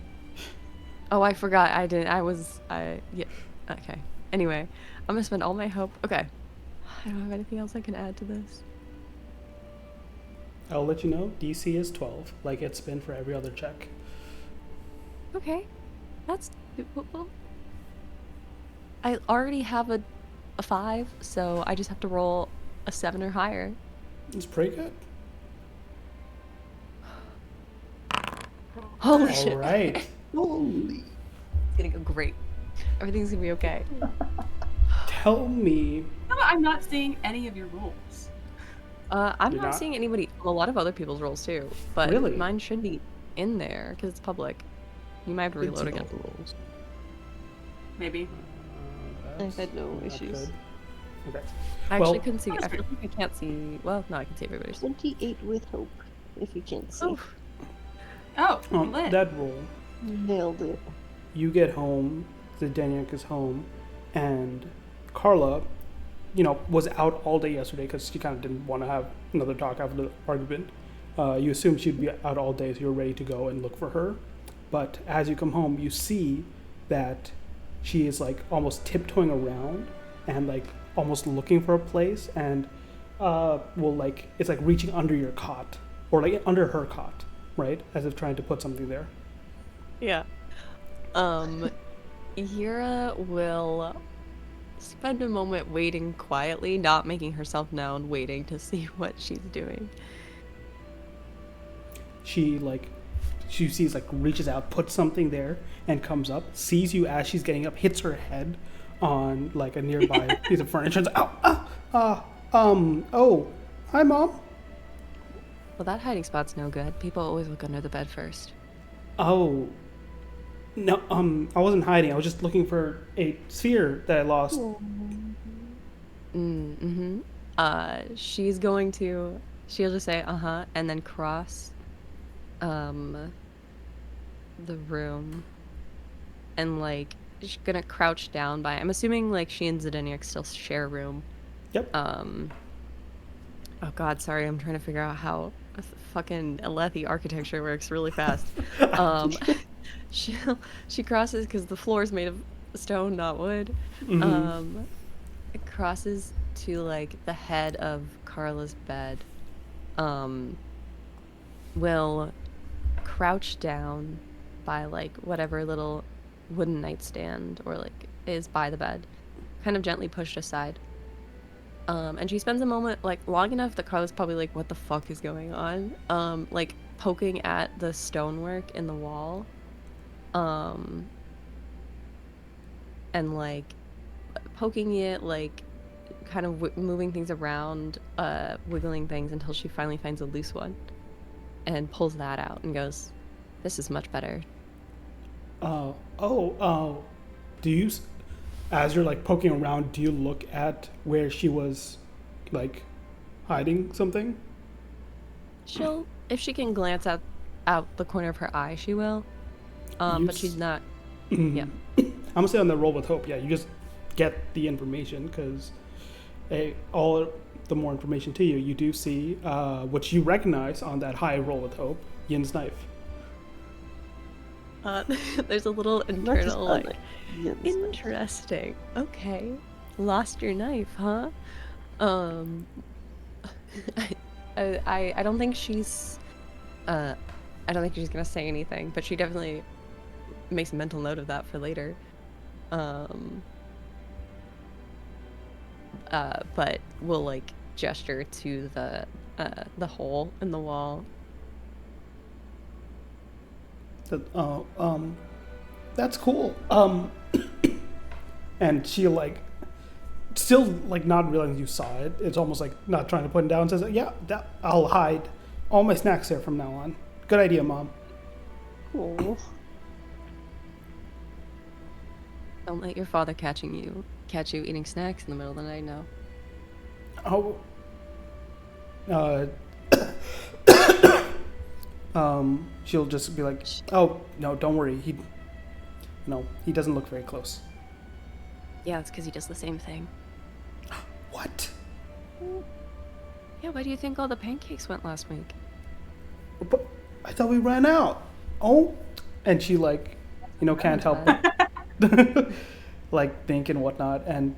Oh, I forgot. I didn't. Yeah. Okay. Anyway, I'm gonna spend all my hope. Okay. I don't have anything else I can add to this. I'll let you know. DC is 12, like it's been for every other check. Okay. That's doable. I already have a 5, so I just have to roll a 7 or higher. It's pretty good. Holy shit. All right. Holy. It's gonna go great. Everything's gonna be okay. Tell me. I'm not seeing any of your rules. I'm You're not not? seeing anybody, a lot of other people's roles too, but Really? mine should be in there because it's public. You might have to reload again. Maybe. I've had no not issues. good. Okay. I Well- actually couldn't see. I feel like I can't see. Well, no, I can see everybody's. 28 with hope, if you can't see. Oh, Oh, lit. That roll. Nailed it. You get home, the Denyak is home, and Carla, was out all day yesterday because she kind of didn't want to have another talk after the argument. You assumed she'd be out all day, so you're ready to go and look for her. But as you come home, you see that she is like almost tiptoeing around and like almost looking for a place, and it's like reaching under your cot or like under her cot, right? As if trying to put something there. yeah. Yura will spend a moment waiting quietly, not making herself known, waiting to see what she's doing. She sees reaches out, puts something there, and comes up, sees you as she's getting up, hits her head on a nearby piece of furniture. And oh, hi, Mom. Well, that hiding spot's no good. People always look under the bed first. Oh, no, I wasn't hiding. I was just looking for a sphere that I lost. Mm-hmm. She'll just say, and then cross, the room, and she's gonna crouch down by. I'm assuming she and Zdenek still share a room. Yep. Oh God, sorry. I'm trying to figure out how fucking Alethi architecture works really fast. She crosses because the floor is made of stone, not wood. Mm-hmm. It crosses to the head of Carla's bed. Will crouch down by whatever little wooden nightstand or is by the bed, kind of gently pushed aside. And she spends a moment long enough that Carla's probably what the fuck is going on? Poking at the stonework in the wall. And poking it, kind of moving things around, wiggling things until she finally finds a loose one and pulls that out and goes, "This is much better." Do you, as you're poking around, do you look at where she was hiding something? If she can glance out the corner of her eye, she will. But she's not. Yeah. I'm gonna say on the roll with hope. Yeah, you just get the information because all the more information to you, you do see what you recognize on that high roll with hope, Yin's knife. There's a little internal interesting. Okay, lost your knife, huh? I don't think she's I don't think she's gonna say anything, but she definitely makes a mental note of that for later. But we'll gesture to the hole in the wall. That's cool. And she still not realizing you saw it. It's almost not trying to put it down. Says, "Yeah, I'll hide all my snacks there from now on. Good idea, Mom." Oh. Don't let your father catch you eating snacks in the middle of the night. No. She'll just be like, "Oh no, don't worry. He doesn't look very close." Yeah, it's because he does the same thing. What? Yeah, why do you think all the pancakes went last week? But I thought we ran out. Oh, and she can't help but think and whatnot. And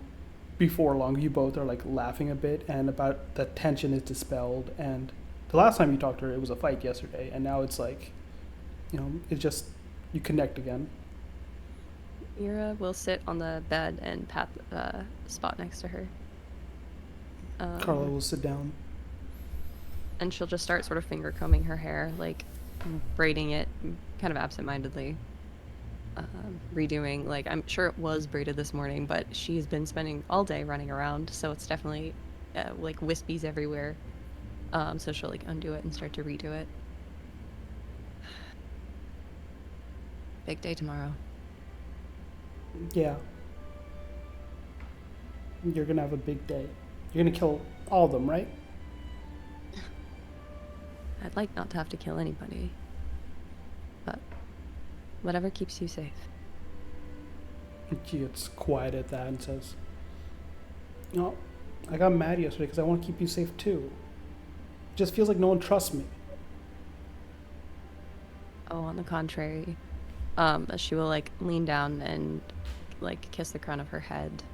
before long, you both are laughing a bit, and about the tension is dispelled. And the last time you talked to her, it was a fight yesterday, and now it's it's just you connect again. Mira will sit on the bed and pat the spot next to her. Carla will sit down. And she'll just start sort of finger combing her hair, braiding it kind of absentmindedly. Redoing, I'm sure it was braided this morning, but she's been spending all day running around, so it's definitely wispies everywhere. So she'll undo it and start to redo it. Big day tomorrow. Yeah. You're gonna have a big day. You're gonna kill all of them, right? I'd like not to have to kill anybody. But whatever keeps you safe. She gets quiet at that and says, I got mad yesterday because I want to keep you safe too. It just feels like no one trusts me. Oh, on the contrary. She will lean down and kiss the crown of her head.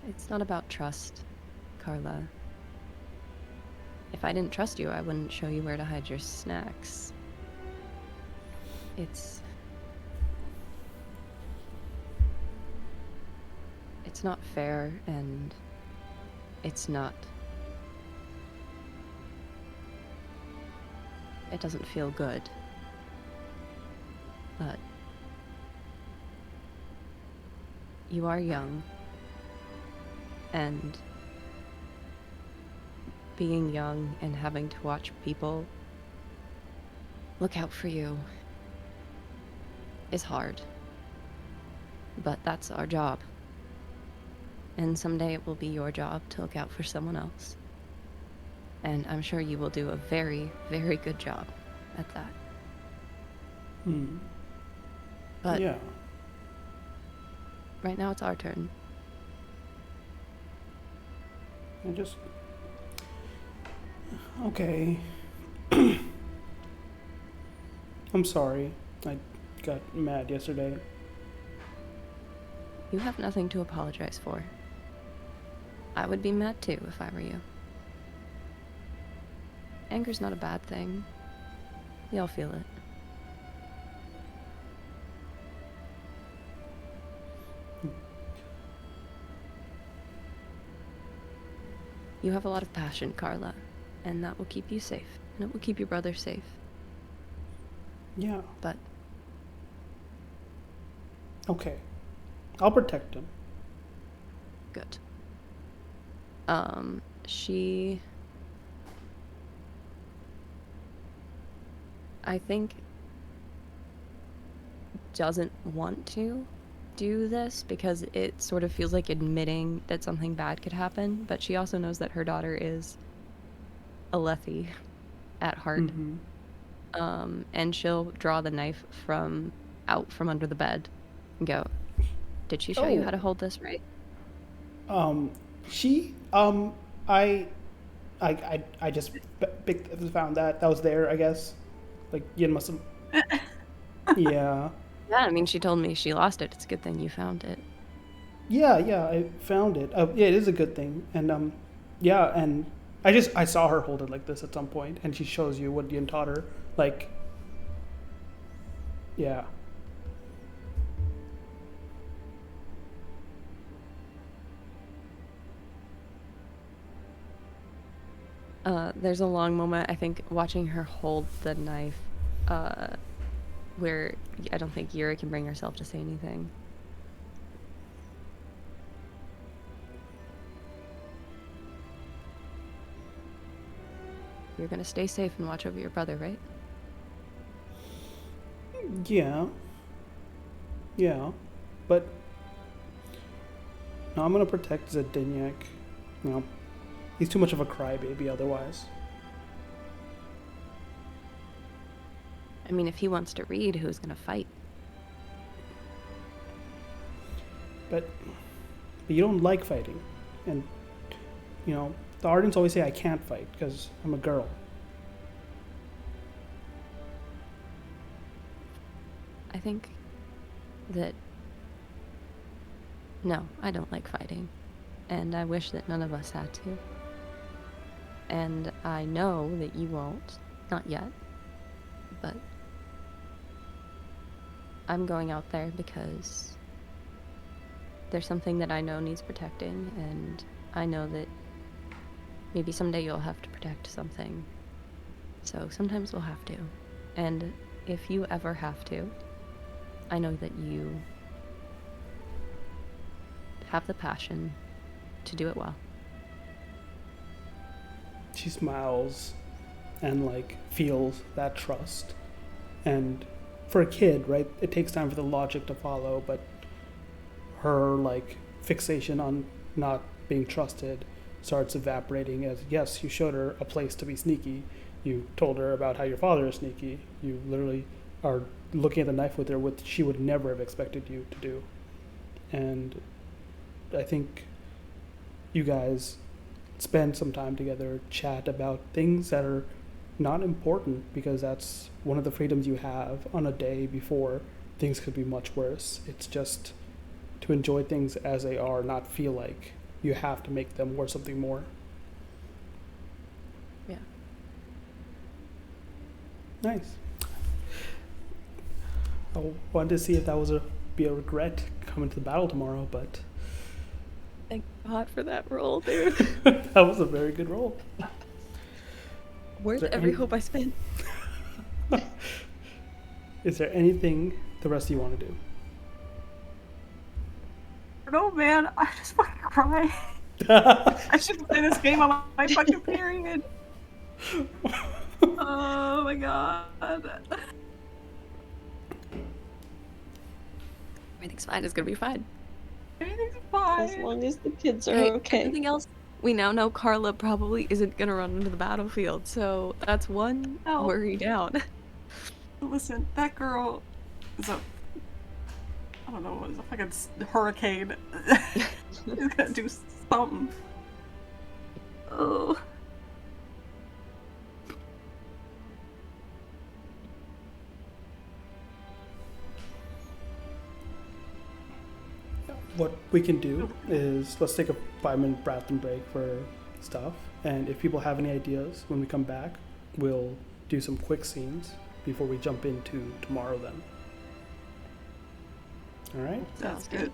It's not about trust, Carla. If I didn't trust you, I wouldn't show you where to hide your snacks. It's not fair, and it doesn't feel good. But you are young, and being young and having to watch people look out for you is hard. But that's our job. And someday it will be your job to look out for someone else. And I'm sure you will do a very, very good job at that. But Yeah. right now it's our turn. I just... Okay. I'm sorry. I got mad yesterday. You have nothing to apologize for. I would be mad too if I were you. Anger's not a bad thing. We all feel it. You have a lot of passion, Carla, and that will keep you safe, and it will keep your brother safe. Yeah. But Okay. I'll protect him. good. She... I think doesn't want to do this because it sort of feels like admitting that something bad could happen, but she also knows that her daughter is Alethi at heart. And she'll draw the knife out from under the bed and go, "Did she show you how to hold this right?" I just found that was there, I guess. Like, Yin must have... Yeah. Yeah, I mean, she told me she lost it. It's a good thing you found it. Yeah, I found it. Yeah, it is a good thing. And, yeah, and I saw her hold it like this at some point, and she shows you what Yin taught her. Like, yeah. There's a long moment, I think, watching her hold the knife, where I don't think Yuri can bring herself to say anything. You're gonna stay safe and watch over your brother, right? Yeah. Yeah. But no, I'm gonna protect Zdeniak. You know, he's too much of a crybaby otherwise. I mean, if he wants to read, who's gonna fight? But you don't like fighting. And, you know, the Ardents always say I can't fight because I'm a girl. I think that... No, I don't like fighting. And I wish that none of us had to. And I know that you won't. Not yet. But I'm going out there because there's something that I know needs protecting, and I know that maybe someday you'll have to protect something. So sometimes we'll have to. And if you ever have to, I know that you have the passion to do it well. She smiles and, like, feels that trust. And for a kid, right, it takes time for the logic to follow, but her, like, fixation on not being trusted starts evaporating as, yes, you showed her a place to be sneaky. You told her about how your father is sneaky. You literally are looking at the knife with her, which she would never have expected you to do. And I think you guys spend some time together, chat about things that are not important, because that's one of the freedoms you have on a day before things could be much worse. It's just to enjoy things as they are, not feel like you have to make them worth something more. Yeah. Nice. I wanted to see if that was be a regret coming to the battle tomorrow, but Thank God for that roll, dude. that was a very good roll. Worth there every any- hope I spent. Is there anything the rest of you want to do? No, man, I just fucking cry. I shouldn't play this game on my fucking period. Oh my god. Everything's fine. It's gonna be fine. Everything's fine. As long as the kids are Hey, okay. everything else, we now know Carla probably isn't gonna run into the battlefield, so that's one No. worry down. Listen, that girl is a... I don't know, it's a fucking hurricane. He's gonna do something. Oh. What we can do is let's take a 5-minute bathroom break for stuff, and if people have any ideas when we come back, we'll do some quick scenes before we jump into tomorrow then. All right? Sounds good.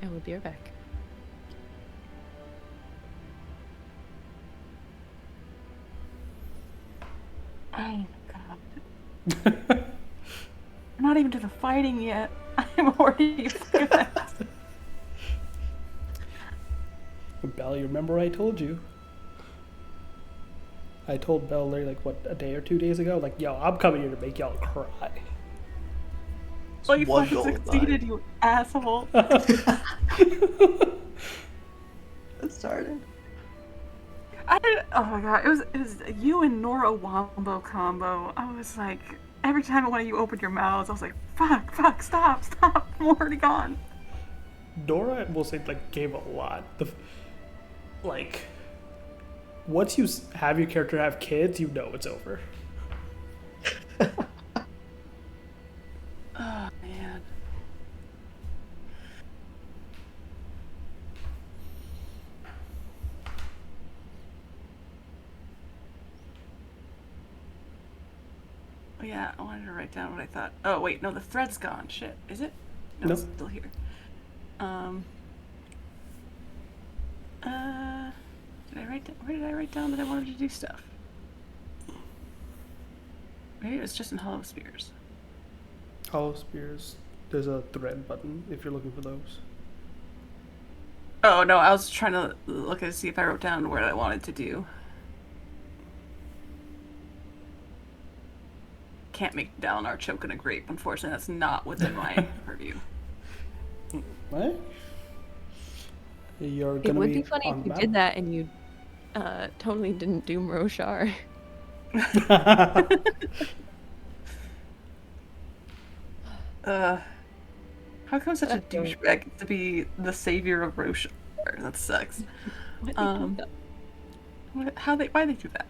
And we'll be right back. Oh my god. I'm not even to the fighting yet. I'm already good. Belle, you remember what I told you? I told Belle Larry, like, what, a day or 2 days ago? Like, yo, I'm coming here to make y'all cry. Well, you One fucking goal of succeeded, mine. you asshole. It started. I did. Oh my god, it was you and Nora Wombo combo. I was like, every time one of you opened your mouths, I was like, fuck, stop, I'm already gone. Nora, will say, like, gave a lot. Like, once you have your character have kids, you know it's over. Oh man. Oh yeah, I wanted to write down what I thought. Oh wait, no, the thread's gone. Shit, is it? No, it's Nope. still here. Did I write down, where did I write down that I wanted to do stuff? Maybe it was just in Hollow Spears. Hollow Spears, there's a thread button if you're looking for those. Oh no, I was trying to look and see if I wrote down what I wanted to do. Can't make Dalinar choke in a grape. Unfortunately, that's not within my purview. What? You're It gonna would be be funny on if you the did that and you totally didn't do Roshar. battle. How come such a That's right. douchebag to be the savior of Roshar? That sucks. Why they do that?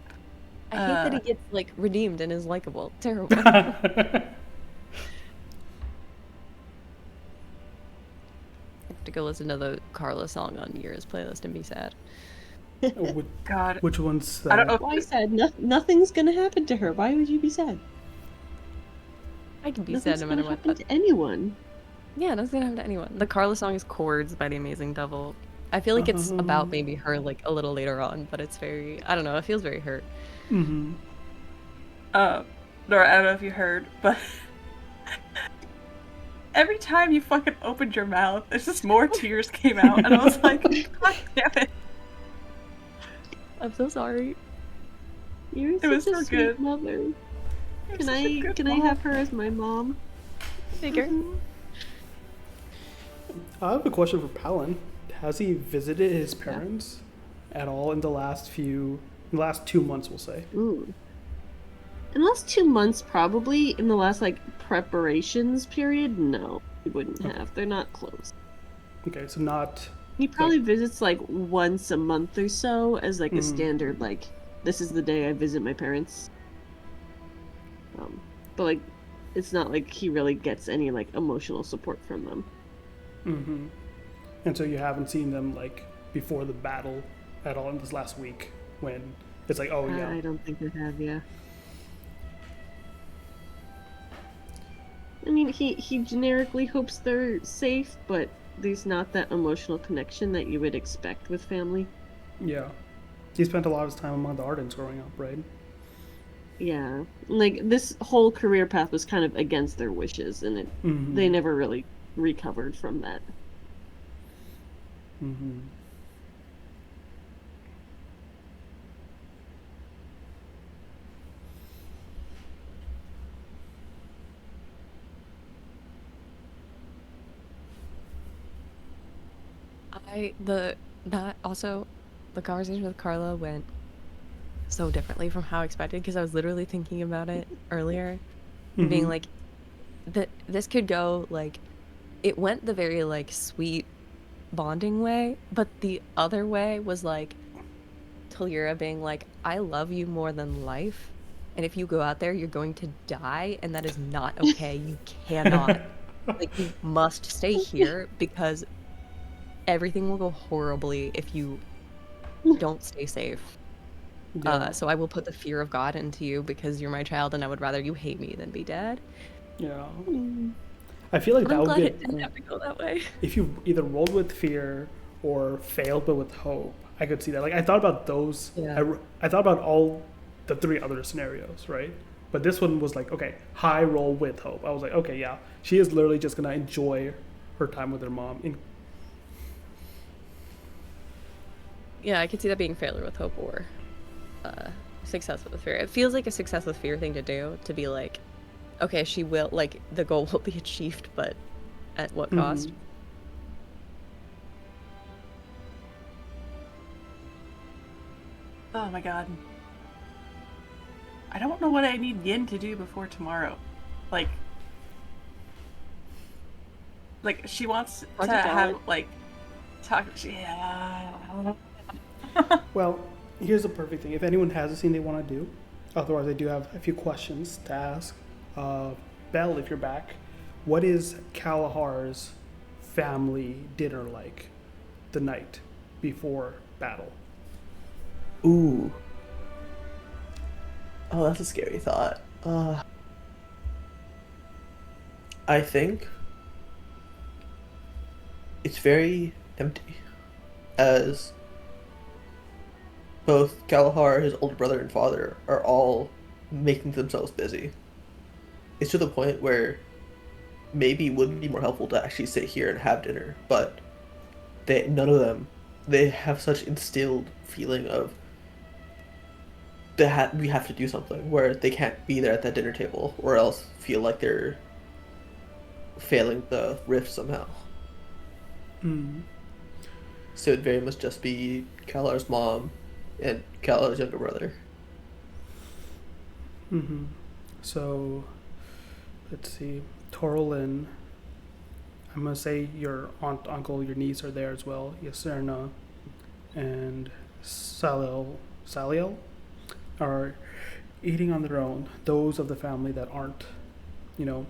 I hate that he gets like redeemed and is likable. Terrible. I have to go listen to the Carla song on Yura's playlist and be sad. God, Which one's I don't know. Why sad? Nothing's gonna happen to her. Why would you be sad? I can be Nothing's sad no matter gonna what. happen But to anyone. yeah, nothing's gonna happen to anyone. The Carla song is Chords by The Amazing Devil. I feel like it's about maybe her like a little later on, but it's very, I don't know, it feels very hurt. Mm-hmm. Nora, I don't know if you heard, but every time you fucking opened your mouth, it's just more tears came out, and I was like, God damn it. I'm so sorry. You're It was such a so sweet good. mother. You're Can such a I good can I mom. have her as my mom? Figure. I have a question for Palin. Has he visited his parents at all in the last 2 months, we'll say? Ooh. In the last 2 months, probably. In the last like preparations period, no, he wouldn't have. They're not close. Okay, so not. He probably visits like once a month or so as like a standard, like, this is the day I visit my parents. But like, it's not like he really gets any like emotional support from them. Mm-hmm. And so you haven't seen them like before the battle at all in this last week when it's like, oh yeah. I don't think they have, yeah. I mean, he generically hopes they're safe, but there's not that emotional connection that you would expect with family. Yeah. He spent a lot of his time among the Ardens growing up, right? Yeah, like this whole career path was kind of against their wishes, and they Mm-hmm. never really recovered from that. Mm-hmm. I the that also the conversation with Carla went so differently from how I expected because I was literally thinking about it earlier and being Mm-hmm. like this could go like it went the very like sweet bonding way, but the other way was like Talira being like, I love you more than life. And if you go out there, you're going to die, and that is not okay. You cannot. Like, you must stay here because everything will go horribly if you don't stay safe. Yeah. So I will put the fear of God into you because you're my child, and I would rather you hate me than be dead. Yeah. Mm. I feel like And that I'm would be glad it didn't have to go that way. if you either rolled with fear or failed but with hope. I could see that. Like I thought about those. Yeah. I thought about all the three other scenarios, right? But this one was like, okay, high roll with hope. I was like, okay, yeah, she is literally just gonna enjoy her time with her mom. Yeah, I could see that being failure with hope or success with fear. It feels like a success with fear thing to do, to be like, okay, she will, like, the goal will be achieved, but at what cost? Mhm. Oh my god. I don't know what I need Yin to do before tomorrow. Like she wants How'd to you tell have it? like talk. Yeah. Well, here's the perfect thing. If anyone has a scene they want to do, otherwise I do have a few questions to ask. Belle, if you're back, what is Kalahar's family dinner like the night before battle? Ooh. Oh, that's a scary thought. I think it's very empty, as both Galahar, his older brother, and father are all making themselves busy. It's to the point where maybe it would be more helpful to actually sit here and have dinner, but none of them, they have such instilled feeling of we have to do something where they can't be there at that dinner table or else feel like they're failing the rift somehow. Mm. So it very much just be Kalar's mom and Kalar's younger brother. Mm-hmm. So, let's see. Torlin, I'm going to say your aunt, uncle, your niece are there as well. Yaserna and Saliel are eating on their own. Those of the family that aren't, you know,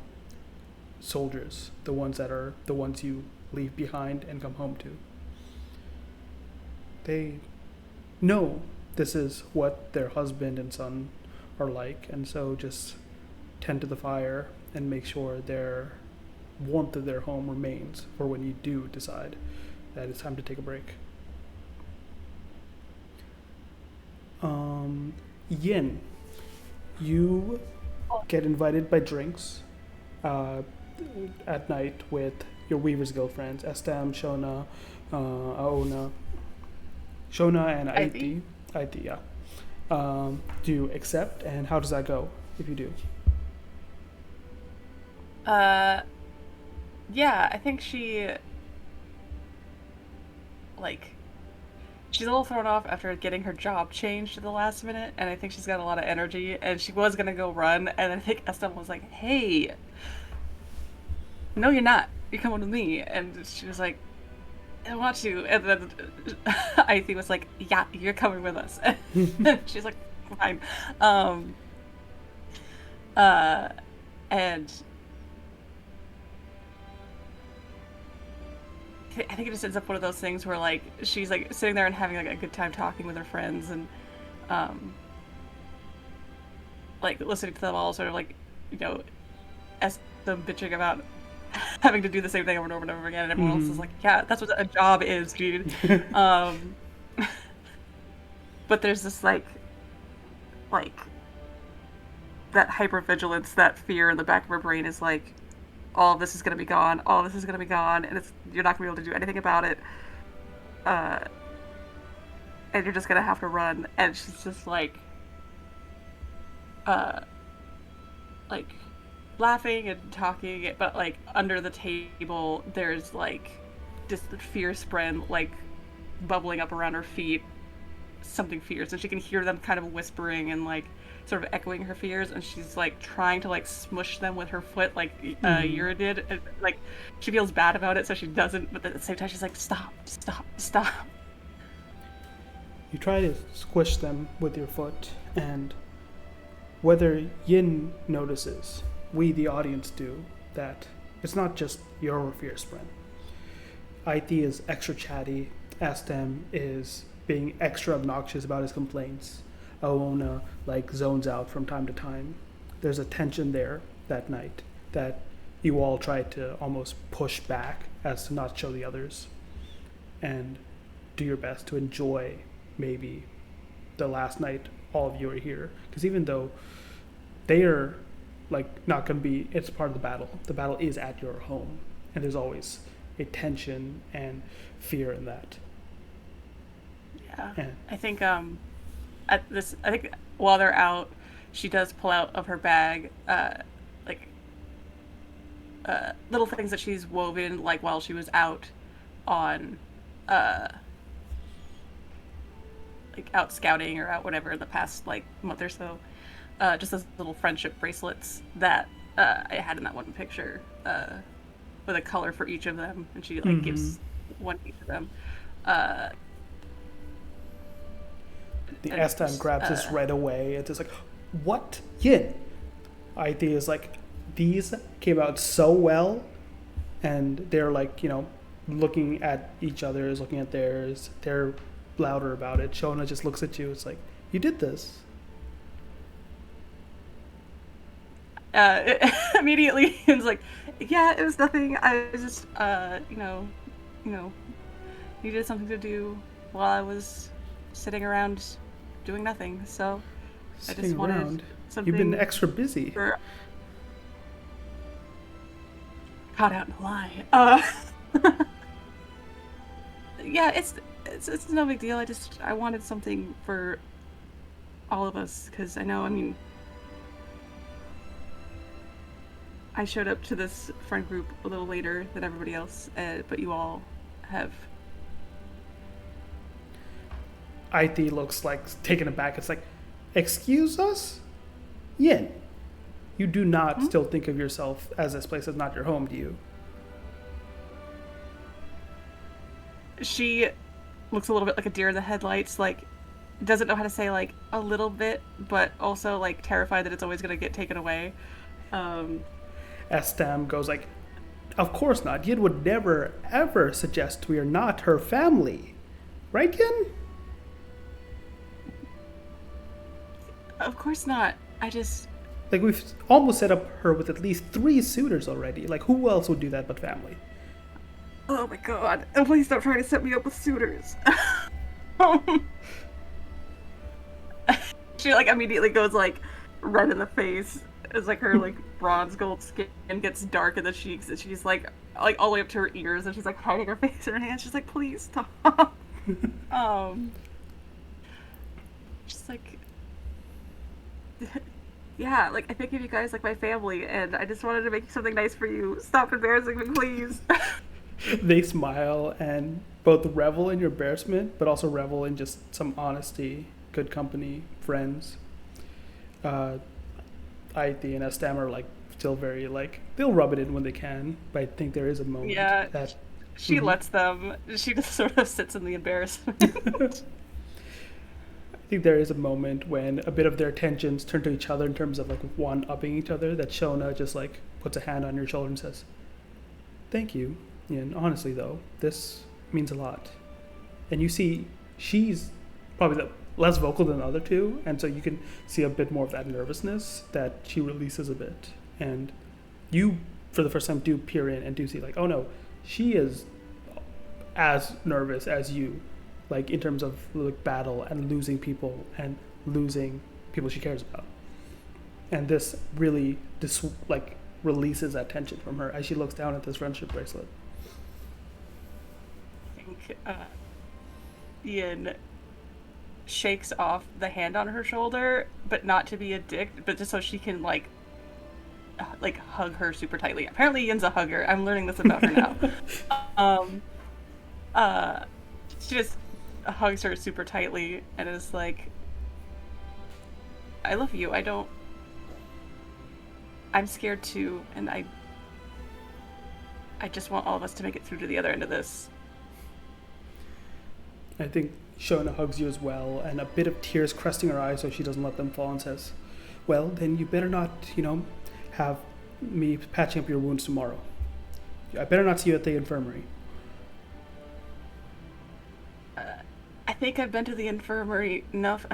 soldiers, the ones that are the ones you leave behind and come home to. They know this is what their husband and son are like, and so just tend to the fire and make sure their warmth of their home remains for when you do decide that it's time to take a break. Yin, you get invited by drinks uh, at night with your Weaver's Guild friends, Estem, Shona, Aona, Shona and Ivy? Aiti, yeah. Do you accept, and how does that go if you do? Yeah, I think she like she's a little thrown off after getting her job changed at the last minute, and I think she's got a lot of energy, and she was gonna go run, and I think Estem was like, "Hey, no, you're not. You're coming with me," and she was like, "I want to," and then I think was like, "Yeah, you're coming with us." She's like, "Fine," um, uh, and I think it just ends up one of those things where like she's like sitting there and having like a good time talking with her friends and um like listening to them all sort of like, you know, them bitching about having to do the same thing over and over and over again, and everyone else is like, yeah, that's what a job is, dude. But there's this like that hypervigilance, that fear in the back of her brain is like, all of this is gonna be gone, all of this is gonna be gone, and you're not gonna be able to do anything about it. And you're just gonna have to run. And she's just like laughing and talking, but like under the table there's like just the fierce Bren like bubbling up around her feet, something fierce, and she can hear them kind of whispering and like sort of echoing her fears, and she's like trying to like smush them with her foot like Yura did, and, like she feels bad about it so she doesn't, but at the same time she's like, stop. You try to squish them with your foot, and whether Yin notices, we the audience do, that it's not just your fierce Bren. IT is extra chatty, Astem is being extra obnoxious about his complaints. Aona like zones out from time to time. There's a tension there that night that you all try to almost push back as to not show the others, and do your best to enjoy maybe the last night all of you are here, because even though they are like not going to be, it's part of the battle is at your home, and there's always a tension and fear in that. Yeah. And I think while they're out, she does pull out of her bag little things that she's woven like while she was out on like out scouting or out whatever in the past like month or so, just those little friendship bracelets that I had in that one picture, with a color for each of them, and she like gives one to each of them. The Astan grabs this right away. It's just like, what? Yin? IT is like, these came out so well, and they're like, looking at each other's, looking at theirs. They're louder about it. Shona just looks at you. It's like, you did this. Immediately, it's like, yeah, it was nothing. I was just, needed something to do while I was sitting around doing nothing. So I just wanted something. You've been extra busy. Caught out in a lie. Yeah, it's no big deal. I wanted something for all of us, because I know, I showed up to this friend group a little later than everybody else, but you all have. IT looks like taken aback. It's like, excuse us? Yin, you do not still think of yourself as this place is not your home, do you? She looks a little bit like a deer in the headlights, like doesn't know how to say like a little bit, but also like terrified that it's always going to get taken away. Estam goes like, of course not. Yin would never ever suggest we are not her family. Right, Yin? Of course not. I just... Like, we've almost set up her with at least 3 suitors already. Like, who else would do that but family? Oh my god. And please stop trying to set me up with suitors. She, like, immediately goes, like, red in the face. It's like her, like, bronze gold skin gets dark in the cheeks, and she's, like all the way up to her ears, and she's, like, hiding her face in her hands. She's like, please stop. Just, like... Yeah, like, I think of you guys like my family, and I just wanted to make something nice for you. Stop embarrassing me, please. They smile and both revel in your embarrassment, but also revel in just some honesty, good company, friends. IT and Estam are, like, still very, like, they'll rub it in when they can, but I think there is a moment that... She lets them. She just sort of sits in the embarrassment. I think there is a moment when a bit of their tensions turn to each other in terms of, like, one-upping each other, that Shona just, like, puts a hand on your shoulder and says, thank you. And honestly, though, this means a lot. And you see she's probably less vocal than the other two, and so you can see a bit more of that nervousness that she releases a bit. And you for the first time, do peer in and do see, like, oh no, she is as nervous as you, like, in terms of like battle and losing people and losing people she cares about. And this really releases that tension from her as she looks down at this friendship bracelet. I think Ian shakes off the hand on her shoulder, but not to be a dick, but just so she can like hug her super tightly. Apparently Ian's a hugger. I'm learning this about her now. She just hugs her super tightly and is like, I love you. I'm scared too, and I just want all of us to make it through to the other end of this. I think Shona hugs you as well, and a bit of tears crusting her eyes so she doesn't let them fall, and says, well, then you better not, have me patching up your wounds tomorrow. I better not see you at the infirmary. I think I've been to the infirmary enough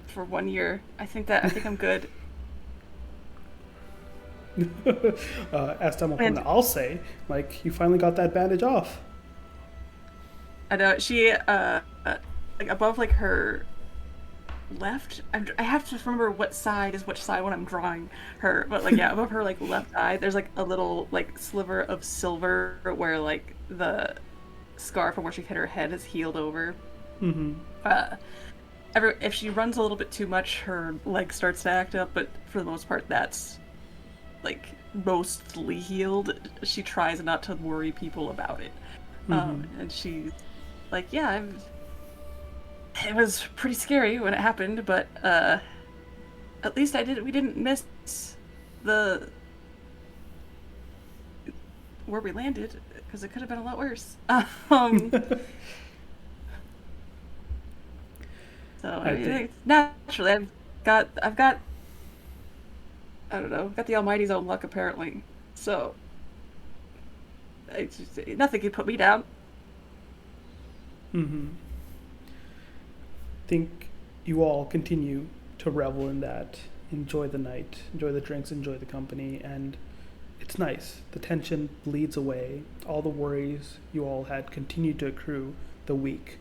for 1 year. I think I'm good. As someone, I'll say, like, you finally got that bandage off. I know she like above like her left. I have to remember what side is which side when I'm drawing her, but like yeah, above her like left eye, there's like a little like sliver of silver where like the scar from where she hit her head has healed over. Mm-hmm. If she runs a little bit too much, her leg starts to act up, but for the most part, that's like mostly healed. She tries not to worry people about it. And she's like, yeah, it was pretty scary when it happened, but at least we didn't miss the where we landed, because it could have been a lot worse. So I think naturally I've got I don't know, got the Almighty's own luck apparently. So nothing can put me down. Mm-hmm. Think you all continue to revel in that, enjoy the night, enjoy the drinks, enjoy the company, and it's nice. The tension bleeds away. All the worries you all had continued to accrue the week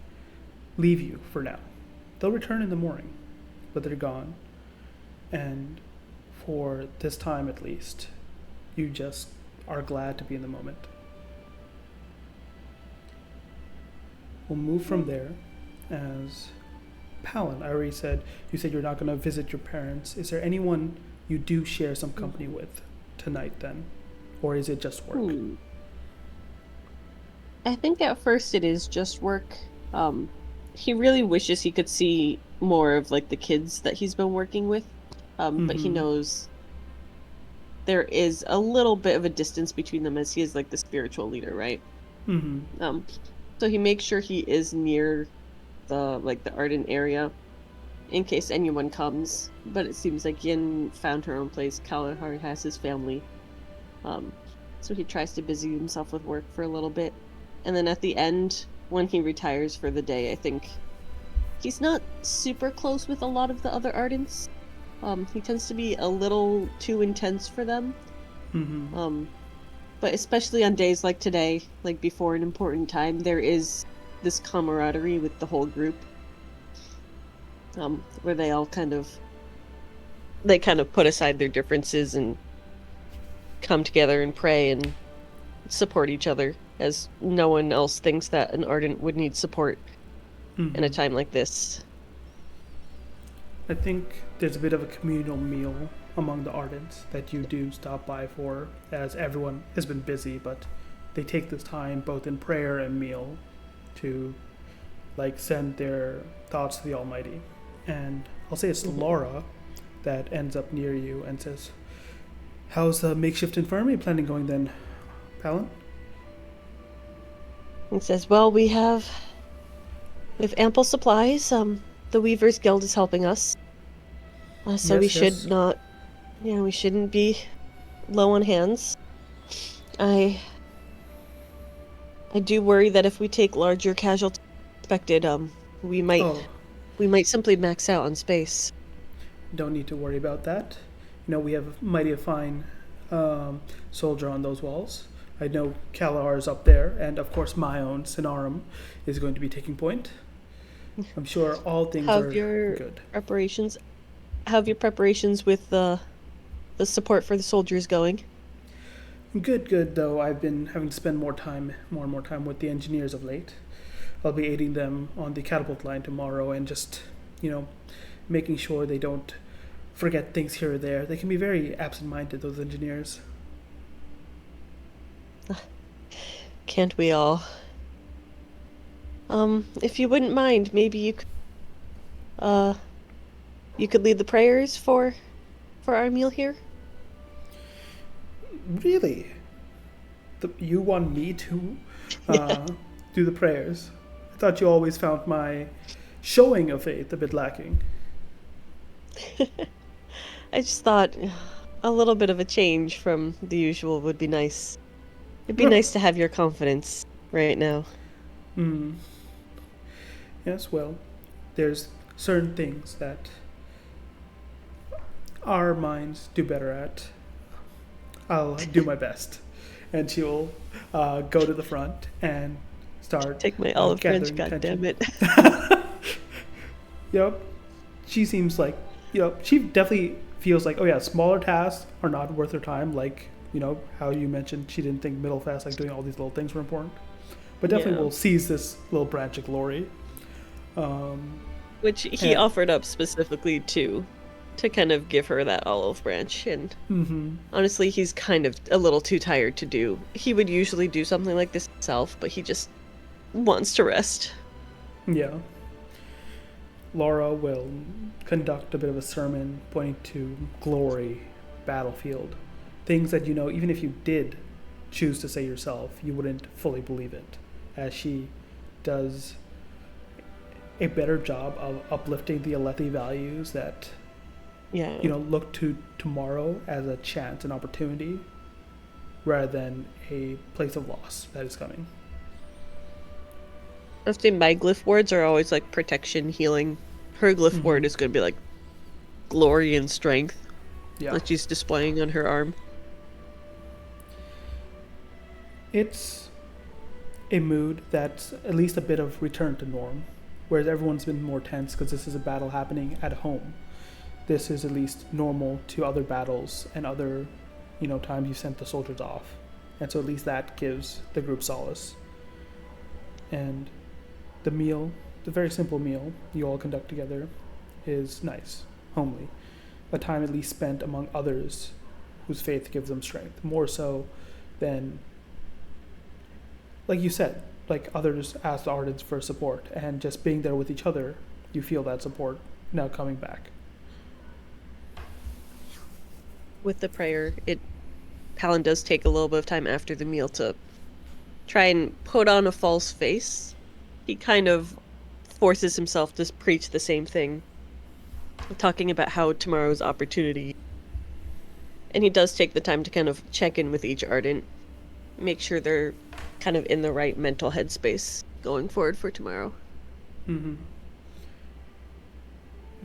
leave you for now. They'll return in the morning, but they're gone. And for this time at least, you just are glad to be in the moment. We'll move from there as Palin. I already said, you said you're not going to visit your parents. Is there anyone you do share some company with tonight then? Or is it just work? I think at first it is just work. He really wishes he could see more of like the kids that he's been working with. But he knows there is a little bit of a distance between them as he is like the spiritual leader, right? Mm-hmm. So he makes sure he is near the Arden area in case anyone comes. But it seems like Yin found her own place. Kalahar has his family. So he tries to busy himself with work for a little bit. And then at the end, when he retires for the day, I think he's not super close with a lot of the other Ardents. He tends to be a little too intense for them. Mm-hmm. But especially on days like today, like before an important time, there is this camaraderie with the whole group. Where they all kind of put aside their differences and come together and pray and support each other, as no one else thinks that an Ardent would need support in a time like this. I think there's a bit of a communal meal among the Ardents that you do stop by for, as everyone has been busy, but they take this time both in prayer and meal to send their thoughts to the Almighty. And I'll say it's Laura that ends up near you and says, how's the makeshift infirmary planning going then, Palin? He says, well, we have ample supplies. The Weavers Guild is helping us. So we shouldn't be low on hands. I do worry that if we take larger casualties than expected, we might simply max out on space. Don't need to worry about that. We have mighty fine soldier on those walls. I know Kalar is up there, and of course my own Sinarum is going to be taking point. I'm sure all things How are have your good. preparations? How have your preparations with the support for the soldiers going? Good, though I've been having to spend more and more time with the engineers of late. I'll be aiding them on the catapult line tomorrow and just, making sure they don't forget things here or there. They can be very absent-minded, those engineers. Can't we all? If you wouldn't mind, maybe you could lead the prayers for our meal here? Really? You want me to do the prayers? I thought you always found my showing of faith a bit lacking. I just thought a little bit of a change from the usual would be nice. It'd be nice to have your confidence right now. Yes, well, there's certain things that our minds do better at. I'll do my best. And she will go to the front and start Take my olive branch, gathering goddammit. Yep. She seems like, she definitely feels like, oh yeah, smaller tasks are not worth her time. Like, how you mentioned she didn't think middle fast, like doing all these little things were important. But definitely will seize this little branch of glory. Which he offered up specifically to kind of give her that olive branch. And honestly, he's kind of a little too tired to do. He would usually do something like this himself, but he just wants to rest. Yeah. Laura will conduct a bit of a sermon pointing to glory, battlefield, things that even if you did choose to say yourself, you wouldn't fully believe it, as she does a better job of uplifting the Alethi values that look to tomorrow as a chance, an opportunity, rather than a place of loss that is coming. I would say my glyph words are always like protection, healing. Her glyph word is going to be like glory and strength that she's displaying on her arm. It's a mood that's at least a bit of return to norm, whereas everyone's been more tense because this is a battle happening at home. This is at least normal to other battles and other, times you sent the soldiers off. And so at least that gives the group solace. And the meal, the very simple meal you all conduct together, is nice, homely. A time at least spent among others whose faith gives them strength, more so than, like you said, like others ask the Ardents for support, and just being there with each other, you feel that support now coming back. With the prayer, Palin does take a little bit of time after the meal to try and put on a false face. He kind of forces himself to preach the same thing, talking about how tomorrow's opportunity. And he does take the time to kind of check in with each Ardent, make sure they're kind of in the right mental headspace going forward for tomorrow.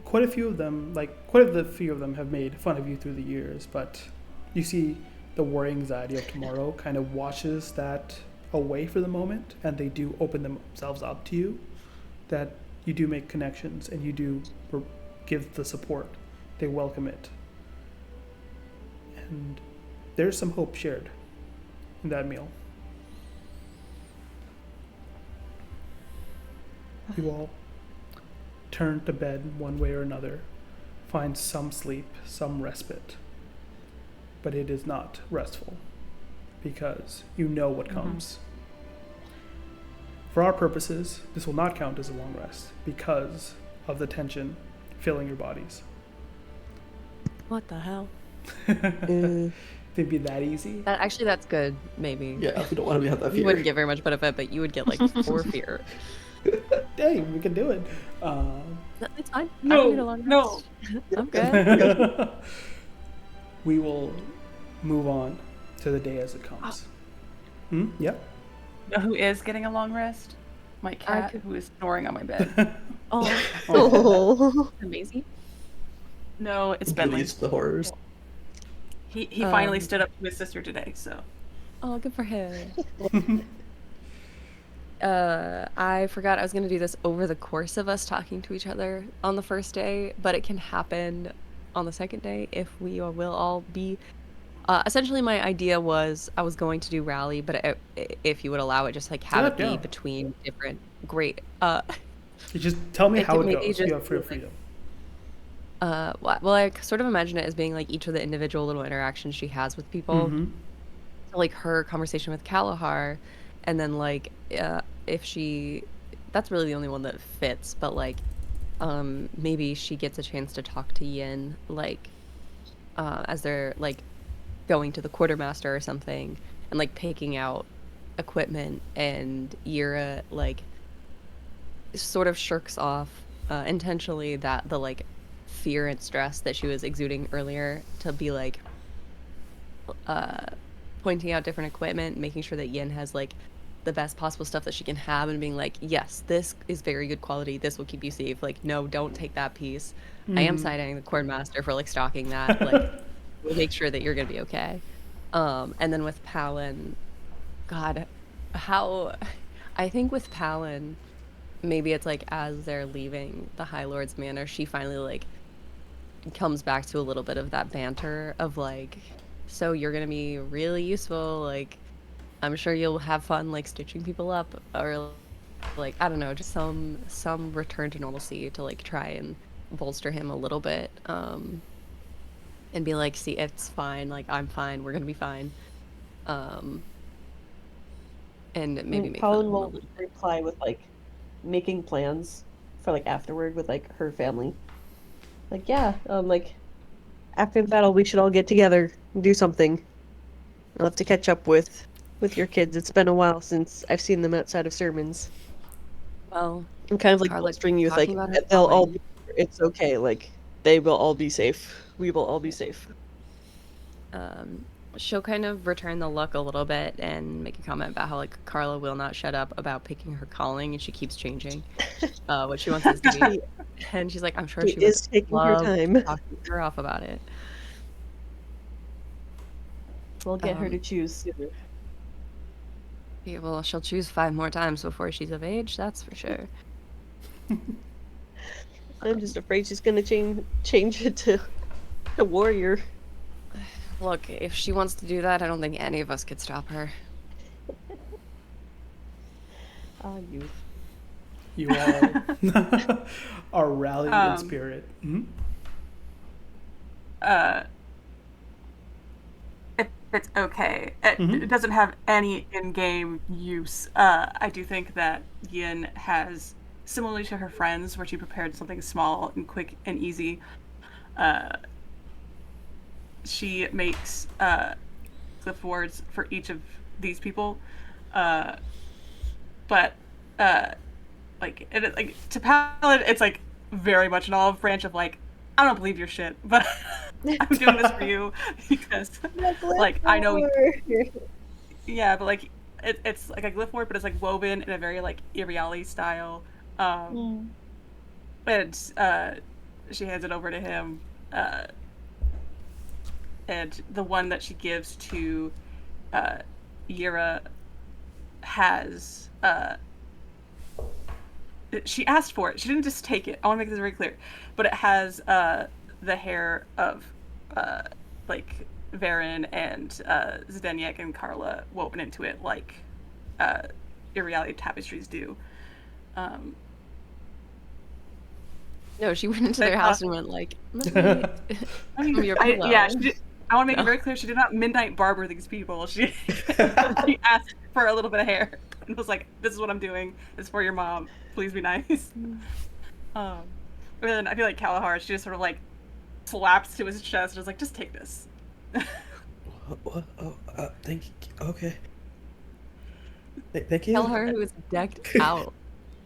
Quite a few of them have made fun of you through the years, but you see the worry anxiety of tomorrow kind of washes that away for the moment, and they do open themselves up to you, that you do make connections and you do give the support. They welcome it. And there's some hope shared in that meal. You all turn to bed one way or another, find some sleep, some respite. But it is not restful, because you know what comes. For our purposes, this will not count as a long rest, because of the tension filling your bodies. What the hell? It'd be that easy? That's good, maybe. Yeah, we don't want to have that fear. You wouldn't get very much benefit, but you would get, 4 fear. Hey, we can do it. It's fine. No, I don't need a long no. rest. I'm good. We will move on to the day as it comes. Yep. You know who is getting a long rest? My cat, who is snoring on my bed. Oh. Amazing. No, it's Bentley. Release the horrors. He finally stood up to his sister today, so. Oh, good for him. I forgot I was going to do this over the course of us talking to each other on the first day, but it can happen on the second day if we will all be. Essentially, my idea was I was going to do rally, but if you would allow it, just like have it be between different great. You just tell me how it goes. Just, you have free freedom. Well, I sort of imagine it as being like each of the individual little interactions she has with people. Mm-hmm. So, like her conversation with Kalahar, and then like if she, that's really the only one that fits. But like, maybe she gets a chance to talk to Yin, like, as they're like going to the quartermaster or something, and like picking out equipment, and Yira like sort of shirks off intentionally that the like fear and stress that she was exuding earlier to be like pointing out different equipment, making sure that Yin has like the best possible stuff that she can have, and being like, yes, this is very good quality, this will keep you safe, like no, don't take that piece. I am siding the Quartermaster for like stalking that, like we'll make sure that you're gonna be okay. And then with Palin, God, how I think with Palin, maybe it's like as they're leaving the High Lord's Manor, she finally like comes back to a little bit of that banter of like, so you're gonna be really useful, like I'm sure you'll have fun like stitching people up, or like I don't know, just some return to normalcy to like try and bolster him a little bit, and be like, see, it's fine, like I'm fine, we're gonna be fine, and maybe make fun of Colin him a will little bit. reply with like making plans for like afterward with like her family. Like, yeah, like after the battle we should all get together and do something. I'll have to catch up with your kids. It's been a while since I've seen them outside of sermons. Well, I'm kind of like Carla bolstering you with like talking about her they'll all calling. be, it's okay, like they will all be safe. We will all be safe. She'll kind of return the look a little bit and make a comment about how like Carla will not shut up about picking her calling, and she keeps changing what she wants this to be. And she's like, I'm sure She she would is taking her love time. talking her off about it. We'll get her to choose soon. Yeah, well, she'll choose 5 more times before she's of age, that's for sure. I'm just afraid she's gonna change it to warrior. Look, if she wants to do that, I don't think any of us could stop her. Ah, youth. You all are rallying in spirit. Mm-hmm. If it's okay, it doesn't have any in-game use. I do think that Yin has, similarly to her friends, where she prepared something small and quick and easy. She makes glyph words for each of these people, but like to Paladin, it's like very much an olive branch of like, I don't believe your shit, but I'm doing this for you because like I know. Yeah, but like it's like a glyph word, but it's like woven in a very like Iriali style. And she hands it over to him. And the one that she gives to Yira has she asked for it. She didn't just take it. I want to make this very clear. But it has the hair of like Varen and Zdenek and Carla woven into it like Iriali tapestries do. No, she went into their house and went like, let me your pillow. Yeah, I want to make it very clear, she did not midnight barber these people. She asked for a little bit of hair and was like, this is what I'm doing. It's for your mom. Please be nice. And then I feel like Kalahar, she just sort of like slaps to his chest and is like, just take this. What? Oh, thank you. Okay. Thank you. Kalahar, who is decked out.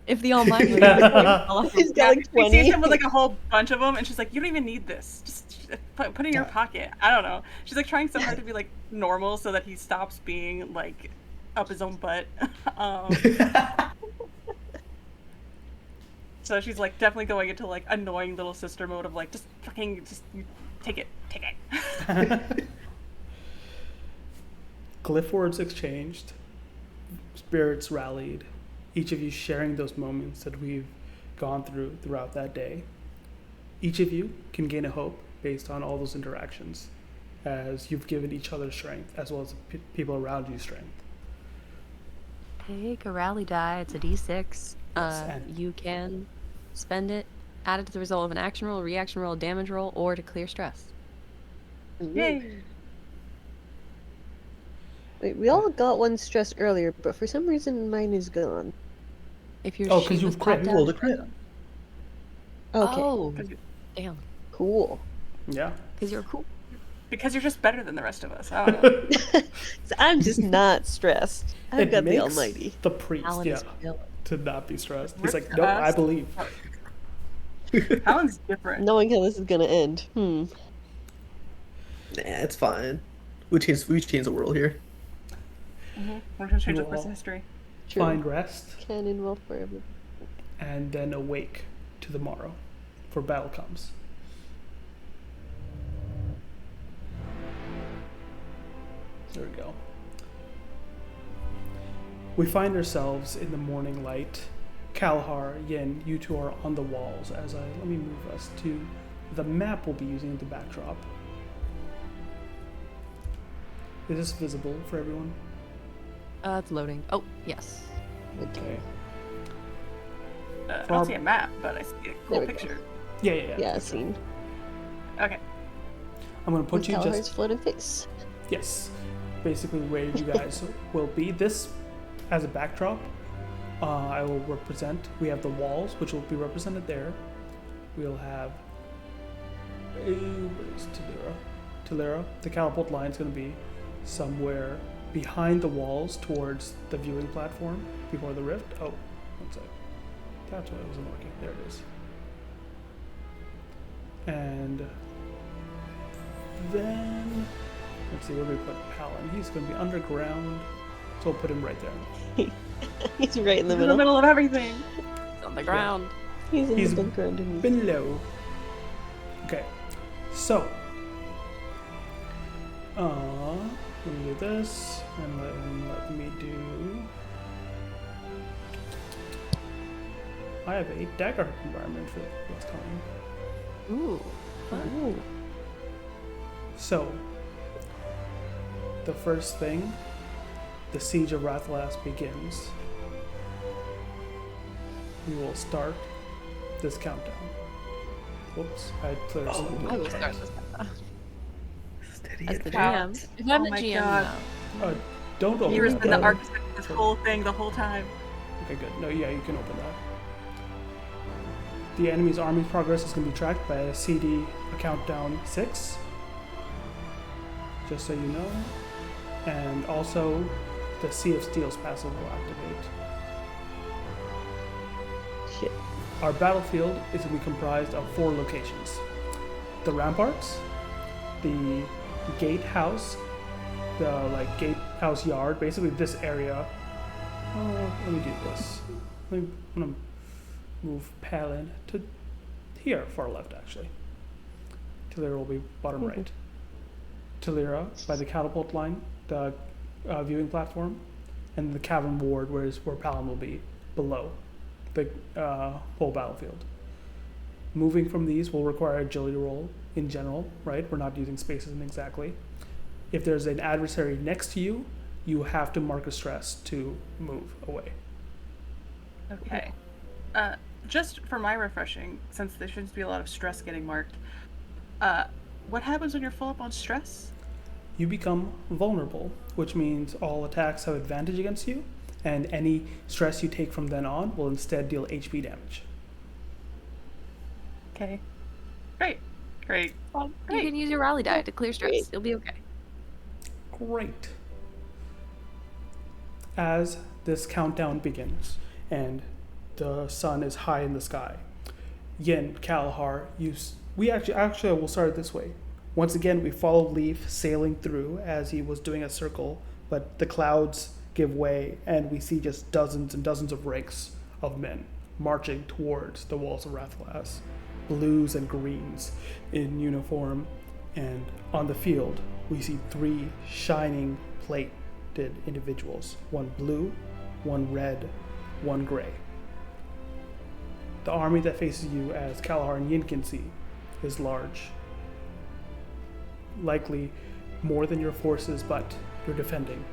If the Almighty He's got like 20. She sees him with like a whole bunch of them and she's like, you don't even need this. Just put it in your pocket. I don't know. She's like trying so hard to be like normal so that he stops being like up his own butt. So she's like definitely going into like annoying little sister mode of like, just fucking just take it. Glyph words exchanged, spirits rallied, each of you sharing those moments that we've gone through throughout that day. Each of you can gain a hope based on all those interactions, as you've given each other strength, as well as the people around you strength. Take a rally die. It's a d6. Yes, and- You can spend it, add it to the result of an action roll, reaction roll, damage roll, or to clear stress. Yay! Wait, we all got one stress earlier, but for some reason mine is gone. If your Oh, 'cause sheet you was crit. popped You out- rolled a crit. Okay, Oh, damn. cool. Yeah. Because you're cool. Because you're just better than the rest of us. I don't know. So I'm just not stressed. I've It got the makes Almighty. the priest, Alan yeah, is real. to not be stressed. He's Rip like, no, I us. believe. Alan's different. Knowing how this is gonna end. Nah, it's fine. We changed the world here. We're gonna change You the course all- of history. True. Find rest, Canon will forever. and then awake to the morrow, for battle comes. There we go. We find ourselves in the morning light. Kalahar, Yin, you two are on the walls let me move us to the map we'll be using as the backdrop. Is this visible for everyone? It's loading. Oh, yes. Okay. I don't see a map, but I see a cool There we go. picture. Yeah. Yeah, scene. Okay. I'm gonna put With you Calahar's just floating face. yes, basically where you guys will be. This as a backdrop. I will represent. We have the walls, which will be represented there. We'll have. Where's Talira? The catapult line is going to be somewhere behind the walls towards the viewing platform before the rift. Oh, one sec. That's why it wasn't working. There it is. And then let's see where we put Palin. He's going to be underground, so we'll put him right there. He's right in the In the middle. middle of everything. It's on the ground. He's in He's the background underneath. Below. Okay, so let me do this, and let me do. I have a Daggerheart environment for what's coming. Ooh. Ooh. So, the first thing, the Siege of Rathalas begins. We will start this countdown. Whoops, I cleared something. I will start this. Steady As the advance. GM. I'm Oh the my GM God. now. Don't open You've that. been the architect of this whole thing the whole time. Okay, good. No, yeah, you can open that. The enemy's army's progress is going to be tracked by a CD countdown 6. Just so you know. And also, the Sea of Steel's passive will activate. Shit. Our battlefield is going to be comprised of 4 locations. The ramparts, the gatehouse, the gatehouse yard, basically this area. Let me do this. I'm gonna move Palin to here, far left actually. Talira will be bottom right. Talira by the catapult line, the viewing platform, and the cavern ward, where Palin will be below the whole battlefield. Moving from these will require agility roll in general, right? We're not using spaces exactly. If there's an adversary next to you, you have to mark a stress to move away. Okay. Just for my refreshing, since there seems to be a lot of stress getting marked, what happens when you're full up on stress? You become vulnerable, which means all attacks have advantage against you, and any stress you take from then on will instead deal HP damage. Okay. Great. You Great. can use your rally die to clear stress. Great. You'll be okay. Great. As this countdown begins, and the sun is high in the sky, Yin, Kalahar, we actually will start it this way. Once again, we follow Leaf sailing through as he was doing a circle, but the clouds give way, and we see just dozens and dozens of ranks of men marching towards the walls of Rathalas, blues and greens in uniform, and on the field we see 3 shining plate colored individuals. One blue, one red, one gray. The army that faces you, as Kalahar and Yin can see, is large. Likely more than your forces, but you're defending.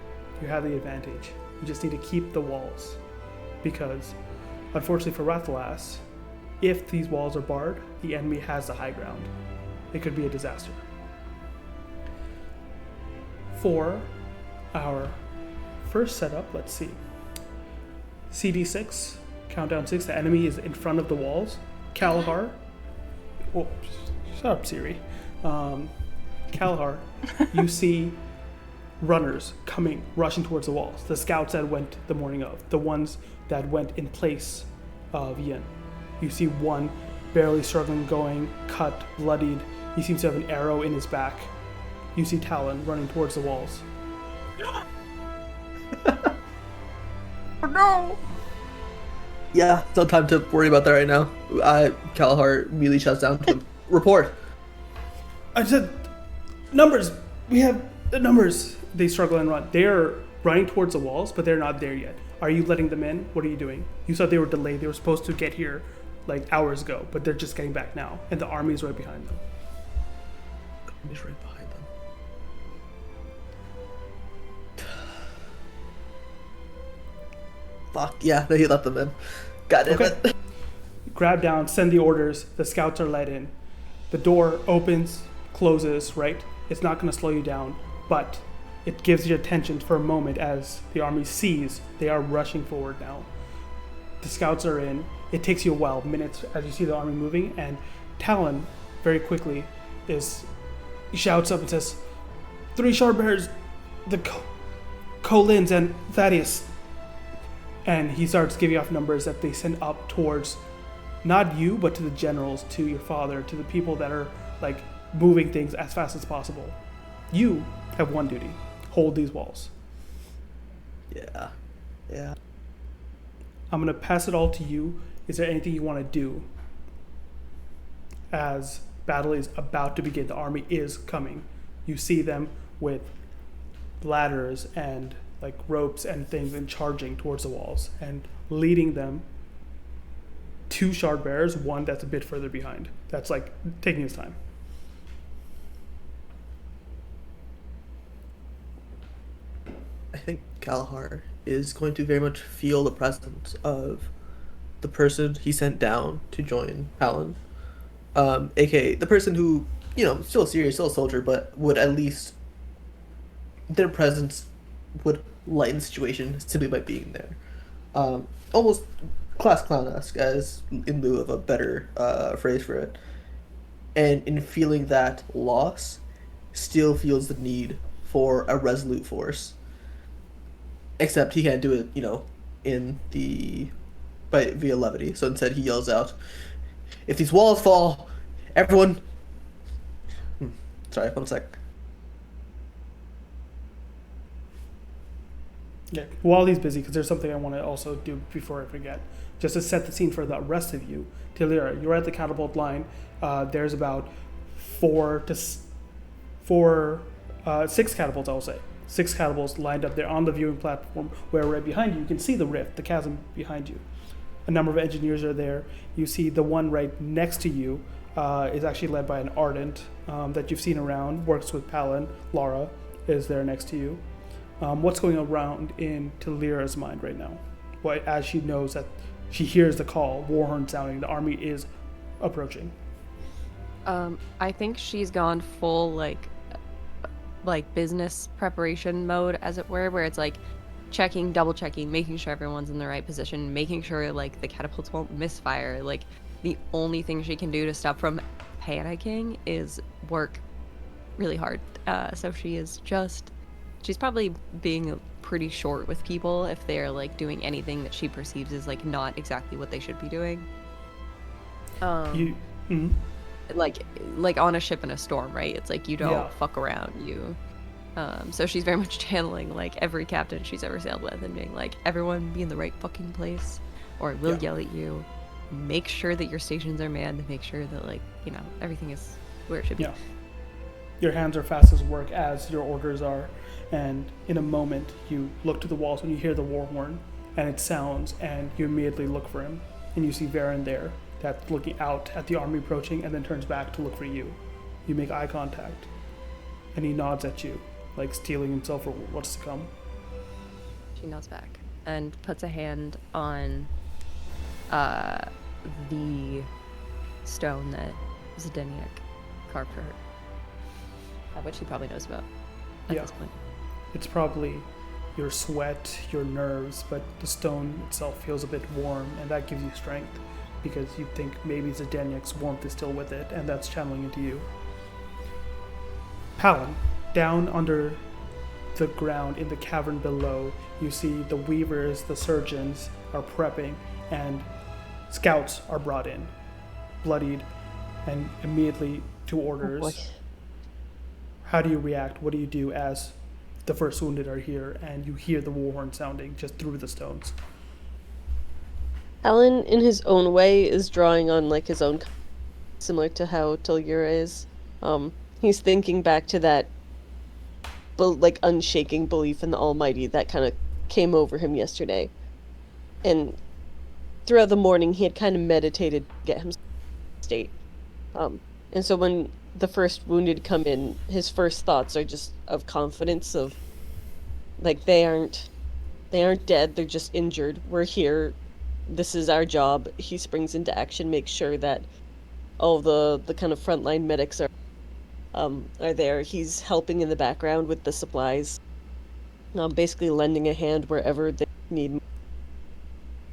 You have the advantage. You just need to keep the walls. Because, unfortunately for Rathalas, if these walls are barred, the enemy has the high ground. It could be a disaster. For our first setup, let's see. CD6, countdown 6, the enemy is in front of the walls. Kalahar, oh, shut up Siri. Kalahar, you see runners coming, rushing towards the walls. The scouts that went the morning of, the ones that went in place of Yin. You see one barely struggling, going, cut, bloodied. He seems to have an arrow in his back. You see Talon running towards the walls. Oh no! Yeah, no time to worry about that right now. Kalahar immediately shuts down to him. Report. I said, numbers. We have the numbers. They struggle and run. They're running towards the walls, but they're not there yet. Are you letting them in? What are you doing? You said they were delayed. They were supposed to get here like hours ago, but they're just getting back now, and the army is right behind them. Army's right behind them. Fuck, yeah, no, he let them in. God damn it. Grab down, send the orders. The scouts are let in. The door opens, closes, right? It's not going to slow you down, but it gives you attention for a moment as the army sees they are rushing forward now. The scouts are in. It takes you a while, minutes, as you see the army moving, and Talon, very quickly, he shouts up and says, 3 Shardbearers, the Colins and Thaddeus. And he starts giving off numbers that they send up towards not you, but to the generals, to your father, to the people that are like moving things as fast as possible. You have one duty: hold these walls. Yeah. I'm gonna pass it all to you. Is there anything you want to do as battle is about to begin? The army is coming. You see them with ladders and like ropes and things and charging towards the walls and leading them. 2 Shardbearers, one that's a bit further behind. That's like taking his time. I think Kalahar is going to very much feel the presence of the person he sent down to join Talon. AKA the person who, still serious, still a soldier, but would at least, their presence would lighten the situation simply by being there. Almost class clown-esque, as in lieu of a better phrase for it. And in feeling that loss, still feels the need for a resolute force. Except he can't do it, via levity. So instead he yells out, "If these walls fall, everyone..." Sorry, 1 sec. Yeah. While he's busy, because there's something I want to also do before I forget, just to set the scene for the rest of you. Tilira, you're at the catapult line. There's about 6 catapults, I will say. 6 catapults lined up there on the viewing platform, where right behind you can see the rift, the chasm behind you. A number of engineers are there. You see the one right next to you is actually led by an Ardent that you've seen around, works with Palin. Lara is there next to you. What's going around in Tilira's mind right now? As she knows that she hears the call, Warhorn sounding, the army is approaching. I think she's gone full like business preparation mode, as it were, where it's like checking, double checking, making sure everyone's in the right position, making sure like the catapults won't misfire. Like the only thing she can do to stop from panicking is work really hard. So she's probably being pretty short with people if they're like doing anything that she perceives as like not exactly what they should be doing. Like on a ship in a storm, right? It's like you don't fuck around. So she's very much channeling like every captain she's ever sailed with and being like, everyone be in the right fucking place or we'll yell at you. Make sure that your stations are manned, make sure that like, everything is where it should be. Your hands are fast as work as your orders are, and in a moment you look to the walls and you hear the war horn, and it sounds, and you immediately look for him, and you see Varen there, that's looking out at the army approaching, and then turns back to look for you. You make eye contact, and he nods at you, like steeling himself for what's to come. She nods back and puts a hand on the stone that Zdeniak carved for her, which she probably knows about at this point. It's probably your sweat, your nerves, but the stone itself feels a bit warm, and that gives you strength, because you think maybe Zdeniak's warmth is still with it, and that's channeling into you. Palin, down under the ground in the cavern below, you see the weavers, the surgeons are prepping, and scouts are brought in, bloodied, and immediately to orders. boy. How do you react? What do you do as the first wounded are here and you hear the war horn sounding just through the stones? Alan, in his own way, is drawing on like his own, similar to how Tulgura is. He's thinking back to that, like unshaking belief in the Almighty that kind of came over him yesterday, and throughout the morning he had kind of meditated to get himself state. And so when the first wounded come in, his first thoughts are just of confidence, of like they aren't dead, they're just injured. We're here. This is our job. He springs into action, makes sure that all the kind of frontline medics are there. He's helping in the background with the supplies, basically lending a hand wherever they need.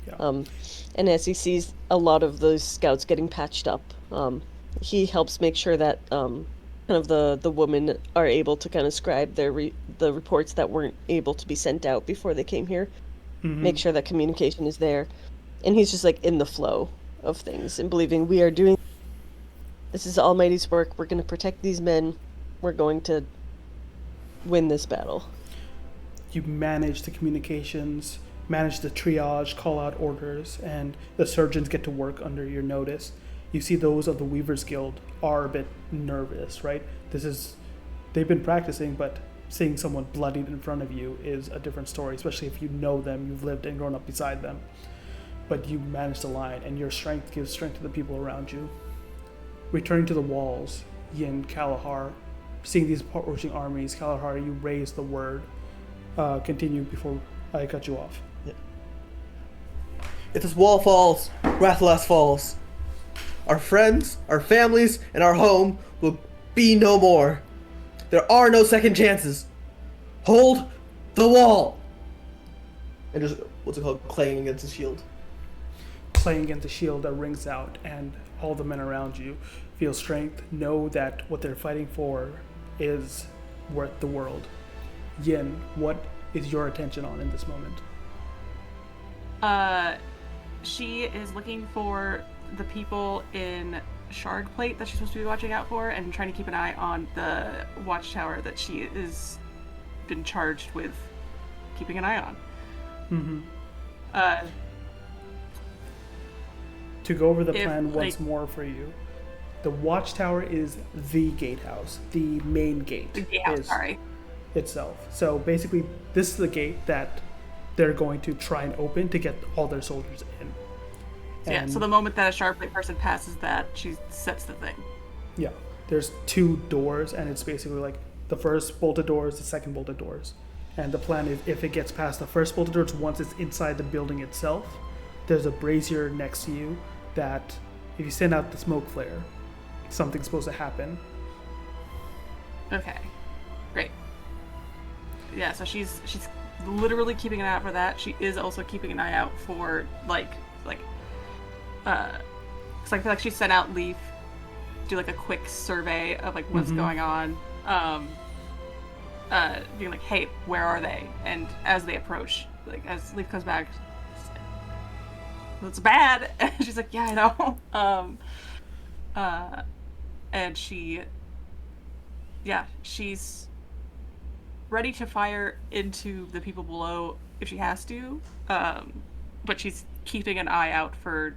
Yeah. And as he sees a lot of those scouts getting patched up, he helps make sure that kind of the women are able to kind of scribe the reports that weren't able to be sent out before they came here. Mm-hmm. Make sure that communication is there, and he's just like in the flow of things and believing we are doing. This is Almighty's work. We're going to protect these men. We're going to win this battle. You manage the communications, manage the triage, call out orders, and the surgeons get to work under your notice. You see those of the Weavers Guild are a bit nervous, right? They've been practicing, but seeing someone bloodied in front of you is a different story, especially if you know them, you've lived and grown up beside them. But you manage the line, and your strength gives strength to the people around you. Returning to the walls, Yin, Kalahar, seeing these approaching armies, Kalahar, you raise the word. Continue before I cut you off. Yeah. If this wall falls, Rathalas falls. Our friends, our families, and our home will be no more. There are no second chances. Hold the wall! And just, what's it called, clanging against his shield. Playing against the shield that rings out, and all the men around you feel strength, know that what they're fighting for is worth the world. Yin, what is your attention on in this moment? She is looking for the people in Shardplate that she's supposed to be watching out for, and trying to keep an eye on the watchtower that she is been charged with keeping an eye on. Mm-hmm. To go over the plan once more for you, the watchtower is the gatehouse, the main gate. The gatehouse, sorry. Itself. So basically, this is the gate that they're going to try and open to get all their soldiers in. Yeah, so the moment that a Shardplate person passes that, she sets the thing. Yeah, there's two doors, and it's basically like the first bolted doors, the second bolted doors. And the plan is, if it gets past the first bolted doors, once it's inside the building itself, there's a brazier next to you that, if you send out the smoke flare, something's supposed to happen. Okay, great. Yeah, so she's literally keeping an eye out for that. She is also keeping an eye out for cause I feel like she sent out Leaf do like a quick survey of like what's going on, being like, hey, where are they? And as they approach, like as Leaf comes back, it's bad. And she's like, yeah, I know. And she's ready to fire into the people below if she has to, but she's keeping an eye out for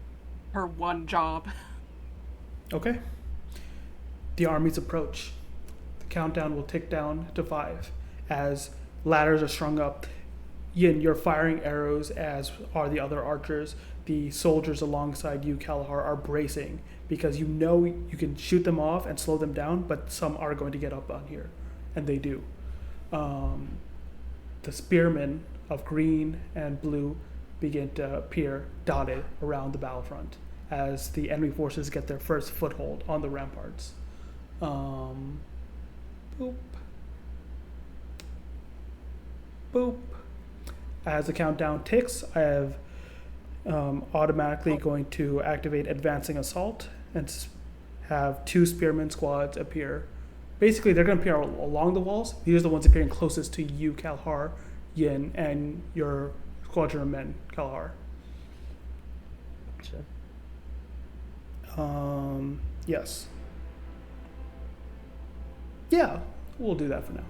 her one job. Okay. The armies approach. The countdown will tick down to 5 as ladders are strung up. Yin, you're firing arrows, as are the other archers. The soldiers alongside you, Kalahar, are bracing because you know you can shoot them off and slow them down, but some are going to get up on here, and they do. The spearmen of green and blue begin to appear dotted around the battlefront as the enemy forces get their first foothold on the ramparts. Boop. Boop. As the countdown ticks, I have automatically going to activate Advancing Assault and have 2 spearmen squads appear. Basically, they're going to appear along the walls. These are the ones appearing closest to you, Kalahar, Yin, and your squadron of men, Kalahar. Gotcha. Yes. Yeah, we'll do that for now.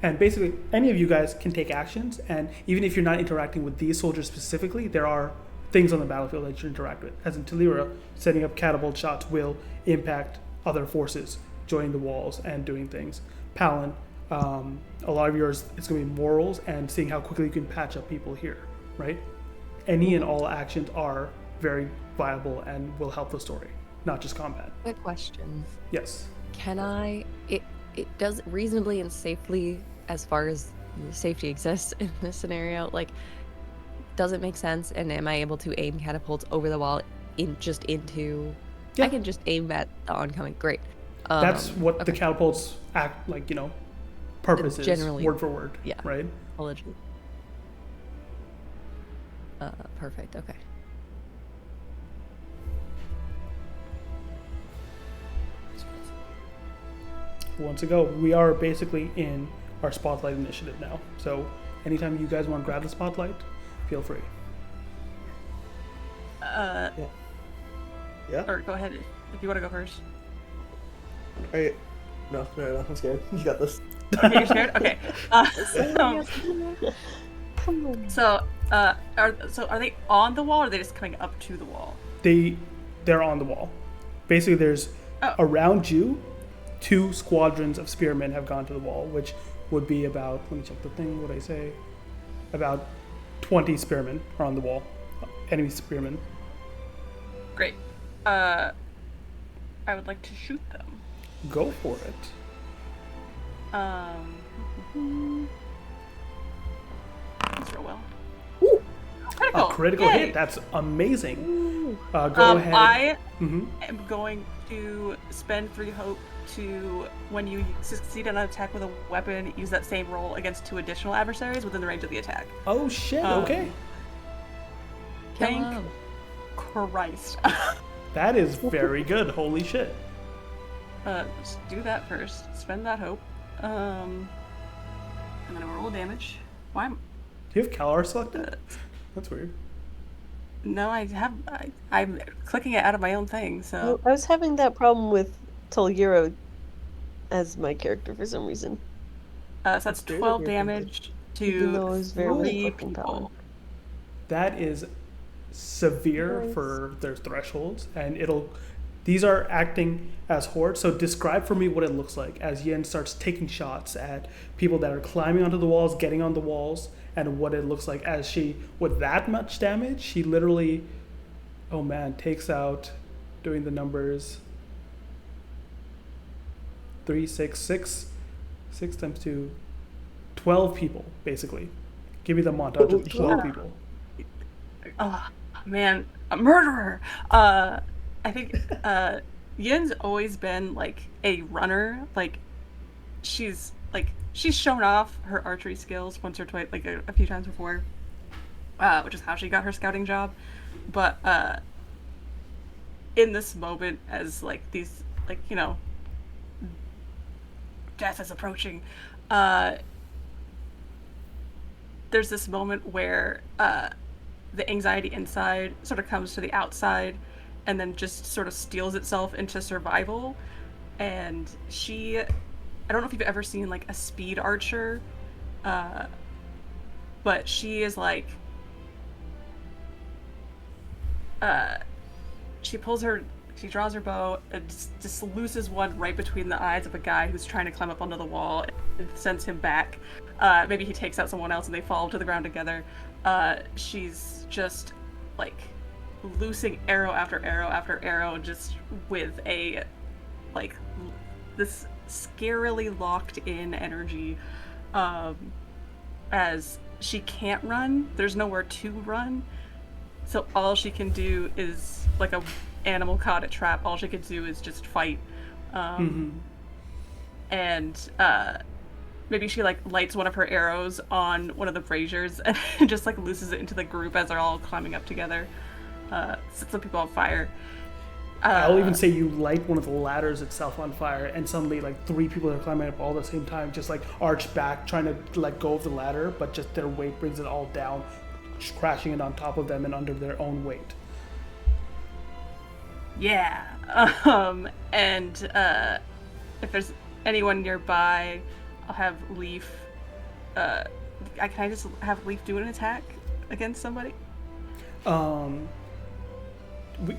And basically, any of you guys can take actions, and even if you're not interacting with these soldiers specifically, there are things on the battlefield that you interact with. As in Talira, setting up catapult shots will impact other forces joining the walls and doing things. Palin, a lot of yours is going to be morals and seeing how quickly you can patch up people here, right? Any and all actions are very viable and will help the story, not just combat. Quick question. Yes. Can I... It does reasonably and safely, as far as safety exists in this scenario, like, does it make sense? And am I able to aim catapults over the wall into... Yeah. I can just aim at the oncoming. Great. That's what the okay. catapults act like, purpose is, Generally, word for word. yeah. Right? Allegedly. Perfect. Okay. Once ago, we are basically in our spotlight initiative now. So anytime you guys want to grab the spotlight, feel free. Yeah. Or go ahead if you want to go first. Alright. No, I'm scared. You got this. Okay, you're scared? Okay. So are they on the wall, or are they just coming up to the wall? They're on the wall. Basically, there's around you, 2 squadrons of spearmen have gone to the wall, which would be about, let me check the thing, what I say, about 20 spearmen are on the wall, enemy spearmen. Great. I would like to shoot them. Go for it. Let's roll well. Ooh, Critical. a critical Yay. hit, that's amazing. Go ahead. I am going to spend 3 hope to, when you succeed on an attack with a weapon, use that same roll against 2 additional adversaries within the range of the attack. Oh shit, okay. Thank Christ. That is very good, holy shit. Let's do that first. Spend that hope. And then I'll roll damage. Why am... Do you have Kalar selected? That's weird. No, I'm clicking it out of my own thing, so... I was having that problem with Talira as my character for some reason. So that's 12 damage Even though it to was very 3 fucking people. power. That is severe Nice. for their thresholds, and these are acting as hordes. So describe for me what it looks like as Yen starts taking shots at people that are climbing onto the walls, getting on the walls, and what it looks like as she, with that much damage, she literally, oh man, takes out, doing the numbers, 3, 6, 6 times 2, 12 people, basically. Give me the montage of 12 people. Oh, man, a murderer! I think Yin's always been, like, a runner. Like, she's shown off her archery skills once or twice, like, a few times before, which is how she got her scouting job. But, in this moment, as, like, these, like, death is approaching, there's this moment where, the anxiety inside sort of comes to the outside and then just sort of steels itself into survival. And I don't know if you've ever seen like a speed archer, but she is like, she She draws her bow and just looses one right between the eyes of a guy who's trying to climb up onto the wall and sends him back. Maybe he takes out someone else and they fall to the ground together. She's just like loosing arrow after arrow after arrow, just with a like this scarily locked in energy. As she can't run, there's nowhere to run, so all she can do is like a animal caught a trap. All she could do is just fight. And maybe she like lights one of her arrows on one of the braziers and just like looses it into the group as they're all climbing up together. Sets some people on fire. I'll even say you light one of the ladders itself on fire, and suddenly like 3 people are climbing up all at the same time, just like arch back, trying to let go of the ladder, but just their weight brings it all down, crashing it on top of them and under their own weight. Yeah. And if there's anyone nearby, I'll have Leaf. Can I just have Leaf do an attack against somebody?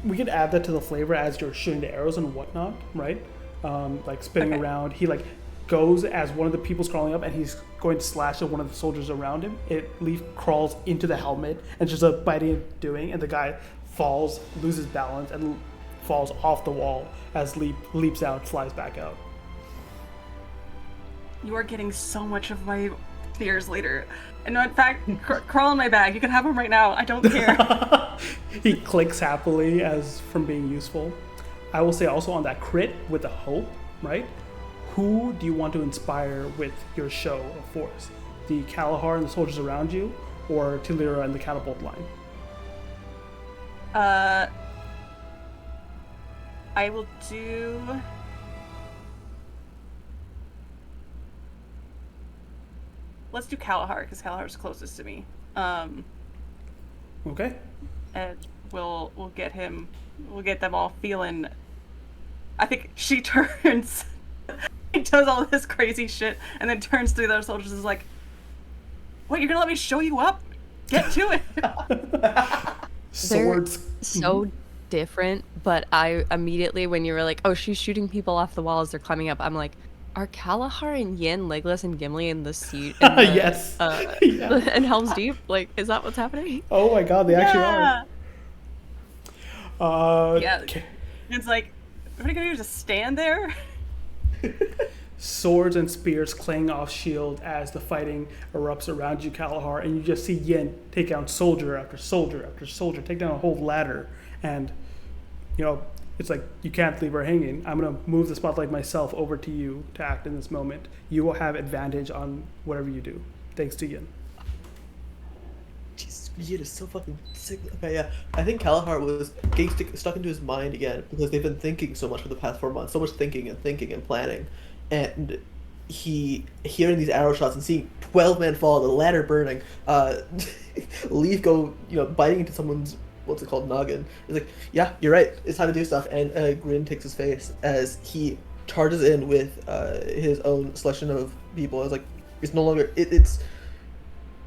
We could add that to the flavor as you're shooting the arrows and whatnot, right? Like spinning around. He like goes as one of the people's crawling up, and he's going to slash at one of the soldiers around him. Leaf crawls into the helmet and just a biting and doing, and the guy falls, loses balance, and falls off the wall as Leaf leaps out, flies back out. You are getting so much of my fears later. And no, in fact, crawl in my bag. You can have them right now. I don't care. He clicks happily as from being useful. I will say also on that crit with the hope, right? Who do you want to inspire with your show of force? The Kalahar and the soldiers around you, or Tilira and the catapult line? I will do... Let's do Kalahar, because Kalahar's closest to me. Okay. And we'll get them all feeling... I think she turns... he does all this crazy shit, and then turns to the other soldiers and is like, what, you're gonna let me show you up? Get to it! Swords. They're so different, but I immediately, when you were like, oh, she's shooting people off the wall as they're climbing up, I'm like, are Kalahar and Yin, Legolas and Gimli in the seat? Yes. And Helm's Deep? Like, is that what's happening? Oh my god, they actually are. Yeah. Okay. It's like, what are you gonna do, just stand there? Swords and spears clang off shield as the fighting erupts around you, Kalahar, and you just see Yin take down soldier after soldier after soldier, take down a whole ladder, and, you know, it's like, you can't leave her hanging. I'm going to move the spotlight myself over to you to act in this moment. You will have advantage on whatever you do, thanks to Yin. Jesus, Yin is so fucking sick. Okay, yeah. I think Kalahar was getting stuck into his mind again because they've been thinking so much for the past 4 months. So much thinking and planning. And he, hearing these arrow shots and seeing 12 men fall, the ladder burning, Leaf go, biting into someone's, what's it called, noggin. He's like, yeah, you're right, it's time to do stuff. And a grin takes his face as he charges in with his own selection of people. It's like, it's no longer, it's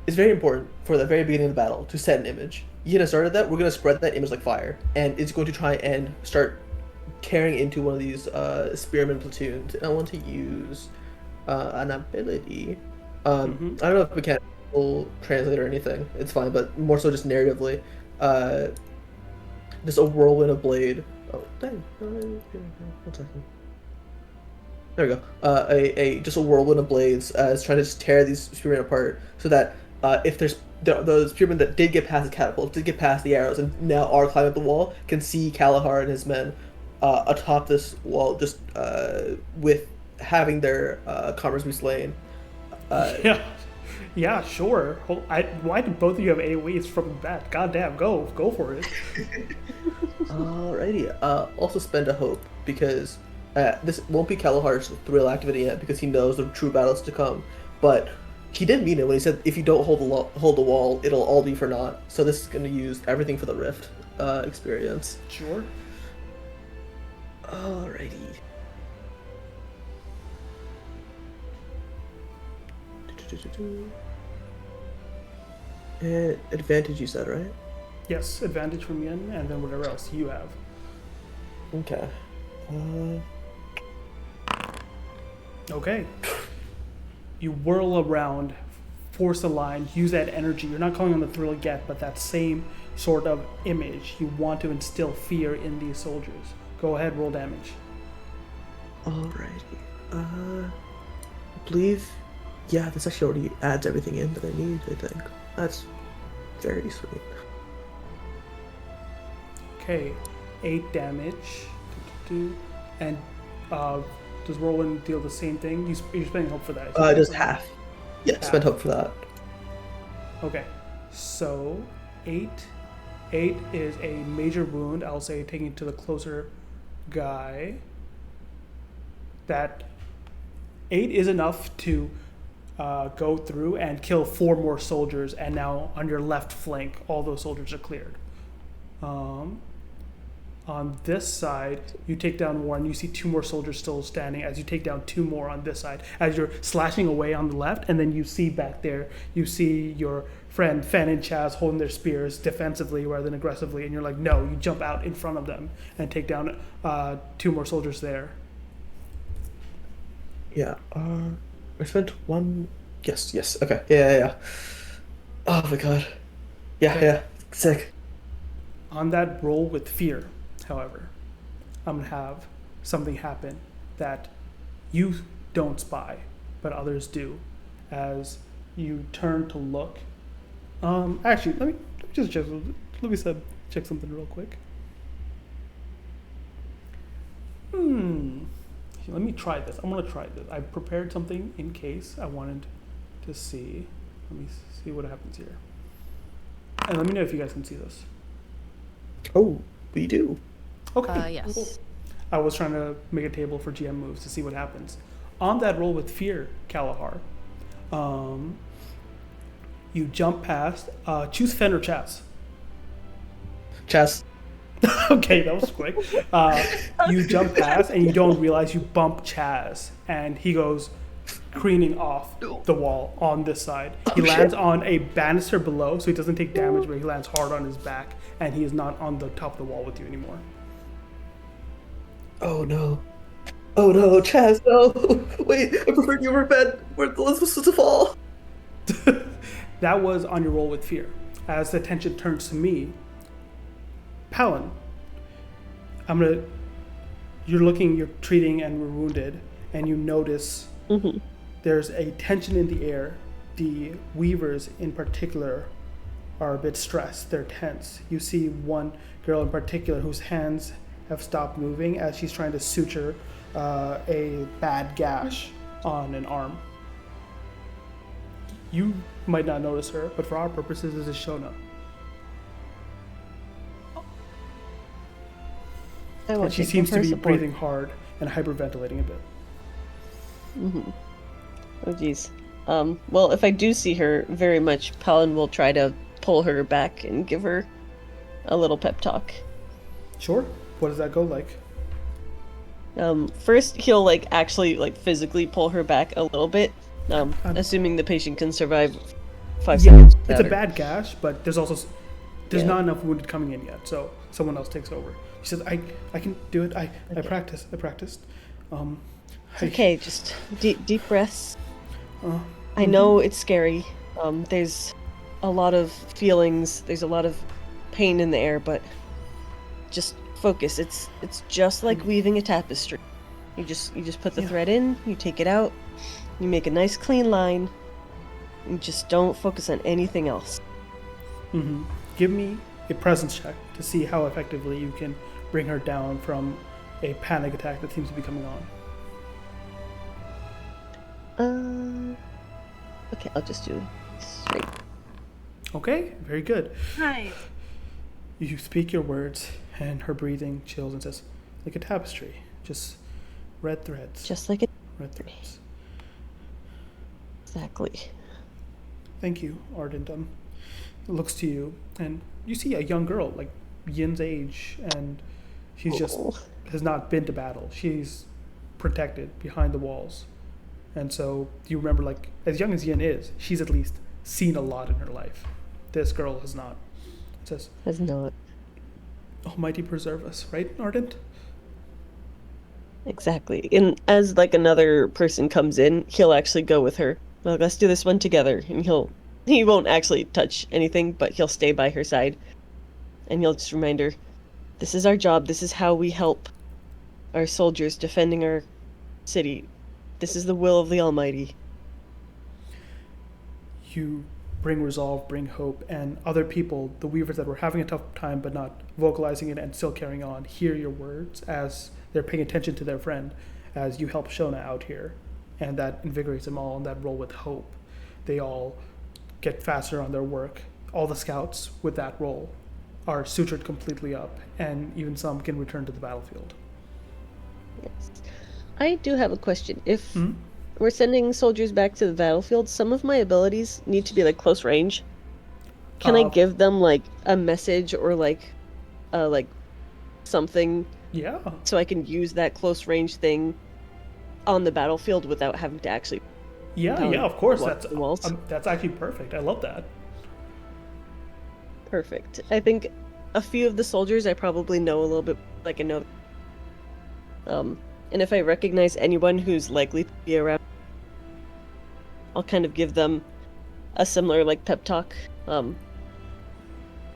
very important for the very beginning of the battle to set an image. Yin has started that, we're going to spread that image like fire. And it's going to try and start carrying into one of these spearmen platoons. And I want to use an ability. I don't know if mechanical translate or anything, it's fine, but more so just narratively. Just a whirlwind of blade. Oh, dang. 1 second. There we go. Just a whirlwind of blades is trying to just tear these spearmen apart, so that if there's those spearmen that did get past the catapult, did get past the arrows, and now are climbing up the wall, can see Kalahar and his men atop this wall, just with having their comrades be slain. Yeah, sure. Why did both of you have AoEs from that? Goddamn, go for it. Alrighty. Also spend a hope, because this won't be Kalahar's thrill activity yet, because he knows the true battles to come. But he did mean it when he said, if you don't hold the wall, it'll all be for naught. So this is going to use everything for the Rift experience. Sure. Alrighty. Advantage, you said, right? Yes, advantage from Yin, and then whatever else you have. Okay. Okay. You whirl around, force a line, use that energy. You're not calling on the thrill yet, but that same sort of image. You want to instill fear in these soldiers. Go ahead, roll damage. Alrighty. I believe, yeah, this actually already adds everything in that I need, I think. That's very sweet. Okay, 8 damage. And does whirlwind deal the same thing? You're spending hope for that. Just half. Yeah, spent hope for that. Okay, so 8. 8 is a major wound, I'll say, taking to the closer guy. That 8 is enough to go through and kill 4 more soldiers, and now on your left flank, all those soldiers are cleared. On this side, you take down 1. You see 2 more soldiers still standing as you take down 2 more on this side. As you're slashing away on the left, and then you see back there, you see your friend Fen and Chaz holding their spears defensively rather than aggressively, and you're like, no, you jump out in front of them and take down 2 more soldiers there. Yeah, I spent 1... Yes, okay, yeah. Oh my god. Yeah, sick. On that roll with fear, however, I'm going to have something happen that you don't spy, but others do. As you turn to look. Actually, let me just check. Let me check something real quick. Let me try this. I'm going to try this. I prepared something in case I wanted to see. Let me see what happens here. And let me know if you guys can see this. Oh, we do. Okay. Yes. Cool. I was trying to make a table for GM moves to see what happens. On that roll with fear, Kalahar, you jump past. Choose Fen or Chaz. Chaz. Okay, that was quick. You jump past and you don't realize you bump Chaz, and he goes careening off the wall on this side. He lands on a banister below, so he doesn't take damage, but he lands hard on his back, and he is not on the top of the wall with you anymore. Oh no, Chaz, no! Wait, I preferred you were bed where the list was supposed to fall. That was on your roll with fear. As the attention turns to me, Palin, you're treating and we're wounded, and you notice there's a tension in the air. The weavers in particular are a bit stressed. They're tense. You see one girl in particular whose hands have stopped moving as she's trying to suture a bad gash on an arm. You might not notice her, but for our purposes, this is Shona. And she seems to be breathing hard and hyperventilating a bit. Oh geez. Well, if I do see her, very much Palin will try to pull her back and give her a little pep talk. Sure. What does that go like? First he'll actually physically pull her back a little bit, assuming the patient can survive 5 seconds. It's a bad gash, but there's not enough wounded coming in yet, so someone else takes over. She says, I can do it. I practiced. Okay, just deep breaths. I know it's scary. There's a lot of feelings. There's a lot of pain in the air, but just focus. It's just like weaving a tapestry. You just put the thread in. You take it out. You make a nice clean line. You just don't focus on anything else. Give me a presence check to see how effectively you can bring her down from a panic attack that seems to be coming on. Okay, I'll just do straight. Okay, very good. Hi. You speak your words, and her breathing chills and says, like a tapestry, just red threads. Just like it. Red threads. Exactly. Thank you, Ardent. Looks to you, and you see a young girl, like Yin's age, and she's just has not been to battle. She's protected behind the walls. And so you remember, as young as Yin is, she's at least seen a lot in her life. This girl has not. It says, has not. Almighty preserve us, right, Ardent? Exactly. And as like another person comes in, he'll actually go with her. Like, let's do this one together. And he won't actually touch anything, but he'll stay by her side. And he'll just remind her, this is our job. This is how we help our soldiers defending our city. This is the will of the Almighty. You bring resolve, bring hope, and other people, the weavers that were having a tough time but not vocalizing it and still carrying on, hear your words as they're paying attention to their friend as you help Shona out here. And that invigorates them all in that role with hope. They all get faster on their work. All the scouts with that role are sutured completely up, and even some can return to the battlefield. Yes. I do have a question. If we're sending soldiers back to the battlefield, some of my abilities need to be like close range. Can I give them like a message or like something? Yeah. So I can use that close range thing on the battlefield without having to actually. Yeah, of course. That's actually perfect. I love that. Perfect. I think a few of the soldiers I probably know a little bit, like I know. And if I recognize anyone who's likely to be around, I'll kind of give them a similar like pep talk.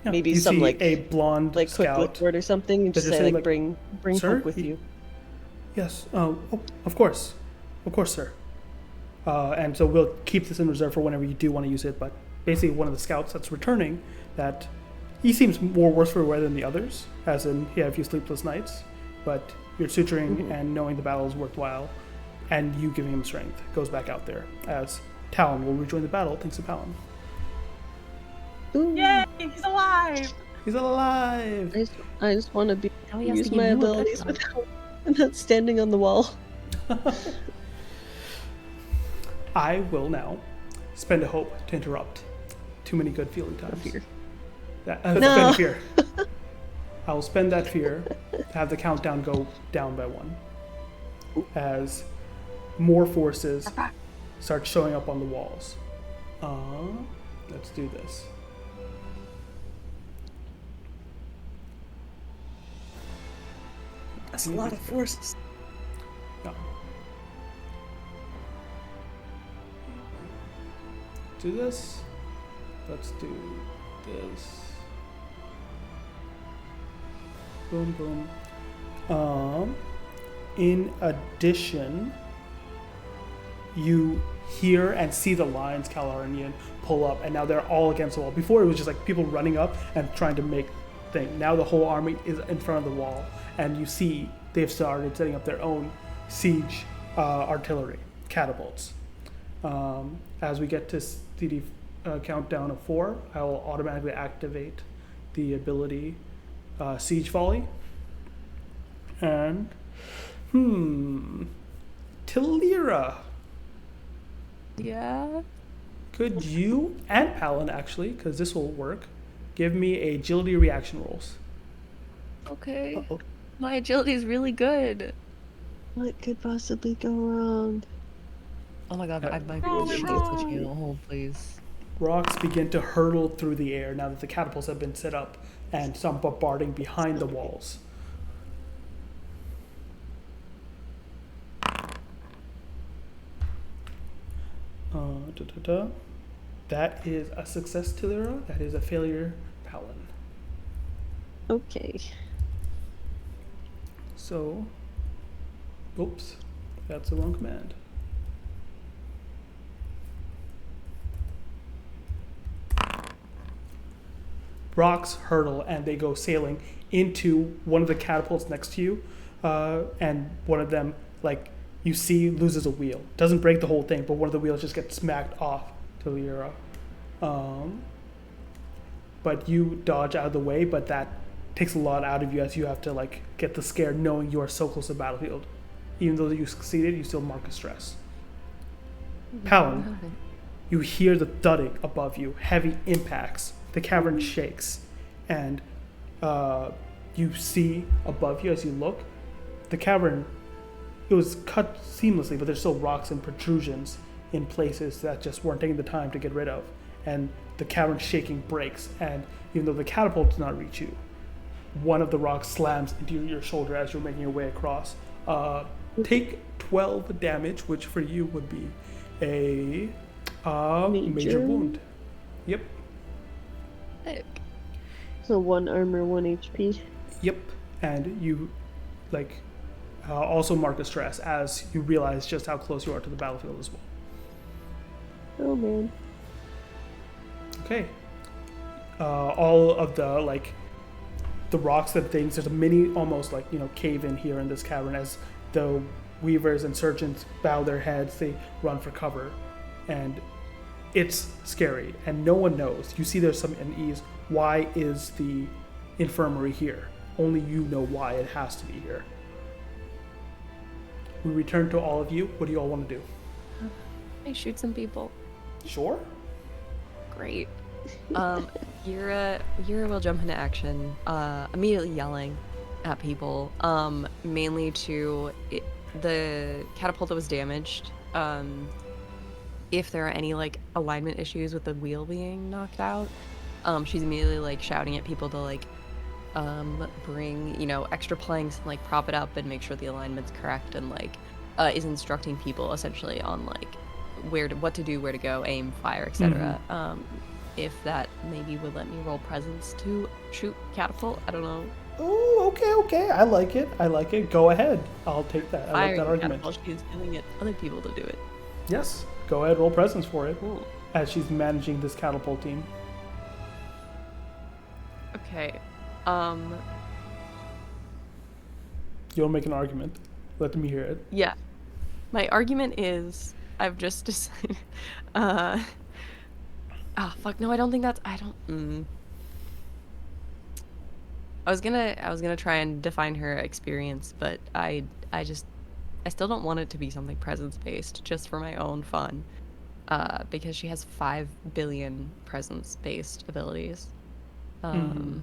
Maybe some see like a blonde like scout quick word or something, and just say like bring "Sir, hope with you. Yes. Of course, sir. And so we'll keep this in reserve for whenever you do want to use it. But basically, one of the scouts that's returning, that he seems more worse for wear than the others, as in he had a few sleepless nights. But your suturing and knowing the battle is worthwhile, and you giving him strength, goes back out there as Talon will rejoin the battle thanks to Palin. Ooh. Yay! He's alive! He's alive! I just want to Now he has to use give my you a pep abilities talk. without standing on the wall. I will now spend a hope to interrupt. Too many good feeling times. Fear. Spend a fear. I will spend that fear to have the countdown go down by 1. As more forces start showing up on the walls. Let's do this. That's a lot of forces. Yeah. Do this. Let's do this. Boom, boom. In addition, you hear and see the lines, Kalar and Yin, pull up, and now they're all against the wall. Before it was just like people running up and trying to make thing. Now the whole army is in front of the wall, and you see they've started setting up their own siege artillery, catapults. As we get to the countdown of 4, I will automatically activate the ability Siege Volley. And Talira. Yeah. Could you and Palin actually, because this will work, give me agility reaction rolls? Okay. Uh-oh. My agility is really good. What could possibly go wrong? Oh my god, I might be Roll able to it, shoot roll. the channel. Hold, please. Rocks begin to hurtle through the air now that the catapults have been set up, and some bombarding behind the walls. That is a success, Talira. That is a failure, Palin. Okay. So, oops, that's the wrong command. Rocks hurtle and they go sailing into one of the catapults next to you, and one of them, like, you see, loses a wheel. Doesn't break the whole thing, but one of the wheels just gets smacked off to Lyra. But you dodge out of the way, but that takes a lot out of you as you have to, like, get the scare knowing you are so close to the battlefield. Even though you succeeded, you still mark a stress. Palin, you hear the thudding above you, heavy impacts. The cavern shakes, and you see above you as you look, the cavern, it was cut seamlessly, but there's still rocks and protrusions in places that just weren't taking the time to get rid of. And the cavern shaking breaks, and even though the catapult does not reach you, one of the rocks slams into your shoulder as you're making your way across. take 12 damage, which for you would be a major wound. Yep. Sick. So 1 armor, 1 HP. Yep. And you, like, also mark a stress as you realize just how close you are to the battlefield as well. Oh man. Okay. All of the, like, the rocks and things, there's a mini, almost like, cave in here in this cavern as the weavers and surgeons bow their heads, they run for cover. And it's scary, and no one knows. You see there's some unease. Why is the infirmary here? Only you know why it has to be here. We return to all of you. What do you all want to do? I shoot some people. Sure. Great. Yura will jump into action, immediately yelling at people, mainly to the catapult that was damaged. If there are any like alignment issues with the wheel being knocked out, she's immediately like shouting at people to like bring extra planks and like prop it up and make sure the alignment's correct, and like is instructing people essentially on like what to do, where to go, aim, fire, etc. If that maybe would let me roll presence to shoot catapult, I don't know. Oh, okay. I like it. Go ahead. I'll take that. I like that argument. Catapult, she's yelling at other people to do it. Yes. Go ahead, roll presence for it. Cool. As she's managing this catapult team. Okay. You want to make an argument? Let me hear it. Yeah. My argument is I've just decided fuck, no, I don't think that's I was gonna try and define her experience, but I still don't want it to be something presence based, just for my own fun, because she has 5 billion presence based abilities. Because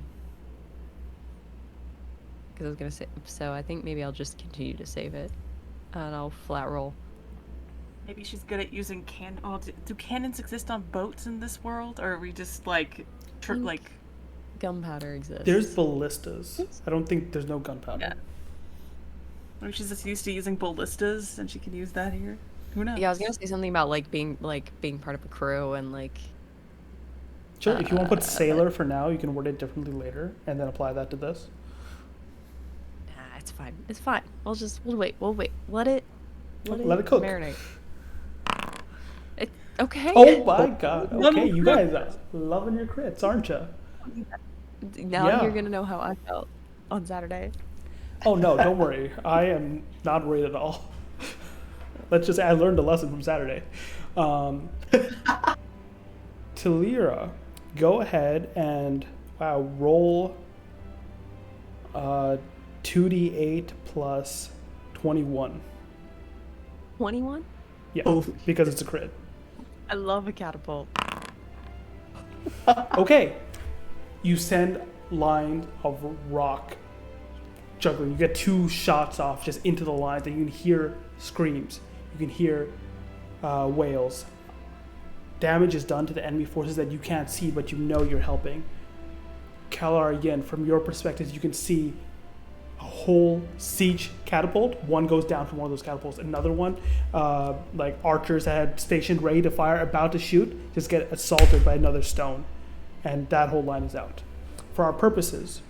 I was gonna say, so I think maybe I'll just continue to save it, and I'll flat roll. Maybe she's good at using do cannons exist on boats in this world, or are we just like Gunpowder exists. There's ballistas. I don't think there's no gunpowder. Yeah. Maybe she's just used to using ballistas, and she can use that here. Who knows? Yeah, I was gonna say something about being part of a crew and like. Sure. If you want to put sailor for now, you can word it differently later, and then apply that to this. Nah, it's fine. It's fine. We'll wait. Let it cook. Marinate. Okay. Oh my god. Okay, you guys are loving your crits, aren't you? Now you're gonna know how I felt on Saturday. Oh no, don't worry. I am not worried at all. Let's just say I learned a lesson from Saturday. Talira, go ahead and roll 2d8 plus 21. 21? Yeah, because it's a crit. I love a catapult. Okay. You send lines of rock juggling. You get 2 shots off just into the lines, and you can hear screams. You can hear wails. Damage is done to the enemy forces that you can't see, but you know you're helping. Kalar, again, from your perspective, you can see a whole siege catapult. One goes down from one of those catapults. Another one, like archers that had stationed ready to fire, about to shoot, just get assaulted by another stone. And that whole line is out. For our purposes,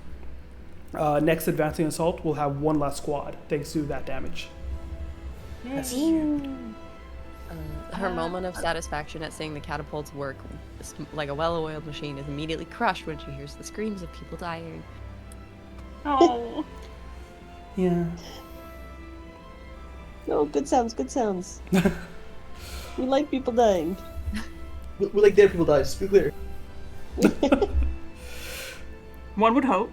next advancing assault will have 1 less squad, thanks to that damage. Yes. Her moment of satisfaction at seeing the catapults work like a well-oiled machine is immediately crushed when she hears the screams of people dying. Oh. Yeah. Oh, good sounds. We like people dying. We like dead people die, just be clear. One would hope.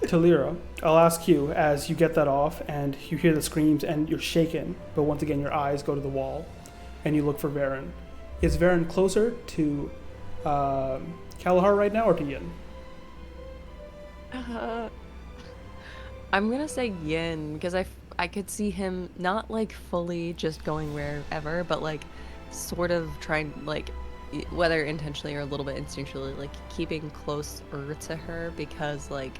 Talira, I'll ask you as you get that off and you hear the screams and you're shaken, but once again your eyes go to the wall and you look for Varen. Is Varen closer to Kalahar right now or to Yin? I'm gonna say Yin, because I could see him not like fully just going wherever, but like sort of trying, like whether intentionally or a little bit instinctually, like keeping closer to her, because like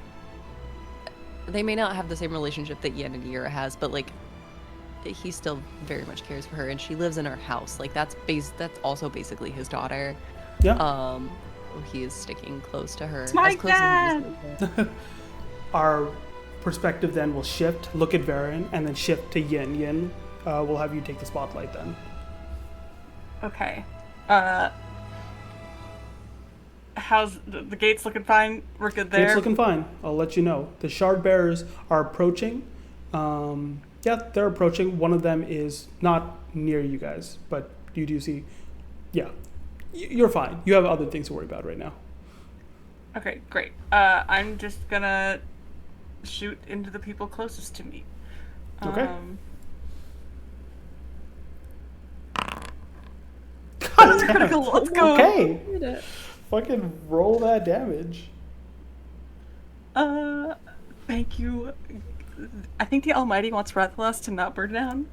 they may not have the same relationship that Yen and Yira has, but like he still very much cares for her, and she lives in her house. Like that's also basically his daughter. Yeah. He is sticking close to her, It's my as close as he is. Our perspective then will shift, look at Varen, and then shift to Yin. Yin, we'll have you take the spotlight then. Okay. How's the gates looking fine? We're good there? It's looking fine. I'll let you know. The Shardbearers are approaching. Yeah, they're approaching. One of them is not near you guys, but you do see. Yeah, you're fine. You have other things to worry about right now. Okay, great. I'm just gonna shoot into the people closest to me. Okay. Critical, let's go. Okay. Fucking roll that damage. Thank you. I think the Almighty wants Rathalas to not burn down.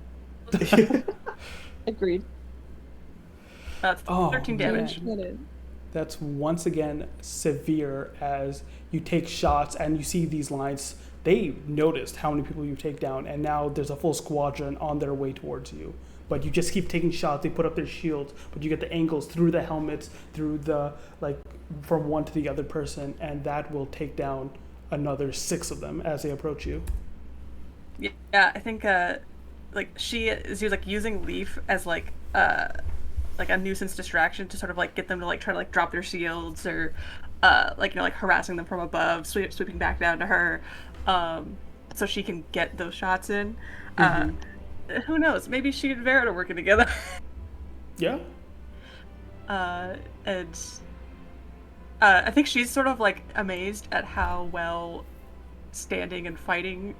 Agreed. That's 13 damage. Yeah. That's once again severe as you take shots and you see these lines. They noticed how many people you take down, and now there's a full squadron on their way towards you. But you just keep taking shots. They put up their shields, but you get the angles through the helmets, through the, like, from one to the other person, and that will take down another 6 of them as they approach you. Yeah, I think like she is like using Leaf as like a nuisance distraction to sort of like get them to like try to like drop their shields or like like harassing them from above, sweeping back down to her, so she can get those shots in. Who knows? Maybe she and Varen are working together. Yeah. And I think she's sort of like amazed at how well standing and fighting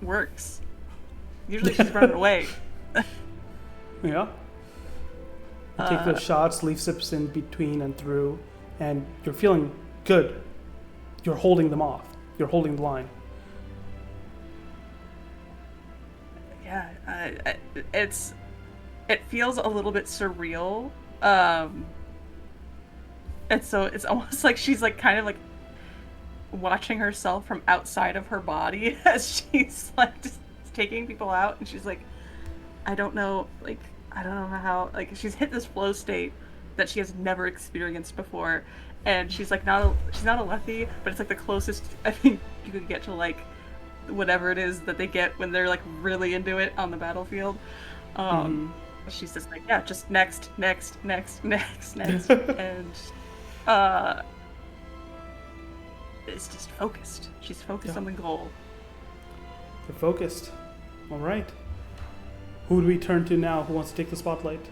works. Usually she's running away. Yeah. You take those shots, Leaf sips in between and through, and you're feeling good. You're holding them off. You're holding the line. Yeah, it feels a little bit surreal. And so it's almost like she's like kind of like watching herself from outside of her body as she's like just taking people out, and she's like, I don't know how, like, she's hit this flow state that she has never experienced before, and she's like she's not a Lethe, but it's like the closest I think you could get to like whatever it is that they get when they're like really into it on the battlefield. She's just like, yeah, just next, and it's just focused. She's focused on the goal. They're focused. All right. Who do we turn to now? Who wants to take the spotlight?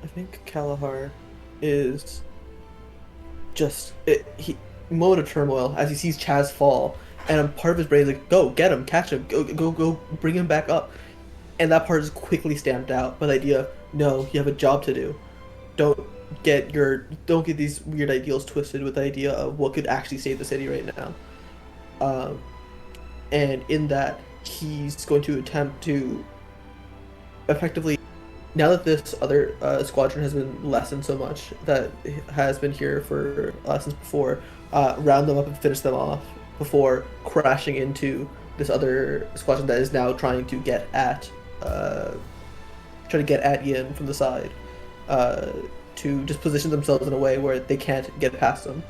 I think Kalahar is just moment of turmoil as he sees Chaz fall, and a part of his brain is like, go get him, catch him, go bring him back up, and that part is quickly stamped out by the idea of, no, you have a job to do. Don't get these weird ideals twisted with the idea of what could actually save the city right now. And in that, he's going to attempt to effectively, now that this other squadron has been lessened so much, that has been here for since before, round them up and finish them off before crashing into this other squadron that is now trying to get at Yin from the side, to just position themselves in a way where they can't get past them.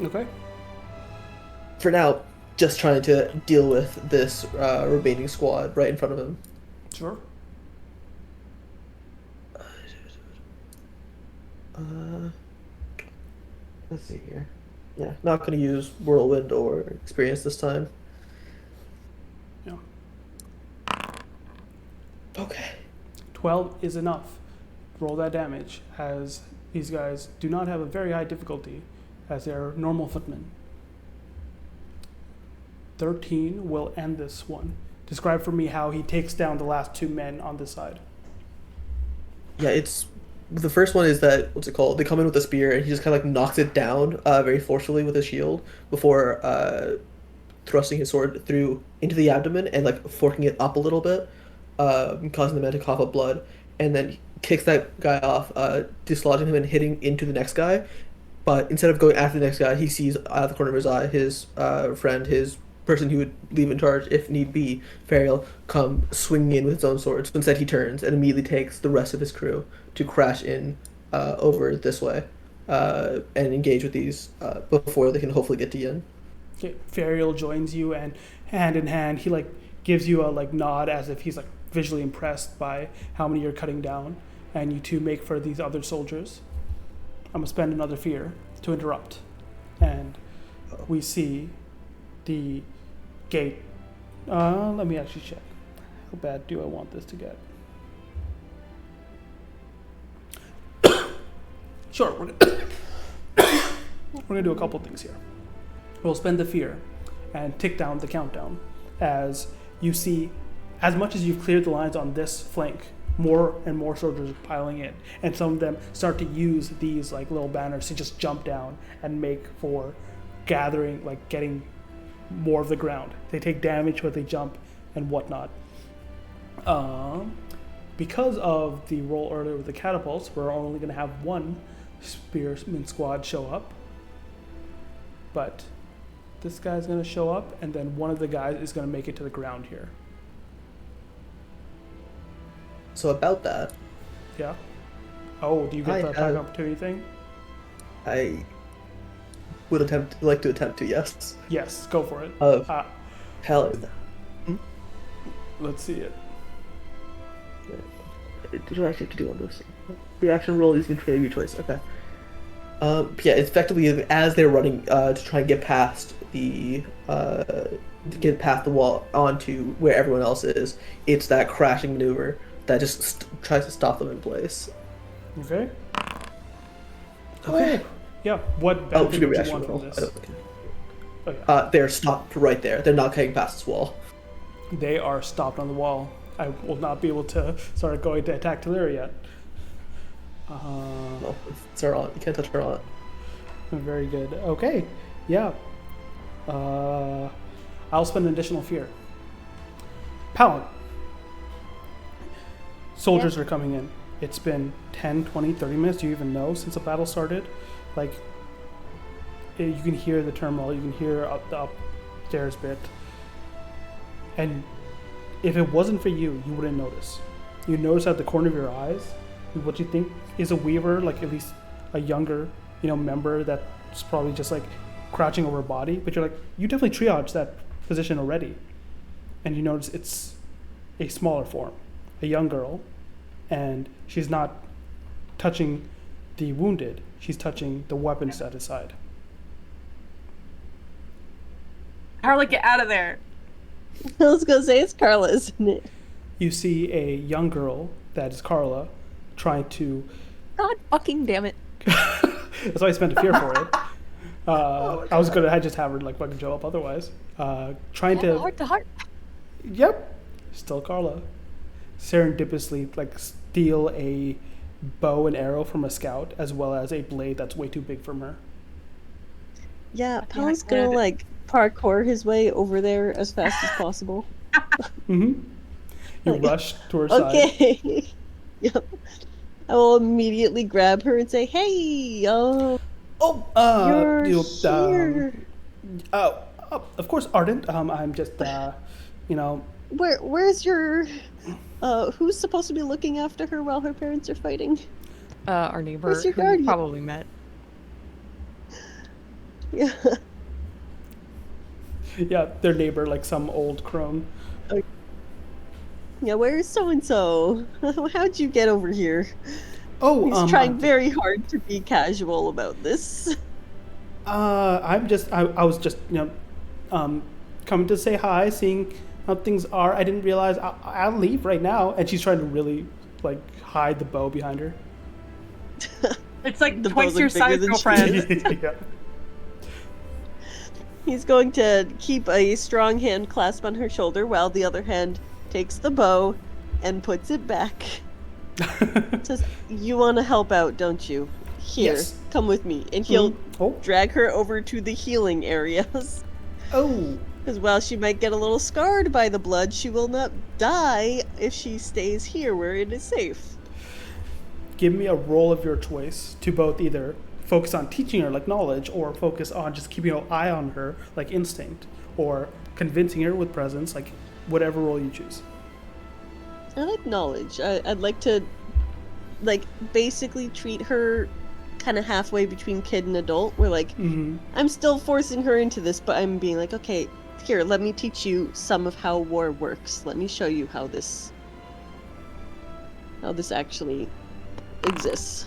Okay. For now, just trying to deal with this remaining squad right in front of him. Sure. Let's see here. Yeah, not going to use Whirlwind or Experience this time. Yeah. Okay. 12 is enough. Roll that damage, as these guys do not have a very high difficulty, as they're normal footmen. 13 will end this one. Describe for me how he takes down the last 2 men on this side. Yeah, it's... The first one is that, what's it called? They come in with a spear, and he just kind of like knocks it down very forcefully with his shield before thrusting his sword through into the abdomen and like forking it up a little bit, causing the man to cough up blood, and then kicks that guy off, dislodging him and hitting into the next guy, but instead of going after the next guy, he sees out of the corner of his eye his friend, his person who would leave in charge if need be, Fariel, come swinging in with his own sword. So instead, he turns and immediately takes the rest of his crew to crash in over this way and engage with these before they can hopefully get to Yin. Okay, Fariel joins you, and hand in hand, he like gives you a like nod as if he's like visually impressed by how many you're cutting down, and you two make for these other soldiers. I'm gonna spend another fear to interrupt, and we see the gate. Let me actually check. How bad do I want this to get? Sure, we're gonna do a couple things here. We'll spend the fear and tick down the countdown as you see, as much as you've cleared the lines on this flank, more and more soldiers are piling in, and some of them start to use these like little banners to just jump down and make for gathering, like getting more of the ground. They take damage when they jump and whatnot. Because of the roll earlier with the catapults, we're only going to have one spearman squad show up, but this guy's going to show up, and then one of the guys is going to make it to the ground here. So about that, Yeah. Oh, do you get the attack opportunity thing? I would like to attempt to, yes. Yes, go for it. Hell, Let's see it. what do I actually have to do on this? Reaction roll is control your choice. Okay. Yeah, it's effectively as they're running to try and get past the wall onto where everyone else is. It's that crashing maneuver that just tries to stop them in place. Okay. Okay. Yeah. What benefit do you want from this? Oh, yeah. They're stopped right there. They're not getting past this wall. They are stopped on the wall. I will not be able to start going to attack Talir yet. No, it's her aunt. You can't touch her aunt. Very good. Okay. Yeah. I'll spend an additional fear. Palin. Soldiers are coming in. It's been 10, 20, 30 minutes. Do you even know since the battle started? Like, you can hear the turmoil. You can hear up the upstairs bit. And if it wasn't for you, you wouldn't notice. You notice at the corner of your eyes what you think is a weaver, like at least a younger, member that's probably just like crouching over a body. But you're like, you definitely triaged that position already. And you notice it's a smaller form, a young girl, and she's not touching the wounded. She's touching the weapons at his side. Carla, get out of there. I was gonna say it's Carla, isn't it? You see a young girl that is Carla trying to. God fucking damn it. That's why I spent a fear for it. I was gonna just have her like fucking show up otherwise. Trying to. Heart to heart. Yep, still Carla. Serendipitously like steal a bow and arrow from a scout as well as a blade that's way too big for her. Yeah, Palin's gonna like parkour his way over there as fast as possible. You rush to her side. Okay. Yep. I will immediately grab her and say, "Hey, you're here." Of course, Ardent. I'm just, Where's your? Who's supposed to be looking after her while her parents are fighting? Our neighbor, Where's your who guardian? you probably met. Yeah. Yeah, their neighbor, like some old crone. Yeah, where's so and so? How'd you get over here? Oh, he's trying very hard to be casual about this. I was just, coming to say hi, seeing how things are. I didn't realize I'll leave right now, and she's trying to really like hide the bow behind her. It's like The twice bow's, your like, bigger size, than she girlfriend. Yeah. He's going to keep a strong hand clasp on her shoulder while the other hand takes the bow and puts it back. Says, "You want to help out, don't you? Here, Yes. come with me." And he'll Oh. drag her over to the healing areas. Oh. Because while she might get a little scarred by the blood, she will not die if she stays here where it is safe. Give me a roll of your choice to both either focus on teaching her like knowledge, or focus on just keeping an eye on her like instinct, or convincing her with presence, like whatever role you choose. I like knowledge. I'd like to, like, basically treat her kind of halfway between kid and adult, where, like, I'm still forcing her into this, but I'm being like, okay, here, let me teach you some of how war works. Let me show you how this actually exists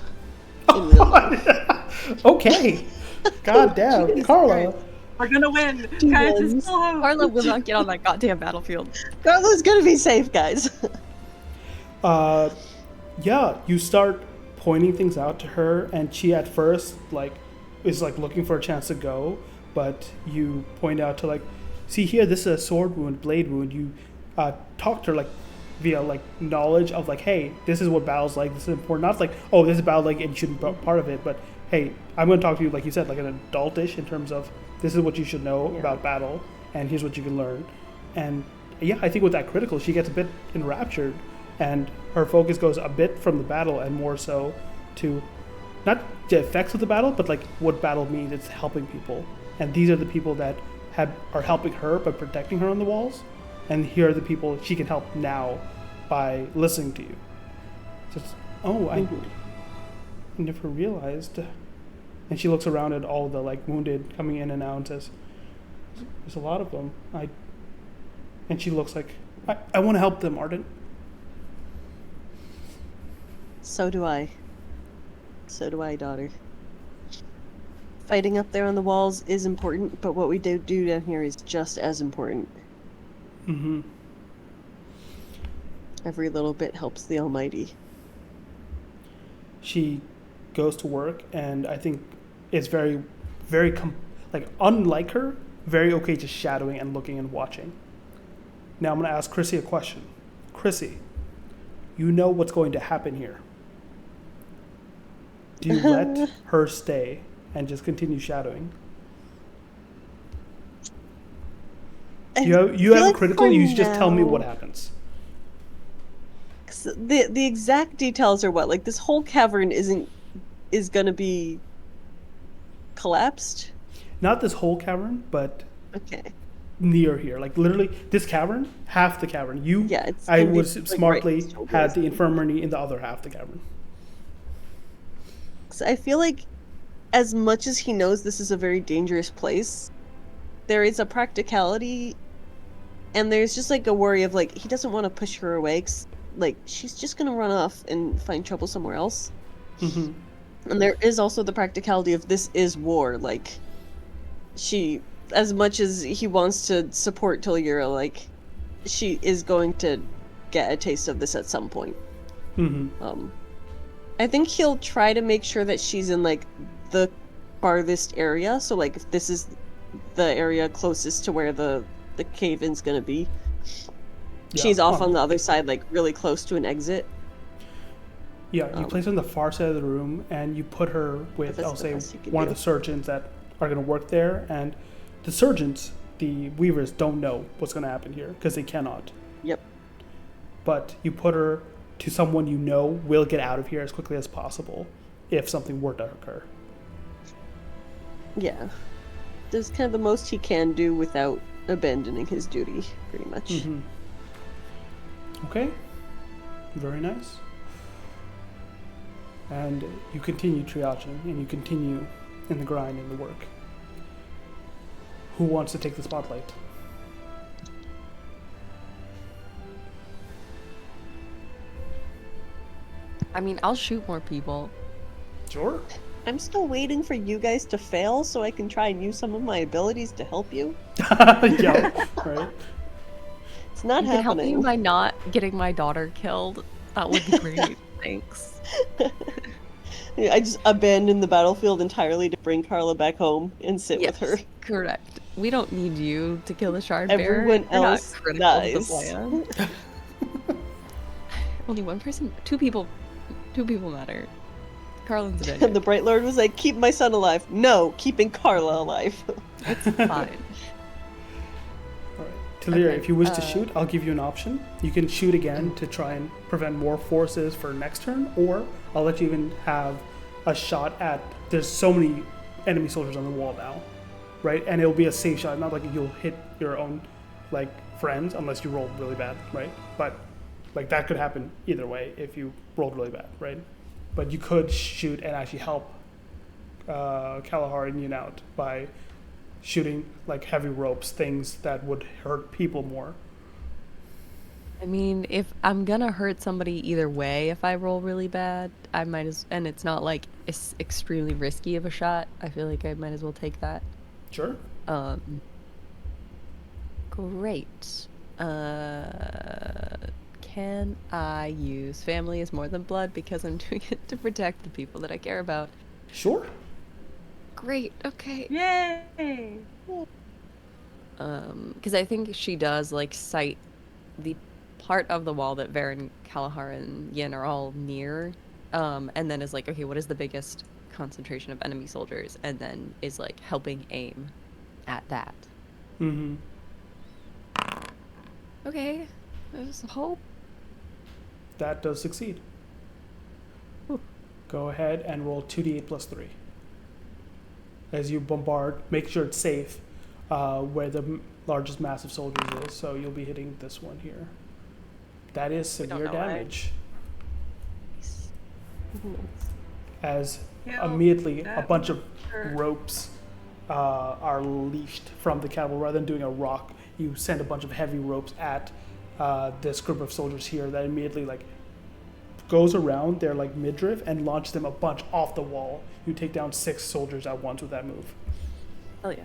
in real life. Okay. God damn. Carla. We're gonna win. She Guys, wins. it's still hope. Carla will not get on that goddamn battlefield. Carla's gonna be safe, guys. Yeah, you start pointing things out to her, and she at first like is like looking for a chance to go, but you point out to like, see here, this is a sword wound, blade wound. You talk to her like via like knowledge of like, hey, this is what battle's like. This is important. Not like, oh, this is battle like and you shouldn't be part of it, but hey, I'm going to talk to you like you said, like an adultish in terms of this is what you should know about battle, and here's what you can learn. And yeah, I think with that critical, she gets a bit enraptured, and her focus goes a bit from the battle and more so to not the effects of the battle, but like what battle means. It's helping people, and these are the people that are helping her by protecting her on the walls, and here are the people she can help now by listening to you. So it's, I never realized. And she looks around at all the like wounded coming in and out and says, "There's a lot of them." And she looks like, I want to help them, Arden. So do I. So do I, daughter. Fighting up there on the walls is important, but what we do down here is just as important. Mm-hmm. Every little bit helps the Almighty. She goes to work, and I think it's very, very, unlike her, very okay just shadowing and looking and watching. Now I'm going to ask Chrissy a question. Chrissy, you know what's going to happen here. Do you let her stay and just continue shadowing? You have a critical, you just tell me what happens. The exact details are what? Like, this whole cavern is going to be collapsed? Not this whole cavern, but okay, near here. Like, literally, this cavern, half the cavern. I would smartly had the infirmary in the other half of the cavern. So I feel like, as much as he knows this is a very dangerous place, there is a practicality, and there's just like a worry of like, he doesn't want to push her away, 'cause, like, she's just gonna run off and find trouble somewhere else. Mm-hmm. And there is also the practicality of this is war. Like, she, as much as he wants to support Tillyura, like, she is going to get a taste of this at some point. Mm-hmm. I think he'll try to make sure that she's in like the farthest area. So like, if this is the area closest to where the cave-in's gonna be, she's off on the other side, like really close to an exit. Yeah, you place her on the far side of the room, and you put her with, I'll say, one of the surgeons that are going to work there. And the surgeons, the weavers, don't know what's going to happen here because they cannot. Yep. But you put her to someone you know will get out of here as quickly as possible if something were to occur. Yeah. There's kind of the most he can do without abandoning his duty, pretty much. Mm-hmm. Okay. Very nice. And you continue triaging, and you continue in the grind and the work. Who wants to take the spotlight? I mean, I'll shoot more people. Sure. I'm still waiting for you guys to fail so I can try and use some of my abilities to help you. Yeah, right. It's not You can help me happening. by not getting my daughter killed. That would be great. Thanks. I just abandoned the battlefield entirely to bring Carla back home and sit with her. Correct. We don't need you to kill the Shardbearer. Everyone You're not else critical of the dies. plan. Only one person? Two people matter. Carlin's dead. And the Bright Lord was like, keep my son alive. No, keeping Carla alive. It's fine. Alright. Talia, Okay, if you wish to shoot, I'll give you an option. You can shoot again to try and prevent more forces for next turn, or I'll let you even have a shot at. There's so many enemy soldiers on the wall now, right? And it'll be a safe shot. Not like you'll hit your own like friends unless you roll really bad, right? But like that could happen either way if you rolled really bad, right? But you could shoot and actually help Kalahar and Yin out by shooting like heavy ropes, things that would hurt people more. I mean, if I'm gonna hurt somebody either way, if I roll really bad, I might as, and it's not like it's extremely risky of a shot. I feel like I might as well take that. Sure. Great. Can I use family is more than blood because I'm doing it to protect the people that I care about? Sure. Great. Okay. Yay! Because I think she does like sight the part of the wall that Varen, Kalahar, and Yin are all near, and then is like, okay, what is the biggest concentration of enemy soldiers? And then is like helping aim at that. Mm-hmm. Okay, there's hope. That does succeed. Go ahead and roll 2d8 plus 3. As you bombard, make sure it's safe where the largest mass of soldiers is, so you'll be hitting this one here. That is severe damage. As immediately a bunch of ropes are leashed from the cannibal. Rather than doing a rock, you send a bunch of heavy ropes at this group of soldiers here that immediately like goes around their like midriff and launches them a bunch off the wall. You take down 6 soldiers at once with that move. Hell yeah.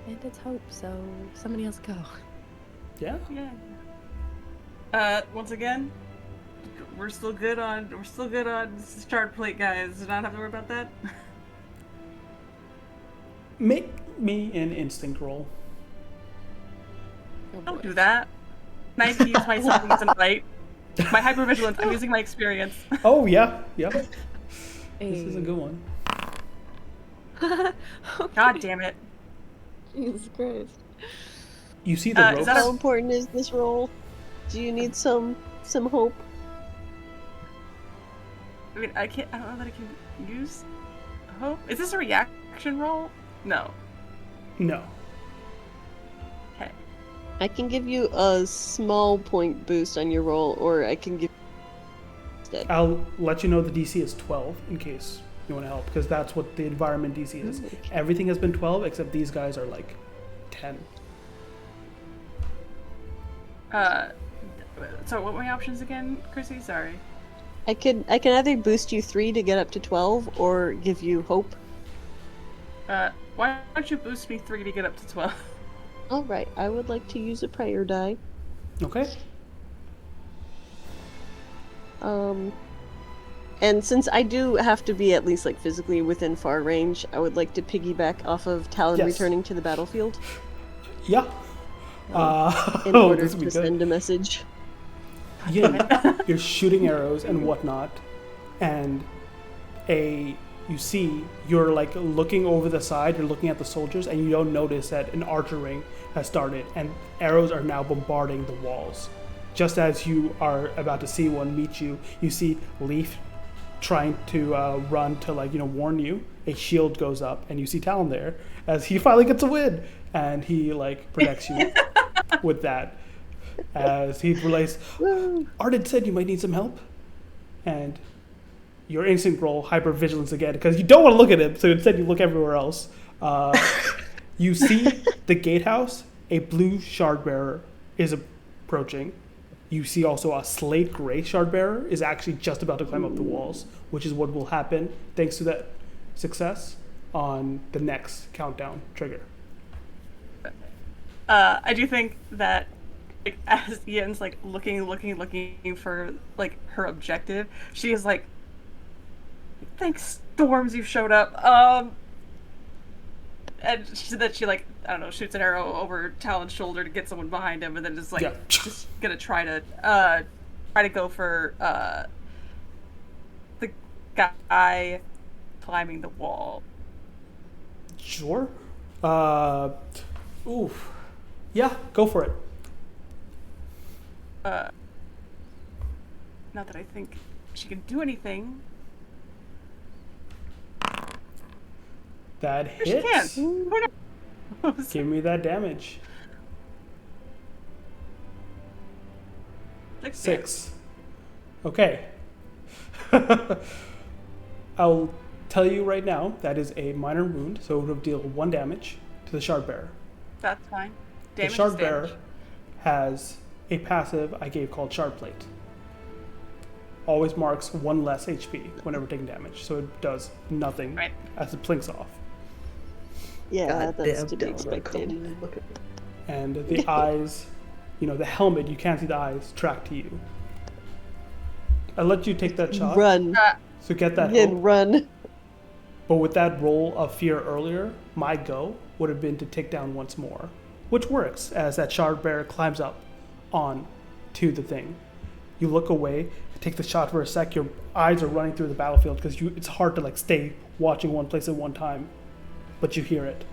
And it's hope, so somebody else go. Yeah? Yeah. Once again, we're still good on shard plate, guys. Do not have to worry about that. Make me an instinct roll. Oh, Don't boy. do that. Nice to use my savings and fight. My hypervigilance. I'm using my experience. Oh yeah, yep. Hey. This is a good one. Okay. God damn it. Jesus Christ. You see the Is ropes? that How important is this roll? Do you need some hope? I mean, I don't know that I can use hope. Is this a reaction roll? No. No. Okay. I can give you a small point boost on your roll, or I can give instead. I'll let you know the DC is 12 in case you want to help, because that's what the environment DC is. Okay. Everything has been 12 except these guys are like 10. So what were my options again, Chrissy? Sorry. I can either boost you 3 to get up to 12, or give you hope. Why don't you boost me 3 to get up to 12? All right, I would like to use a prayer die. Okay. And since I do have to be at least like physically within far range, I would like to piggyback off of Talon Yes. returning to the battlefield Yeah. in order this will be to good. send a message. Yeah, you're shooting arrows and whatnot, and you see you're like looking over the side, you're looking at the soldiers, and you don't notice that an archer ring has started, and arrows are now bombarding the walls. Just as you are about to see one meet you, you see Leaf trying to run to warn you. A shield goes up, and you see Talon there as he finally gets a win, and he like protects you with that. As he relays, Arden said you might need some help, and your instinct roll hypervigilance again because you don't want to look at him, so instead you look everywhere else. You see the gatehouse. A blue Shardbearer is approaching. You see also a slate gray Shardbearer is actually just about to climb up the walls, which is what will happen thanks to that success on the next countdown trigger. I do think that like, as Ian's like looking for like her objective, she is like, "Thanks, Storms, you showed up." And she like, I don't know, shoots an arrow over Talon's shoulder to get someone behind him, and then just like just gonna try to go for the guy climbing the wall. Sure. Yeah, go for it. Not that I think she can do anything. That She can. hits. Who knows? Give me that damage. 6. Okay. I'll tell you right now, that is a minor wound, so it will deal 1 damage to the Shardbearer. That's fine. The Damage is Shardbearer damage. has a passive I gave called Shardplate. Always marks 1 less HP whenever taking damage, so it does nothing Right. as it plinks off. Yeah, God that's damn, to be Delaware, expected. come look at- And the eyes, the helmet, you can't see the eyes, track to you. I let you take that shot, Run. so get that Yin, hope. run. But with that roll of fear earlier, my go would have been to take down once more, which works as that Shardbearer climbs up on to the thing. You look away, take the shot for a sec, your eyes are running through the battlefield because it's hard to stay watching one place at one time, but you hear it.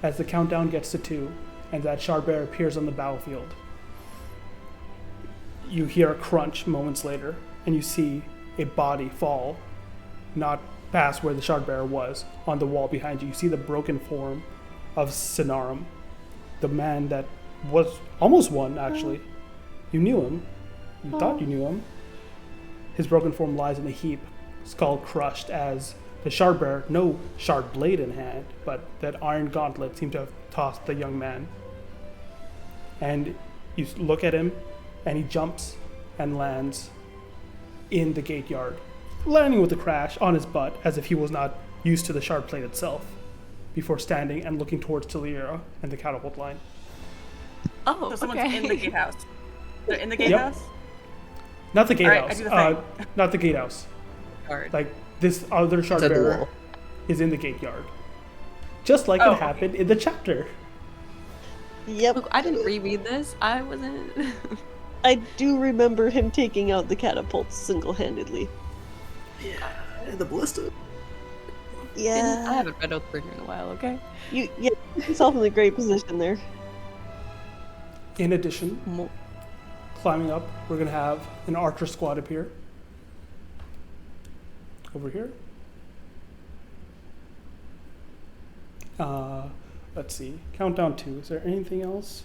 As the countdown gets to 2 and that Shardbearer appears on the battlefield, you hear a crunch moments later and you see a body fall, not past where the Shardbearer was, on the wall behind you. You see the broken form of Sinarum, the man that was almost won, actually. You knew him. You thought you knew him. His broken form lies in a heap, skull crushed, as the Shardbearer, no shard blade in hand, but that iron gauntlet seemed to have tossed the young man. And you look at him, and he jumps and lands in the gate yard, landing with a crash on his butt as if he was not used to the shard plate itself, before standing and looking towards Talira and the catapult line. Oh, So someone's okay. in the gatehouse. They're in the gatehouse? Not the Alright, I gatehouse. do the thing. Not the gatehouse. Guard. Like, this other Inside the Shardbearer wall. is in the gate yard. Just like Oh, it okay. happened in the chapter. Yep. Look, I didn't reread this. I wasn't. I do remember him taking out the catapults single-handedly. Yeah, and the ballista. Yeah. I haven't read Oathbringer in a while. Okay. You put yourself in a great position there. In addition, climbing up, we're going to have an archer squad appear. Over here. Let's see. Countdown 2. Is there anything else?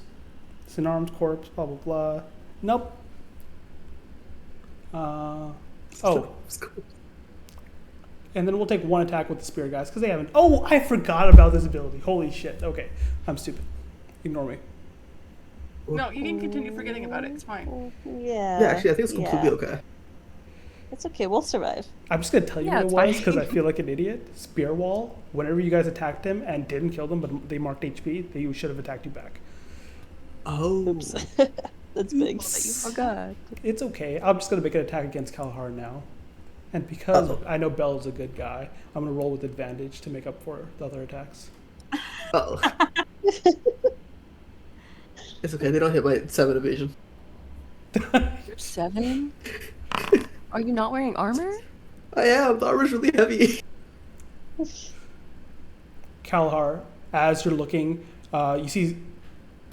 Sinarm's corpse, blah, blah, blah. Nope. And then we'll take 1 attack with the spear guys, because they haven't... Oh, I forgot about this ability. Holy shit. Okay, I'm stupid. Ignore me. No, you can continue forgetting about it. It's fine. Yeah. Yeah, actually, I think it's completely okay. It's okay, we'll survive. I'm just going to tell you Yeah, what it it's was, fine. because I feel like an idiot. Spear wall, whenever you guys attacked him and didn't kill them, but they marked HP, they should have attacked you back. Oh. Oops. That's big. That you forgot. It's okay. I'm just going to make an attack against Kalahar now. And because Uh-oh. I know Bell's a good guy, I'm going to roll with advantage to make up for the other attacks. Uh-oh. It's okay, they don't hit my 7 evasion. 7? Are you not wearing armor? I am, the armor's really heavy. Kalahar, as you're looking, you see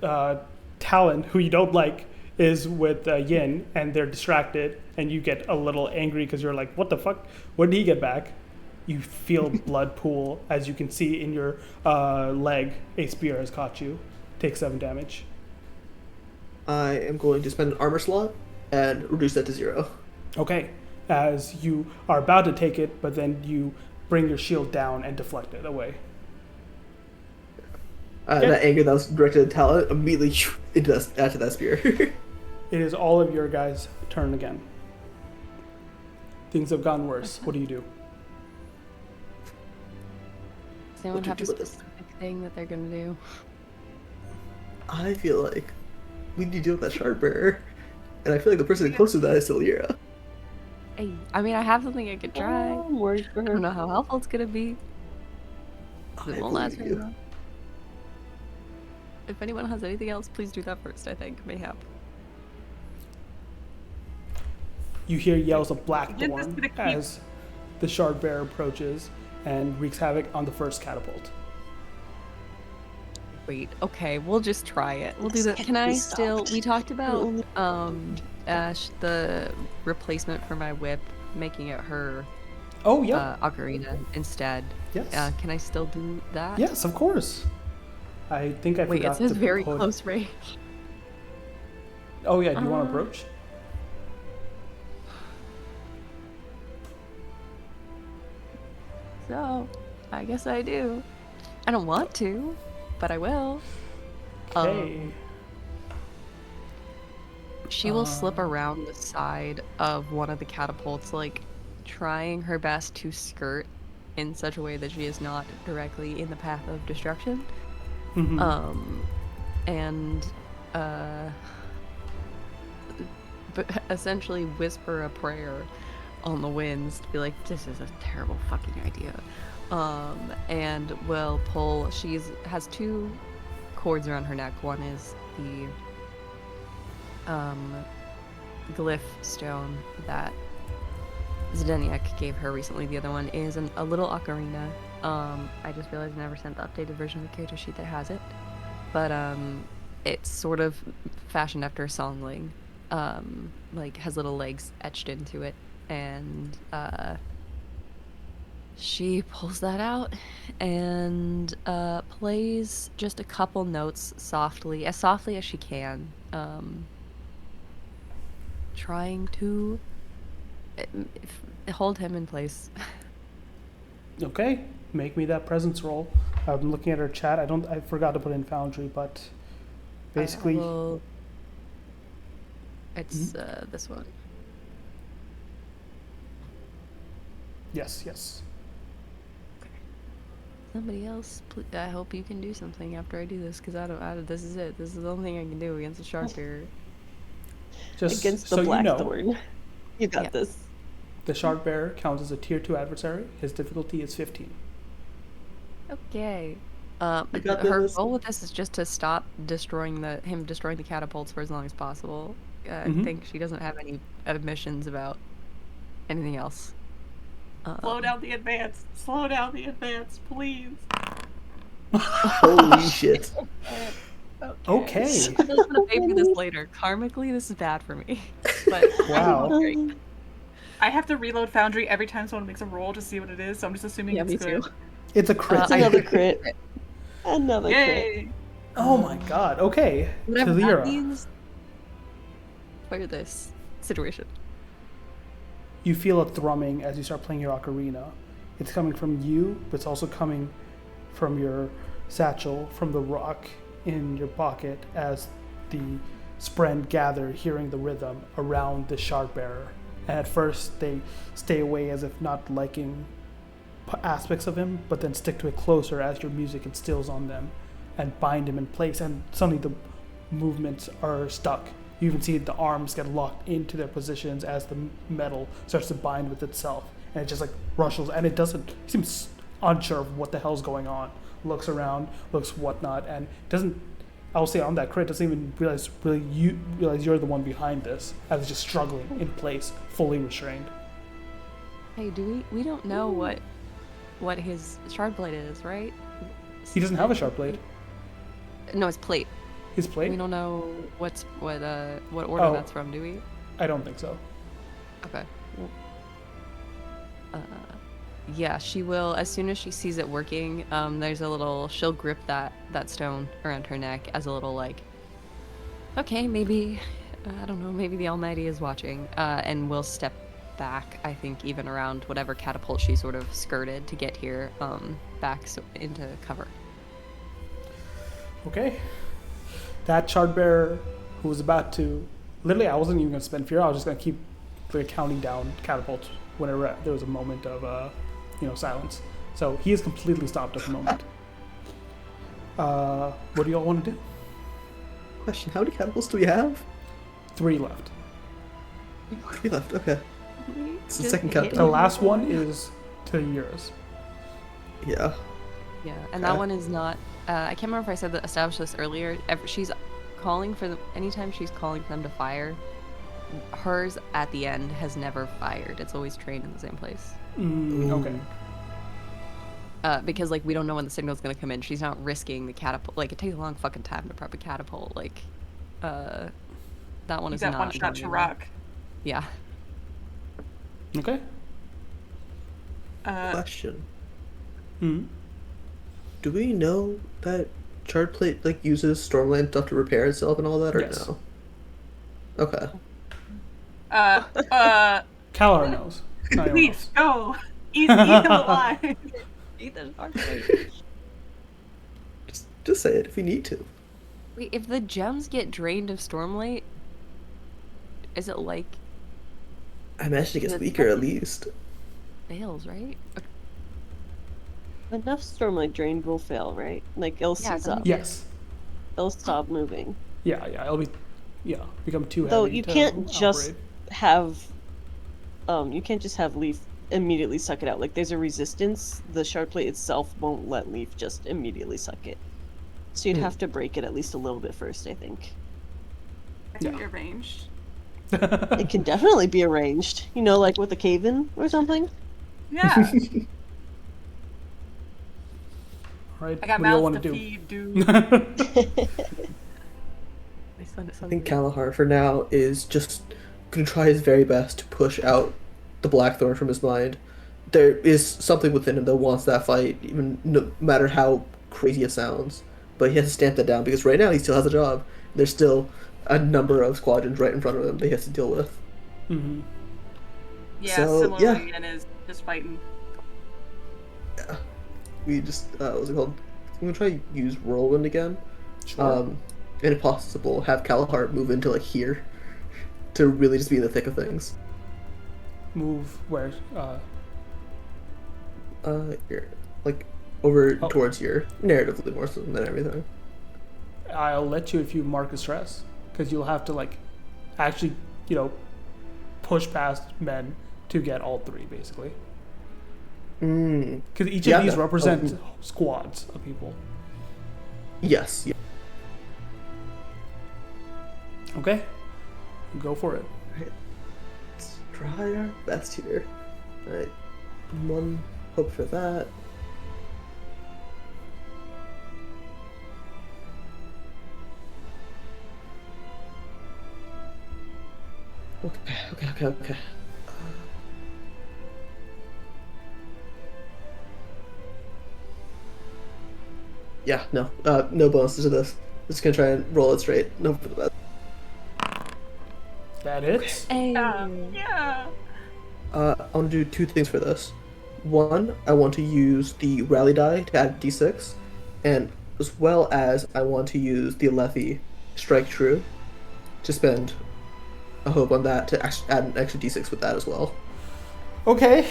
Talon, who you don't like, is with Yin, and they're distracted, and you get a little angry because you're like, what the fuck? When did he get back? You feel blood pool, as you can see in your leg. A spear has caught you. Take 7 damage. I am going to spend an armor slot and reduce that to 0. Okay, as you are about to take it, but then you bring your shield down and deflect it away. That anger that was directed at Talon immediately into that spear. It is all of your guys' turn again. Things have gotten worse. What do you do? Does anyone What have to a do with this? specific thing that they're gonna do? I feel like we need to deal with that Shardbearer. And I feel like the person closest to that is Talira. Hey, I mean, I have something I could try. Oh, I'm worried for I her. don't know how helpful it's gonna be. I It won't last believe very you. long. If anyone has anything else, please do that first, I think. Mayhap. You hear yells of This is Blackthorn gonna keep- as the Shardbearer approaches and wreaks havoc on the first catapult. Wait, okay, we'll just try it. We'll do Yes, that. can Can we I stop? still? We talked about only- the replacement for my whip, making it her Oh, yeah. ocarina instead. Yes. Can I still do that? Yes, of course. I think I Wait, it forgot says to very put... close range. Oh, yeah, do you want to approach? So, I guess I do. I don't want to, but I will. Okay. She will slip around the side of one of the catapults, like trying her best to skirt in such a way that she is not directly in the path of destruction. And but essentially whisper a prayer on the winds to be like, this is a terrible fucking idea. And will pull. Has two cords around her neck. One is the glyph stone that Zdeniak gave her recently. The other one is a little ocarina. I just realized I never sent the updated version of the character sheet that has it. But it's sort of fashioned after a songling. Like has little legs etched into it. And she pulls that out and plays just a couple notes softly as she can. Trying to hold him in place. Okay, make me that presence roll. I'm looking at her chat. I forgot to put in Foundry, but basically... It's this one. Yes. Somebody else, I hope you can do something after I do this, because this is it. This is the only thing I can do against the Shardbearer. Just Against the so you know, Blackthorn. You got this. the Shardbearer counts as a tier 2 adversary. His difficulty is 15. Okay. got Her this. goal with this is just to stop destroying the catapults for as long as possible. I think she doesn't have any admissions about anything else. Slow down the advance. Slow down the advance, please. Holy shit. Okay. I'm gonna pay for this later. Karmically, this is bad for me. But Wow. great. I have to reload Foundry every time someone makes a roll to see what it is, so I'm just assuming Yeah, it's me good. too. It's a crit. It's another crit. Another crit. Yay! Oh my god. Okay. Whatever that Talira. means for this situation. You feel a thrumming as you start playing your ocarina. It's coming from you, but it's also coming from your satchel, from the rock in your pocket as the Spren gather, hearing the rhythm around the Shardbearer. And at first they stay away as if not liking aspects of him, but then stick to it closer as your music instills on them and bind him in place, and suddenly the movements are stuck. You even see the arms get locked into their positions as the metal starts to bind with itself, and it just like rushes, and it doesn't, he seems unsure of what the hell's going on, looks around, looks whatnot, and doesn't, I'll say on that crit, doesn't even realize you're the one behind this, as it's just struggling in place, fully restrained. Hey, we don't know what his shard blade is, right? He doesn't have a sharp blade. No, it's plate. His plate? We don't know what order that's from, do we? I don't think so. Okay. Yeah, she will, as soon as she sees it working, she'll grip that stone around her neck as a little like, okay, maybe, I don't know, maybe the Almighty is watching, and we'll step back, I think, even around whatever catapult she sort of skirted to get here, back into cover. Okay. That Shardbearer who was about to, literally I wasn't even going to spend fear, I was just going to keep counting down catapults whenever there was a moment of silence. So he is completely stopped at the moment. What do y'all want to do? Question, how many catapults do we have? 3 left. 3 left, okay. It's the Just second hit catapult. The last one is to yours. Yeah. Yeah, and that one is not. I can't remember if I said that established this earlier. She's calling for them anytime she's calling for them to fire. Hers at the end has never fired. It's always trained in the same place. Okay. because like we don't know when the signal's gonna come in. She's not risking the catapult. Like it takes a long fucking time to prep a catapult. Like, that one You is got not. one shot to going rock. Yeah. Okay. Question. Hmm. Do we know that Shardplate like uses Stormland stuff to repair itself and all that, or Yes. no? Okay. Kalar knows. Not anyone Please, else. go! Eat him alive! Eat the Shardplate. Just say it if you need to. Wait, if the gems get drained of Stormlight, is it like I imagine it gets Good. weaker at least. fails, right? Enough Stormlight drain will fail, right? Like it'll seize then- up. Yes. It'll stop moving. Yeah. It'll be. Yeah. Become too Though heavy. you to can't just operate. have you can't just have Leaf immediately suck it out. Like there's a resistance. The Shardplate itself won't let Leaf just immediately suck it. So you'd have to break it at least a little bit first, I think. I think you're ranged. It can definitely be arranged. You know, like with a cave-in or something. Yeah. Right. I got what do you mouths want to to do? feed, dude. I think Kalahar for now is just gonna try his very best to push out the Blackthorn from his mind. There is something within him that wants that fight, even no matter how crazy it sounds. But he has to stamp that down because right now he still has a job. There's still a number of squadrons right in front of him that he has to deal with. Mm-hmm. Yeah, So, similarly, yeah. and is just fighting. We just what's it called? I'm gonna try to use Whirlwind again. Sure. And if possible, have Kalahar move into like here to really just be in the thick of things. Move where? Here, like over Oh. towards here, narratively more so than everything. I'll let you if you mark a stress, because you'll have to like actually, push past men to get all three, basically. Because each of these represent squads of people. Yes. Yeah. Okay, go for it. Let's try our best here. Alright. One hope for that. Okay. Yeah, no. No bonuses to this. Just gonna try and roll it straight. No for the best. That hits. Hey. Yeah. I want to do two things for this. One, I want to use the rally die to add d6, and as well as I want to use the Alethi strike true to spend a hope on that to add an extra d6 with that as well. Okay.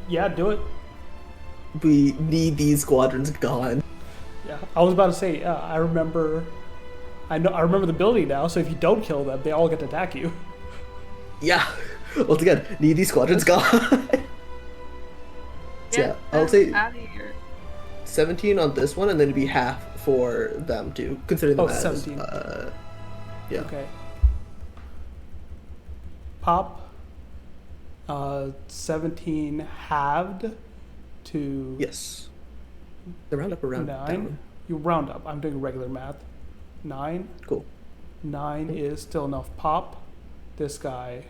Yeah, do it. We need these squadrons gone. Yeah, I was about to say. I remember the building now. So if you don't kill them, they all get to attack you. Yeah. Once again, need these squadrons gone. Yeah, I'll say out of here. 17 on this one, and then it'd be half for them too, considering them as 17. yeah. Okay. Pop. 17 halved to Yes. The round up around 9. down. You round up. I'm doing regular math. 9. Cool. 9 is still enough pop. This guy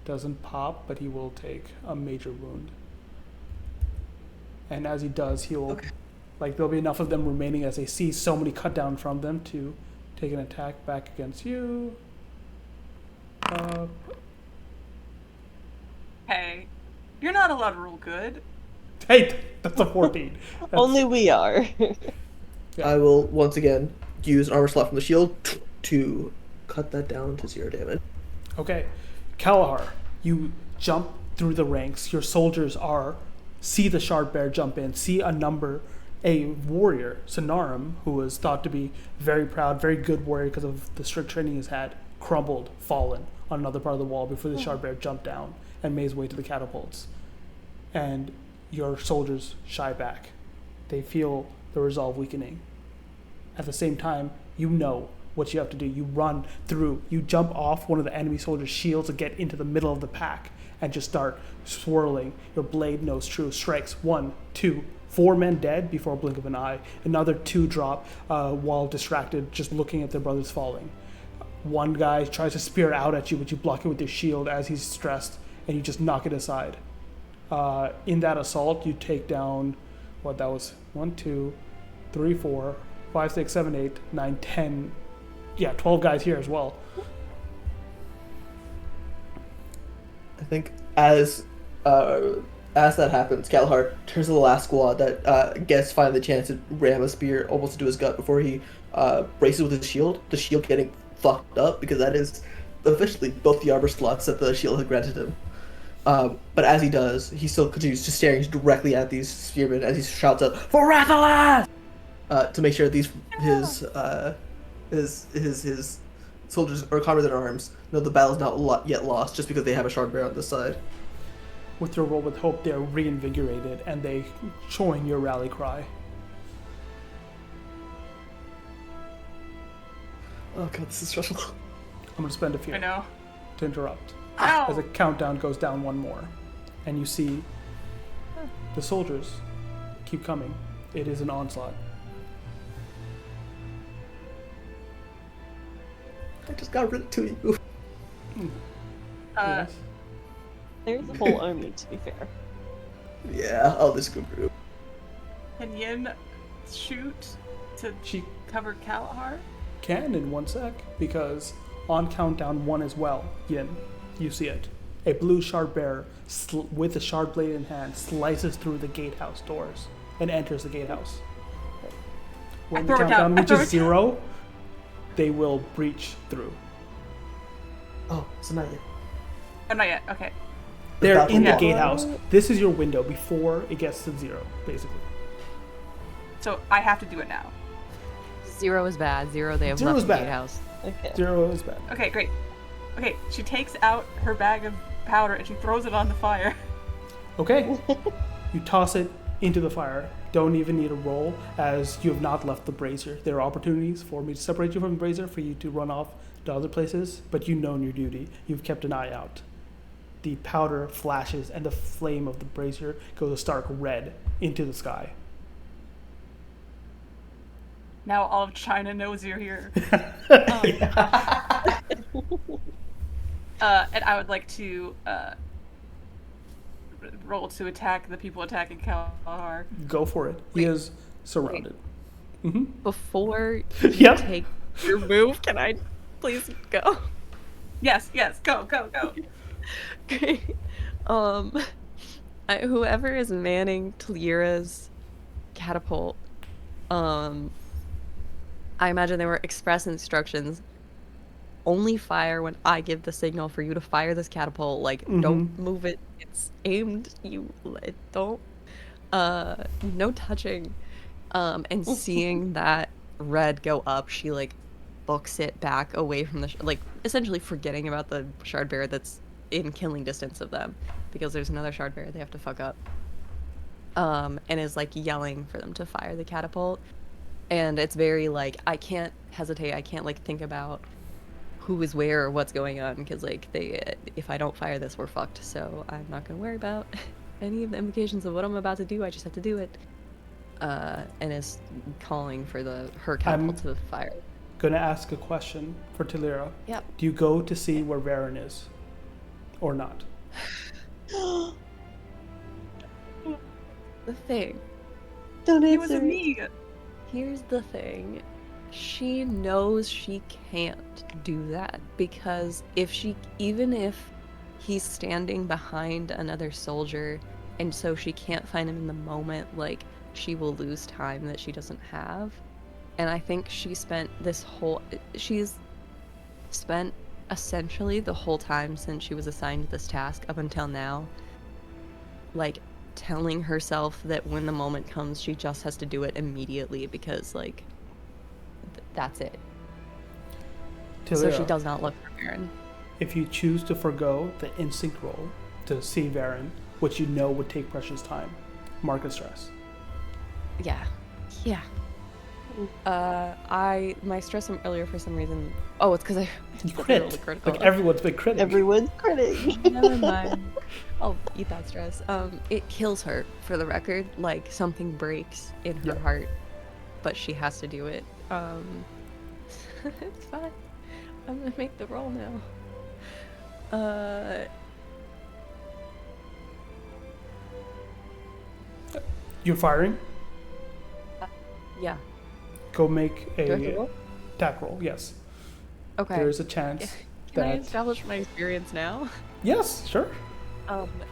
doesn't pop, but he will take a major wound. And as he does, he'll there'll be enough of them remaining as they see so many cut down from them to take an attack back against you. Hey, you're not allowed to roll good. Hey, that's a 14. Only we are. Yeah. I will once again use an armor slot from the shield to cut that down to 0 damage. Okay, Kalahar, you jump through the ranks. Your soldiers see the Shardbearer jump in, see a warrior, Sonarum, who was thought to be very proud, very good warrior because of the strict training he's had, crumbled, fallen on another part of the wall before the Shardbearer jumped down and made his way to the catapults. And your soldiers shy back. They feel the resolve weakening. At the same time, you know what you have to do. You run through, you jump off one of the enemy soldiers' shields to get into the middle of the pack and just start swirling. Your blade nose true, strikes 1, 2, 4 men dead before a blink of an eye. Another 2 drop while distracted, just looking at their brothers falling. One guy tries to spear out at you, but you block it with your shield as he's stressed, and you just knock it aside. In that assault, you take down, that was 1, 2, 3, 4, 5, 6, 7, 8, 9, 10. Yeah, 12 guys here as well. I think as that happens, Galahar turns to the last squad that gets finally the chance to ram a spear almost into his gut before he braces with his shield. The shield getting fucked up because that is officially both the armor slots that the shield had granted him. But as he does, he still continues just staring directly at these spearmen as he shouts out for Rathalas to make sure these his soldiers or comrades in arms know the battle's not yet lost just because they have a Shardbearer on this side. With your roll with hope, they're reinvigorated and they join your rally cry. Oh god, this is stressful. I'm going to spend a few I know. to interrupt. Ow! As the countdown goes down one more, and you see the soldiers keep coming. It is an onslaught. I just got rid of 2 of you. Yes. There's a whole army, to be fair. Yeah, I'll just go through. Can Yin shoot to She cover Kalahar? can in 1 sec, because on countdown 1 as well, Yin, you see it. A blue Shardbearer with a shard blade in hand slices through the gatehouse doors and enters the gatehouse. When the throw it down. countdown I throw reaches it down. 0, they will breach through. Oh, so not yet. Oh, not yet. Okay. They're in the Yeah. gatehouse. This is your window before it gets to 0, basically. So I have to do it now. 0 is bad. 0, they have 0 left is the bad. gatehouse. Okay. 0 is bad. Okay, great. Okay, she takes out her bag of powder and she throws it on the fire. Okay. You toss it into the fire. Don't even need a roll, as you have not left the brazier. There are opportunities for me to separate you from the brazier, for you to run off to other places, but you know your duty. You've kept an eye out. The powder flashes, and the flame of the brazier goes a stark red into the sky. Now all of China knows you're here. And I would like to roll to attack the people attacking Kalahar. Go for it. He is surrounded. Before you Yep. take your move, can I please go? Yes, go. Okay. Whoever is manning Talira's catapult, I imagine there were express instructions. Only fire when I give the signal for you to fire this catapult. Like, don't move it. It's aimed. Don't. No touching. And seeing that red go up, she like books it back away from the like essentially forgetting about the Shardbearer that's in killing distance of them, because there's another Shardbearer they have to fuck up. And is like yelling for them to fire the catapult. And it's very like, I can't hesitate. I can't like think about who is where or what's going on, because like if I don't fire this, we're fucked. So I'm not gonna worry about any of the implications of what I'm about to do. I just have to do it. And is calling for her catapult to fire. Gonna ask a question for Talira. Yep. Do you go to see where Varen is, or not? The thing. Don't It was answer. me. Here's the thing. She knows she can't do that, because even if he's standing behind another soldier and so she can't find him in the moment, like, she will lose time that she doesn't have. And I think she's spent essentially the whole time since she was assigned this task up until now, like, telling herself that when the moment comes, she just has to do it immediately, because like that's it. So she Talira, does not look for Varen. if you choose to forgo the instinct roll to see Varen, which you know would take precious time, mark a stress. Yeah. My stress from earlier for some reason. Oh, it's because I You rolled a crit. critical. Like everyone's big critic. Everyone's critic. Never mind. I'll eat that stress. It kills her, for the record. Like, something breaks in her Yeah. heart, but she has to do it. It's fine. I'm gonna make the roll now. You're firing. Yeah. Go make Do I have to a roll? attack roll. Yes. Okay. There is a chance Can I that. establish my experience now? Yes, sure.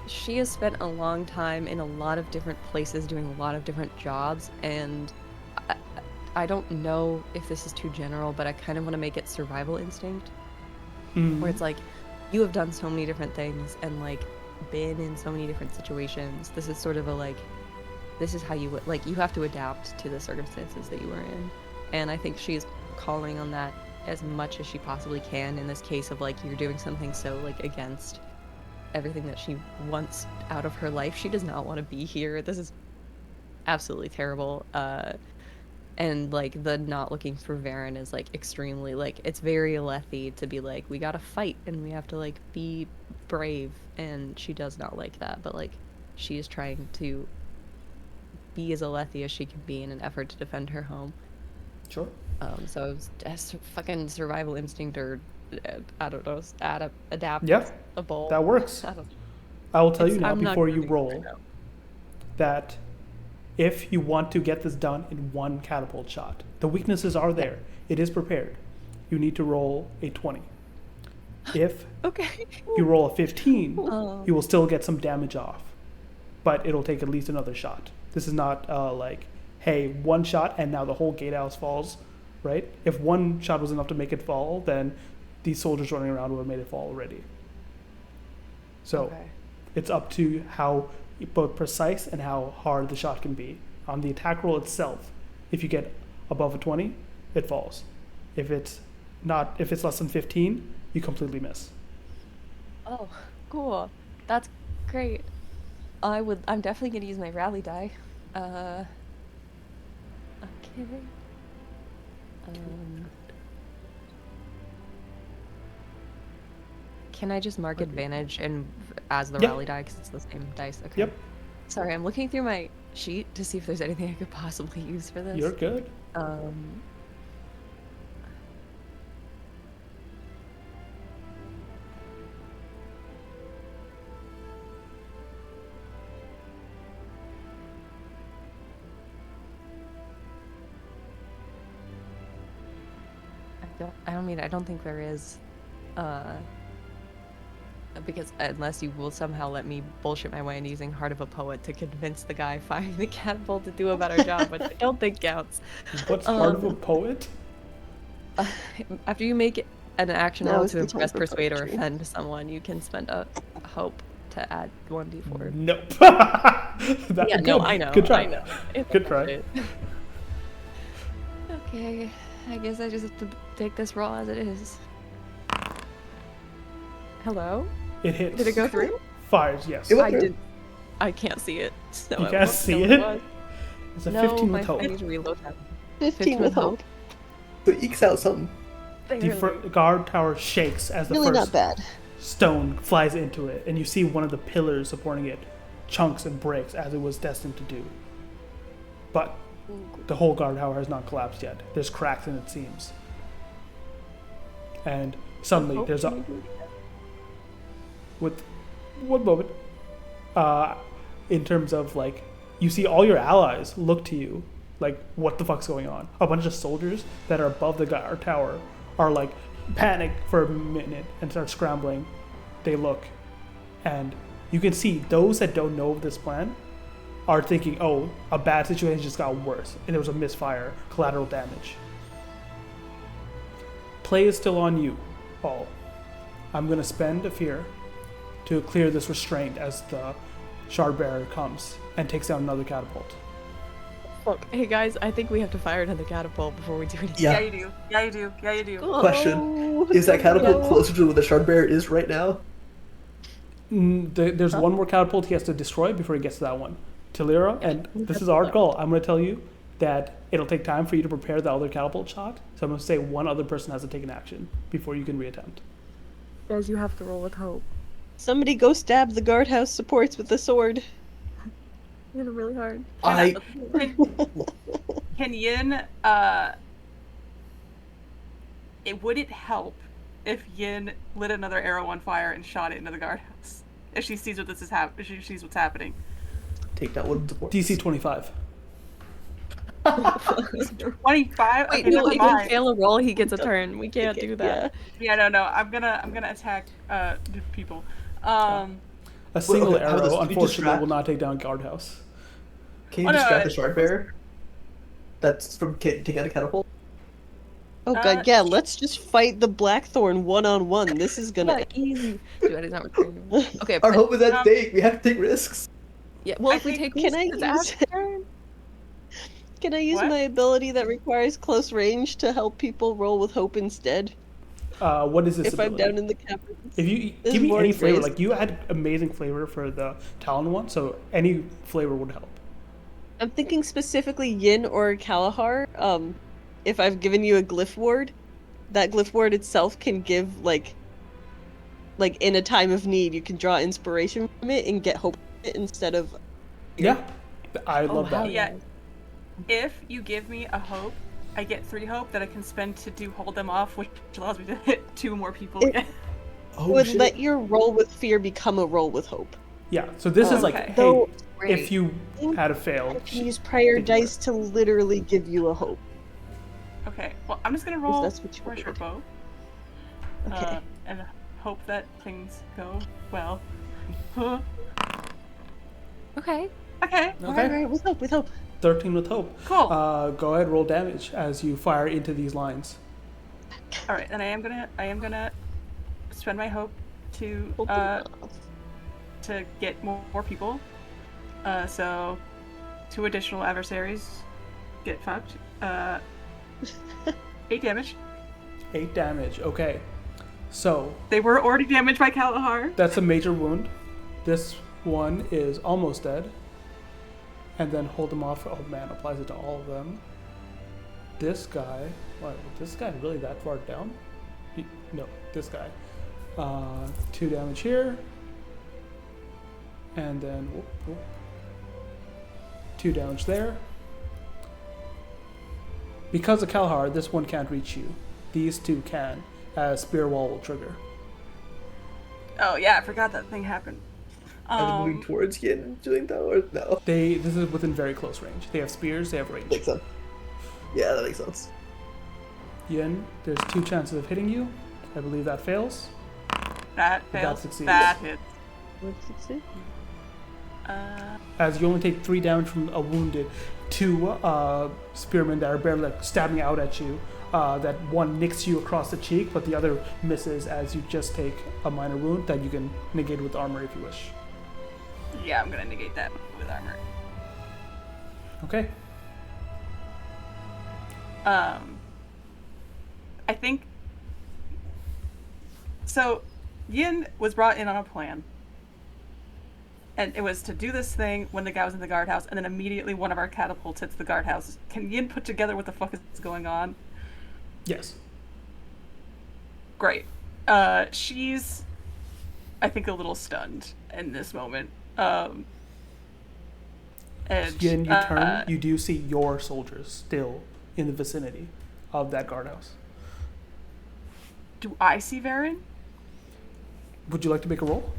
She has spent a long time in a lot of different places doing a lot of different jobs, and I don't know if this is too general, but I kind of want to make it survival instinct, where it's like, you have done so many different things and like been in so many different situations. This is sort of a like, this is how you would like, you have to adapt to the circumstances that you were in, and I think she is calling on that as much as she possibly can in this case of like, you're doing something so like against everything that she wants out of her life. She does not want to be here. This is absolutely terrible. And like the not looking for Varen is like extremely like, it's very Alethi to be like, we gotta fight and we have to like be brave, and she does not like that, but like she is trying to be as Alethi as she can be in an effort to defend her home. Sure. So it's fucking survival instinct, or I don't know, adapt. Yeah, a bowl. that works. I don't- I will tell you now I'm not before you good at roll it now. that if you want to get this done in one catapult shot, the weaknesses are there. It is prepared. You need to roll a 20. If Okay. you roll a 15, Oh. you will still get some damage off, but it'll take at least another shot. This is not like, hey, one shot and now the whole gatehouse falls, right? If one shot was enough to make it fall, then these soldiers running around would have made it fall already. So Okay. it's up to how both precise and how hard the shot can be. On the attack roll itself, if you get above a 20, it falls. If it's less than 15, you completely miss. Oh, cool. That's great. I'm definitely gonna use my rally die. Okay. Can I just mark advantage and as the Yeah. rally die because it's the same dice? Okay. Yep. Sorry, I'm looking through my sheet to see if there's anything I could possibly use for this. You're good. I don't think there is. Because unless you will somehow let me bullshit my way into using Heart of a Poet to convince the guy firing the catapult to do a better job, which I don't think counts. What's part of a poet? After you make an action Now roll is to the time impress, for persuade, or poetry. offend someone, you can spend a hope to add 1d4. Nope. Yeah, no, I know. Good try. I know. It's Good try. bullshit. Okay, I guess I just have to take this roll as it is. Hello? It hits. Did it go through? Fires, yes. It went I through. did. I can't see it. So You I can't won't see know what it? was. It's a No, 15 my with hope. I need to reload that. 15 with hope. So it ekes out something. The guard tower shakes as the Really not first bad. stone flies into it, and you see one of the pillars supporting it chunks and breaks as it was destined to do. But the whole guard tower has not collapsed yet. There's cracks in its seams. And suddenly there's a... With one moment, in terms of like, you see all your allies look to you, like, what the fuck's going on? A bunch of soldiers that are above the guard tower are like panic for a minute and start scrambling. They look, and you can see those that don't know of this plan are thinking, oh, a bad situation just got worse, and there was a misfire, collateral damage. Play is still on you, all. I'm gonna spend a fear to clear this restraint as the Shardbearer comes and takes down another catapult. Fuck. Hey guys, I think we have to fire another catapult before we do anything. Yeah, Yeah. you do. Yeah, you do. Yeah, you do. Question. Is that catapult No. closer to where the Shardbearer is right now? There's one more catapult he has to destroy before he gets to that one. Talira, and this is our goal. I'm going to tell you, that it'll take time for you to prepare the other catapult shot. So I'm going to say one other person has to take an action before you can reattempt. Guys, you have to roll with hope. Somebody go stab the guardhouse supports with the sword. You're gonna really hard. Can Yin, would it help if Yin lit another arrow on fire and shot it into the guardhouse? If she sees what this is if she sees what's happening. Take that one. DC 25. 25? Wait, Okay, no, never if mind. we fail a roll, he gets a turn. We can't do that. Yeah, no. I'm gonna attack people. A single okay, how about this? arrow, We unfortunately, distract- will not take down guardhouse. Can you Oh, no, distract the Shardbearer? That's from taking out a catapult. Oh god, yeah, let's just fight the Blackthorn one-on-one. This is gonna... Yeah, easy. Dude, he's not returning. Okay, Our but, hope is at stake. We have to take risks. yeah, well, I if we think- take Can I his use- turn, Can I use What? my ability that requires close range to help people roll with hope instead? What is this If I'm ability? down in the caverns. If you This give me any morning flavor, raised- like you had amazing flavor for the Talon one, so any flavor would help. I'm thinking specifically Yin or Kalahar. If I've given you a glyph ward, that glyph ward itself can give like in a time of need, you can draw inspiration from it and get hope from it instead of... Yeah, I love hell that. Yeah. If you give me a hope, I get 3 hope that I can spend to hold them off, which allows me to hit 2 more people. It- Oh would shit. let your roll with fear become a roll with hope. Yeah, so this is like, Okay. hey, Though if you had a I failed, can use prior dice to literally give you a hope. Okay, well, I'm just gonna roll that's what you for a short bow. Okay. And hope that things go well. okay. Okay, okay, with hope, with hope. 13 with hope. cool. Go ahead, roll damage as you fire into these lines. All right, and I am gonna spend my hope to Hope enough. to get more people. So 2 additional adversaries get fucked. 8 damage. 8 damage, okay. So, They were already damaged by Kalahar. that's a major wound. This one is almost dead. And then hold them off. Oh man, applies it to all of them. This guy, what, was this guy really that far down? No, this guy. 2 damage here. And then 2 damage there. Because of Kalahar, this one can't reach you. These 2 can, as Spear Wall will trigger. Oh yeah, I forgot that thing happened. Are we moving towards Yin doing that or no? This is within very close range. They have spears, they have range. Makes sense. Yeah, that makes sense. Yin, there's 2 chances of hitting you. I believe that fails. That fails. succeeds. That hits. What's it say? As you only take 3 damage from a wounded 2 spearmen that are barely like stabbing out at you. That one nicks you across the cheek, but the other misses as you just take a minor wound that you can negate with armor if you wish. Yeah, I'm gonna negate that with armor. Okay. I think so. Yin was brought in on a plan, and it was to do this thing when the guy was in the guardhouse, and then immediately one of our catapults hits the guardhouse. Can Yin put together what the fuck is going on? Yes. Great. She's, I think, a little stunned in this moment. And Yin, you turn. You do see your soldiers still in the vicinity of that guardhouse. Do I see Varen? Would you like to make a roll?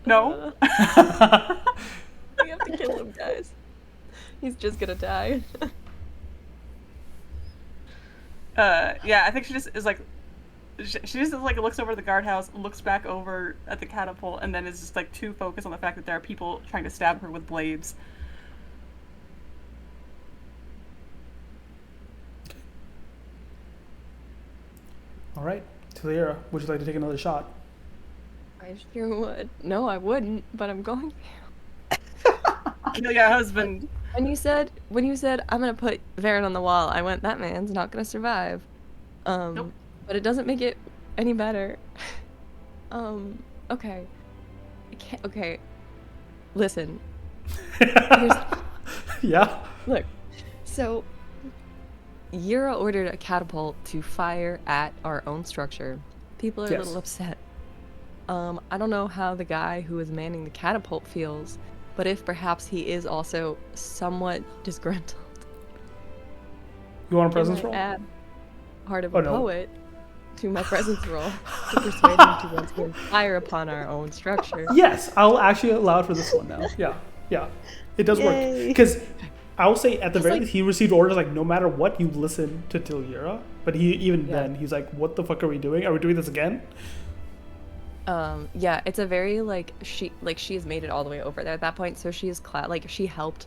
No. We have to kill him, guys. He's just gonna die. Yeah, I think she just is like, she just like looks over the guardhouse, looks back over at the catapult, and then is just like too focused on the fact that there are people trying to stab her with blades. All right, Taliera, would you like to take another shot? I sure would. No, I wouldn't, but I'm going to. Kill your husband. When you said I'm gonna put Varen on the wall, I went, that man's not gonna survive. Nope. But it doesn't make it any better. Okay. I can't, okay. Listen. Yeah. Look, so Yura ordered a catapult to fire at our own structure. People are a Yes. little upset. I don't know how the guy who is manning the catapult feels, but if perhaps he is also somewhat disgruntled. You want a Can presence I roll? add Heart of Oh, a no. Poet to my presence roll to persuade him to once again fire upon our own structure? Yes, I'll actually allow it for this one now. Yeah. It does work. Yay. Because I will say, at the Just very like- least, he received orders like, no matter what, you listen to Tilira. But even Yeah. then, he's like, what the fuck are we doing? Are we doing this again? Yeah, it's a very she has made it all the way over there at that point, so she is she helped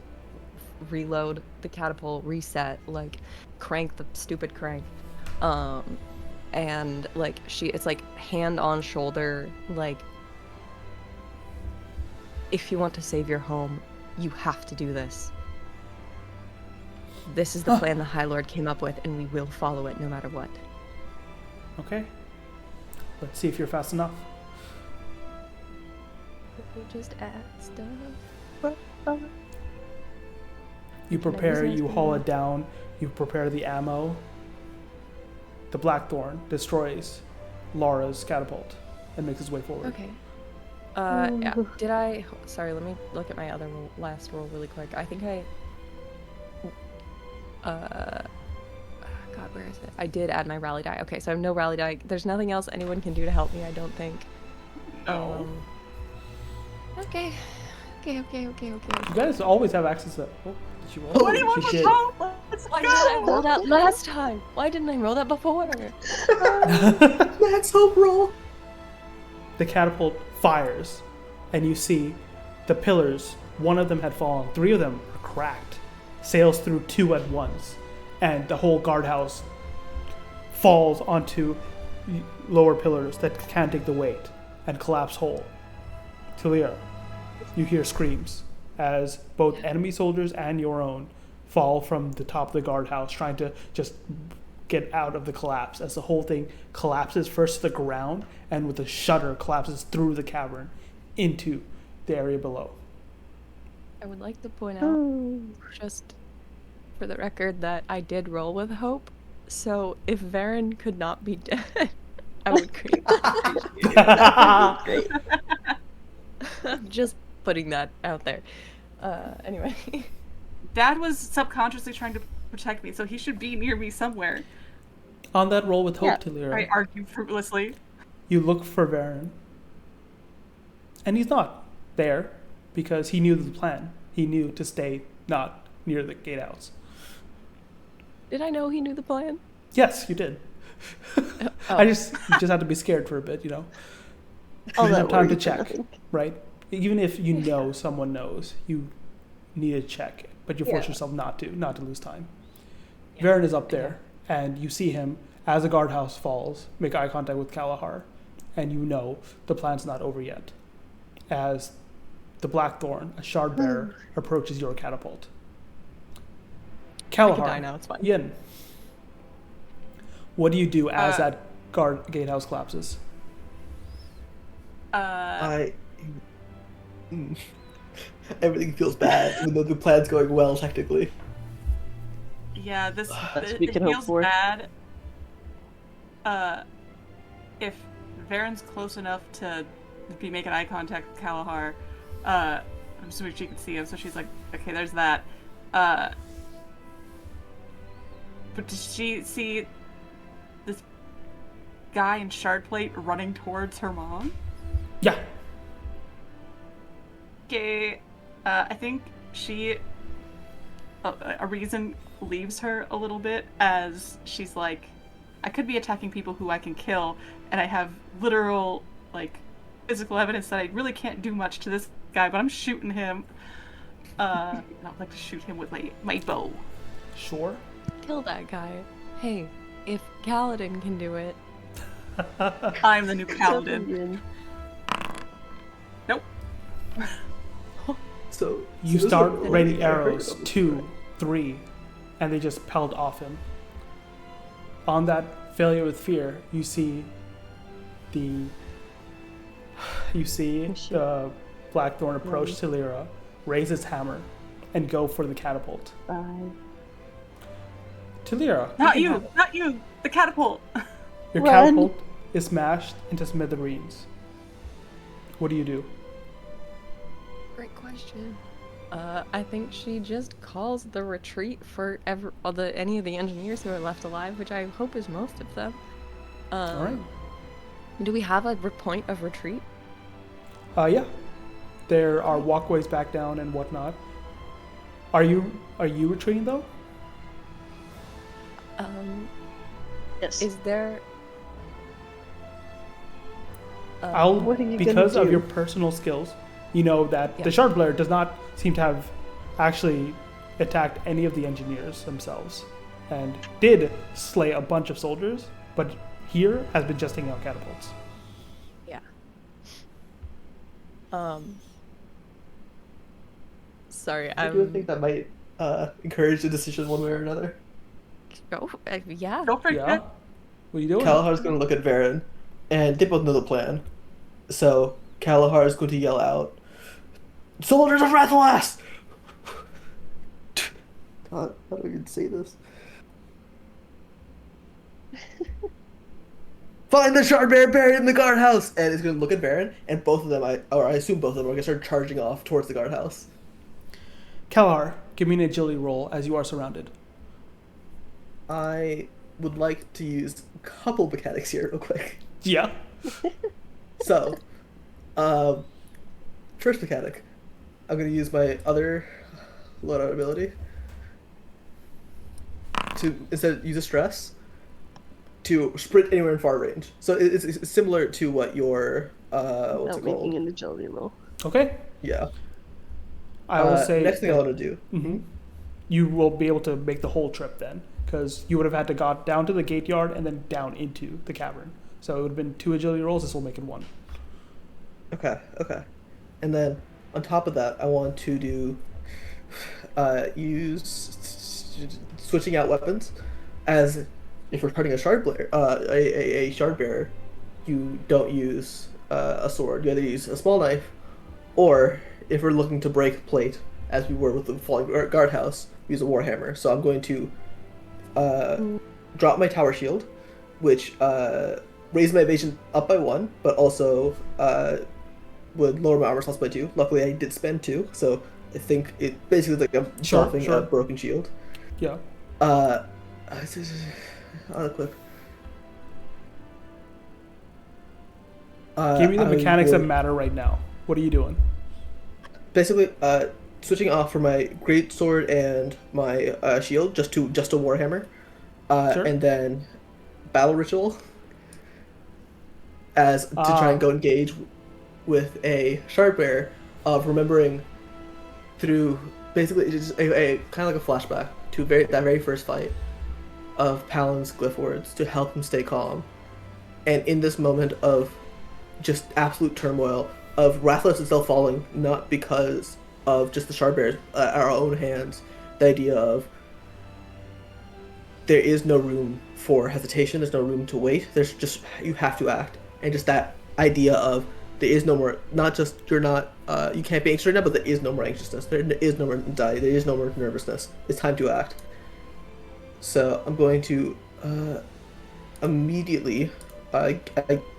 reload the catapult, reset, crank the stupid crank. And it's hand on shoulder, if you want to save your home, you have to do this. This is the plan the High Lord came up with, and we will follow it no matter what. Okay. Let's see if you're fast enough. We'll just add stuff. You Can I prepare, use you my haul spell? it down, you prepare the ammo. The Blackthorn destroys Laura's catapult and makes its way forward. Okay. Yeah, sorry, let me look at my other last roll really quick. I think God, where is it? I did add my rally die. Okay, so I have no rally die. There's nothing else anyone can do to help me, I don't think. No. Okay. You guys always have access to. Oh, did you roll? 21 She was did. wrong. Let's Why didn't I go. roll that last time? Why didn't I roll that before? Max hope roll. The catapult fires, and you see the pillars. One of them had fallen. 3 of them are cracked. Sails through 2 at once, and the whole guardhouse falls onto lower pillars that can't take the weight and collapse whole. Talia, you hear screams as both enemy soldiers and your own fall from the top of the guardhouse, trying to just get out of the collapse as the whole thing collapses first to the ground and with a shudder collapses through the cavern into the area below. I would like to point out, just for the record, that I did roll with hope. So if Varen could not be dead, I would create. I'm just putting that out there. Anyway. Dad was subconsciously trying to protect me, so he should be near me somewhere. On that roll with hope, Yeah. Talia, I argue fruitlessly. you look for Varen, and he's not there because he knew the plan. He knew to stay not near the gatehouse. Did I know he knew the plan? Yes, you did. Oh. You just had to be scared for a bit, you know. You All didn't that have time to worry for check, nothing. right? Even if you know someone knows, you need to check, but you force Yeah. yourself not to lose time. Varen is up there, and you see him as the guardhouse falls, make eye contact with Kalahar, and you know the plan's not over yet. As the Blackthorn, a Shardbearer, approaches your catapult. I can die Kalahar, now, it's fine. Yin, what do you do as Uh, that gatehouse collapses? I. Everything feels bad, even though the plan's going well technically. Yeah, this That's it, what we it can hope feels for. bad. If Varen's close enough to be making eye contact with Kalahar, I'm assuming she can see him, so she's like, okay, there's that. But does she see this guy in Shardplate running towards her mom? Yeah. Okay, I think she. A reason leaves her a little bit as she's like, I could be attacking people who I can kill, and I have literal, physical evidence that I really can't do much to this guy, but I'm shooting him. And I'd like to shoot him with my bow. Sure. Kill that guy. Hey, if Kaladin can do it. I'm the new paladin. Nope. So You so start those are raining really- I heard arrows, of them. 2, 3, and they just pelt off him. On that failure with fear, you see the Oh, shit. Blackthorn approach to Lyra, raise his hammer, and go for the catapult. 5. Talira, Not you! Not you! The catapult! your Run. catapult is smashed into smithereens. What do you do? Great question. I think she just calls the retreat for any of the engineers who are left alive, which I hope is most of them. All right. Do we have a point of retreat? Yeah. There are walkways back down and whatnot. Are you retreating though? Yes. Is there? What are you gonna Because of do? your personal skills, you know that the Shardbearer does not seem to have actually attacked any of the engineers themselves, and did slay a bunch of soldiers, but here has been just taking out catapults. Yeah. Sorry, I do think that might encourage the decision one way or another. yeah. Go for it. Yeah. What are you doing? Kalahar's going to look at Varen, and they both know the plan. So Kalahar is going to yell out, "Soldiers of Rathalas!" God, how do I even say this? Find the Shardbearer buried in the guardhouse! And it's going to look at Varen, and both of them, I assume both of them, are going to start charging off towards the guardhouse. Kalar, give me an agility roll as you are surrounded. I would like to use a couple mechanics here real quick. Yeah. So, first mechanic, I'm going to use my other loadout ability to, instead, use a stress to sprint anywhere in far range. So it's similar to what your, what's it Without making called? an agility roll. Okay. Yeah. I will say next thing I want to do. Mm-hmm. You will be able to make the whole trip then, because you would have had to go down to the gate yard and then down into the cavern. So it would have been 2 agility rolls. This will make it 1. Okay. And then on top of that, I want to do use switching out weapons, as if we're starting a Shardbearer, a Shardbearer, you don't use a sword. You either use a small knife, or if we're looking to break plate, as we were with the falling guardhouse, use a warhammer. So I'm going to drop my tower shield, which raise my evasion up by 1, but also would lower my armor slots by 2. Luckily, I did spend 2, so I think it basically like I'm dropping a broken shield. Yeah. Quick. Give me the mechanics that matter right now. What are you doing? Basically, switching off from my great sword and my shield just a warhammer, Sure. and then battle ritual as to try and go engage with a Shardbearer, of remembering through basically just a kind of like a flashback to that very first fight of Palin's glyph words to help him stay calm, and in this moment of just absolute turmoil of Rathalas itself falling, not because of just the Shardbearers at our own hands, the idea of there is no room for hesitation, there's no room to wait, there's just, you have to act. And just that idea of there is no more, not just you're not, you can't be anxious right now, but there is no more anxiousness, there is no more anxiety, there is no more nervousness. It's time to act. So I'm going to immediately I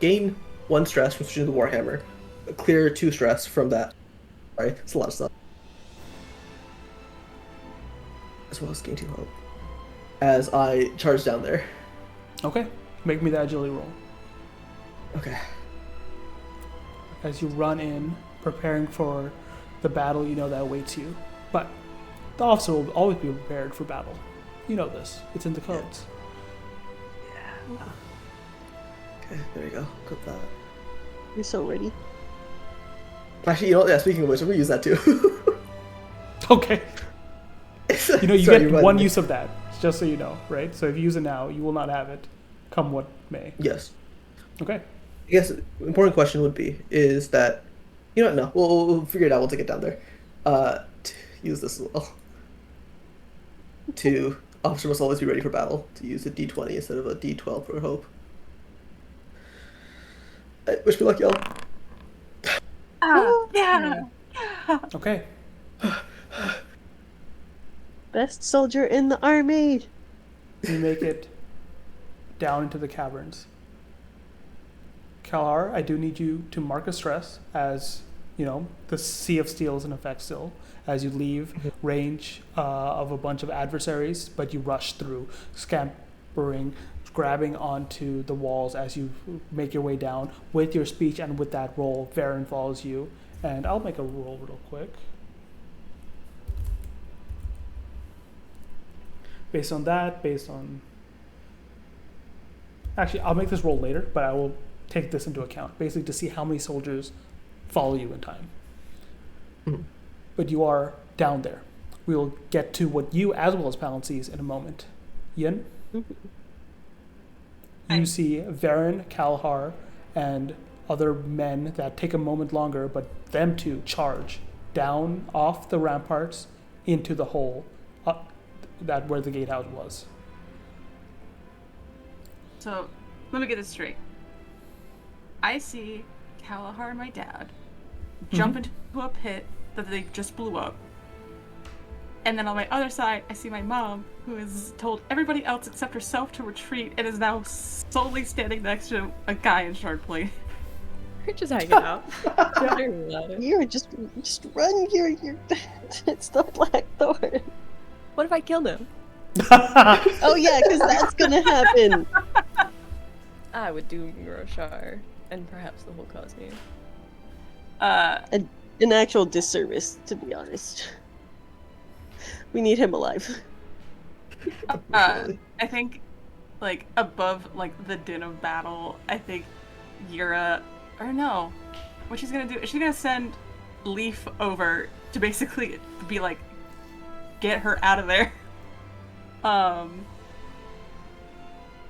gain 1 stress from switching to the Warhammer, clear 2 stress from that. Sorry, it's a lot of stuff. As well as gain 2 hope. As I charge down there. Okay. Make me that agility roll. Okay. As you run in, preparing for the battle you know that awaits you. But the officer will always be prepared for battle. You know this. It's in the codes. Yeah. Okay, there you go. Clip that. You're so ready. Actually, you know what? Yeah, speaking of which, I'm going to use that too. Okay. You know, you Sorry, get 1 use of that, just so you know, right? So if you use it now, you will not have it, come what may. Yes. Okay. I guess the important question would be, is that, you know what, no, we'll figure it out once I get down there. To use this as well. To, officer must always be ready for battle, to use a d20 instead of a d12 for hope. Wish me luck, y'all. Yeah. Okay. Best soldier in the army. You make it down into the caverns. Kalhar, I do need you to mark a stress as, the Sea of Steel is in effect still, as you leave range of a bunch of adversaries, but you rush through, scampering, grabbing onto the walls as you make your way down. With your speech and with that roll, Varen follows you. And I'll make a roll real quick. Based on that, Actually, I'll make this roll later, but I will take this into account, basically to see how many soldiers follow you in time. Mm-hmm. But you are down there. We will get to what you, as well as Palin, sees in a moment. Yin? You see Varen, Kalhar, and other men that take a moment longer, but them two charge down off the ramparts into the hole that where the gatehouse was. So, let me get this straight. I see Kalahar and my dad jump into a pit that they just blew up. And then on my other side, I see my mom, who has told everybody else except herself to retreat and is now solely standing next to a guy in Shardplate. We're just hanging out. You're just run. You're it's the Blackthorn. What if I killed him? Oh yeah, because that's gonna happen. I would doom Roshar and perhaps the whole Cosmere. An actual disservice, to be honest. We need him alive. I think, above, the din of battle, I think Yura... Or no. What she's gonna do is she's gonna send Leaf over to basically be get her out of there.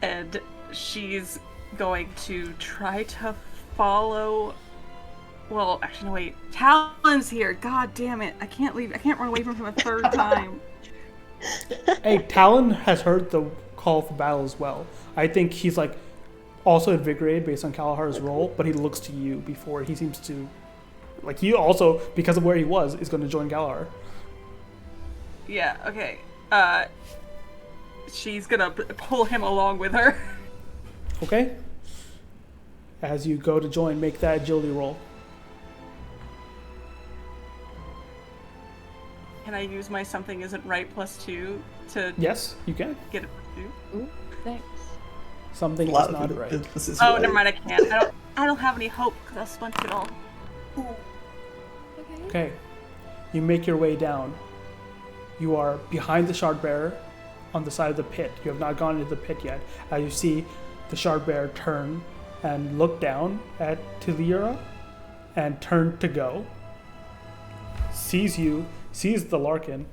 And she's going to try to follow... Well, actually, no, wait. Talon's here. God damn it. I can't leave. I can't run away from him a third time. Hey, Talon has heard the call for battle as well. I think he's, also invigorated based on Kalahar's role, but he looks to you before he seems to... he also, because of where he was, is going to join Galahar. Yeah, okay. She's gonna pull him along with her. Okay. As you go to join, make that agility roll. Can I use my something isn't right +2 to Yes, you can. get it +2? Ooh, thanks. Something is not right. Oh, never mind, I can't. I don't have any hope because I'll sponge it all. Okay. You make your way down. You are behind the Shardbearer on the side of the pit. You have not gone into the pit yet. As you see the Shardbearer turn and look down at Tilira and turn to go. Sees you, sees the Larkin.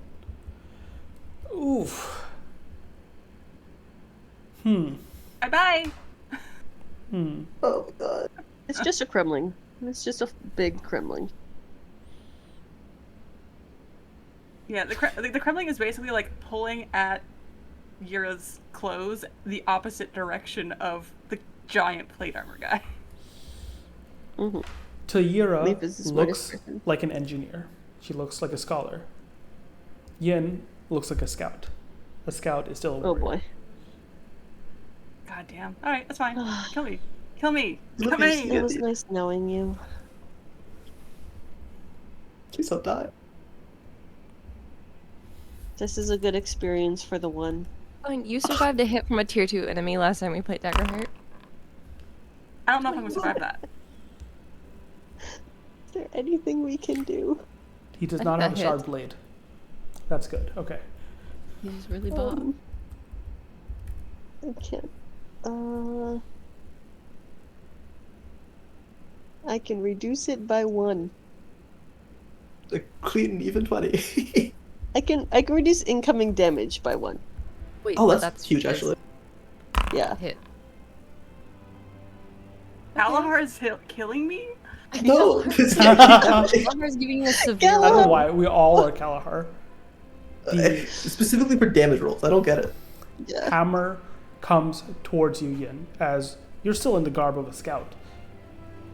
Oof. Bye-bye! Oh my god. It's just a Kremling. It's just a big Kremling. Yeah, the Kremling is basically pulling at Yura's clothes the opposite direction of the giant plate armor guy. Mm-hmm. Tilira looks like an engineer. She looks like a scholar. Yin looks like a scout. A scout is still a warrior. Oh boy. God damn. Alright, that's fine. Kill me. Kill me. Kill me! It was nice knowing you. Please don't die. This is a good experience for the one. Oh, and you survived a hit from a tier 2 enemy last time we played Daggerheart. I don't know if I'm gonna survive that. Is there anything we can do? He does not have a shard blade. That's good. Okay. He's really bad. I can't. I can reduce it by 1. A clean even 20. I can reduce incoming damage by 1. Wait, Oh, that's huge, actually. Yeah. Hit. Kalahar is killing me? No! Kalahar giving you a severe. I don't know why. We all are Kalahar. Specifically for damage rolls, I don't get it. Yeah. Hammer comes towards you, Yin, as you're still in the garb of a scout.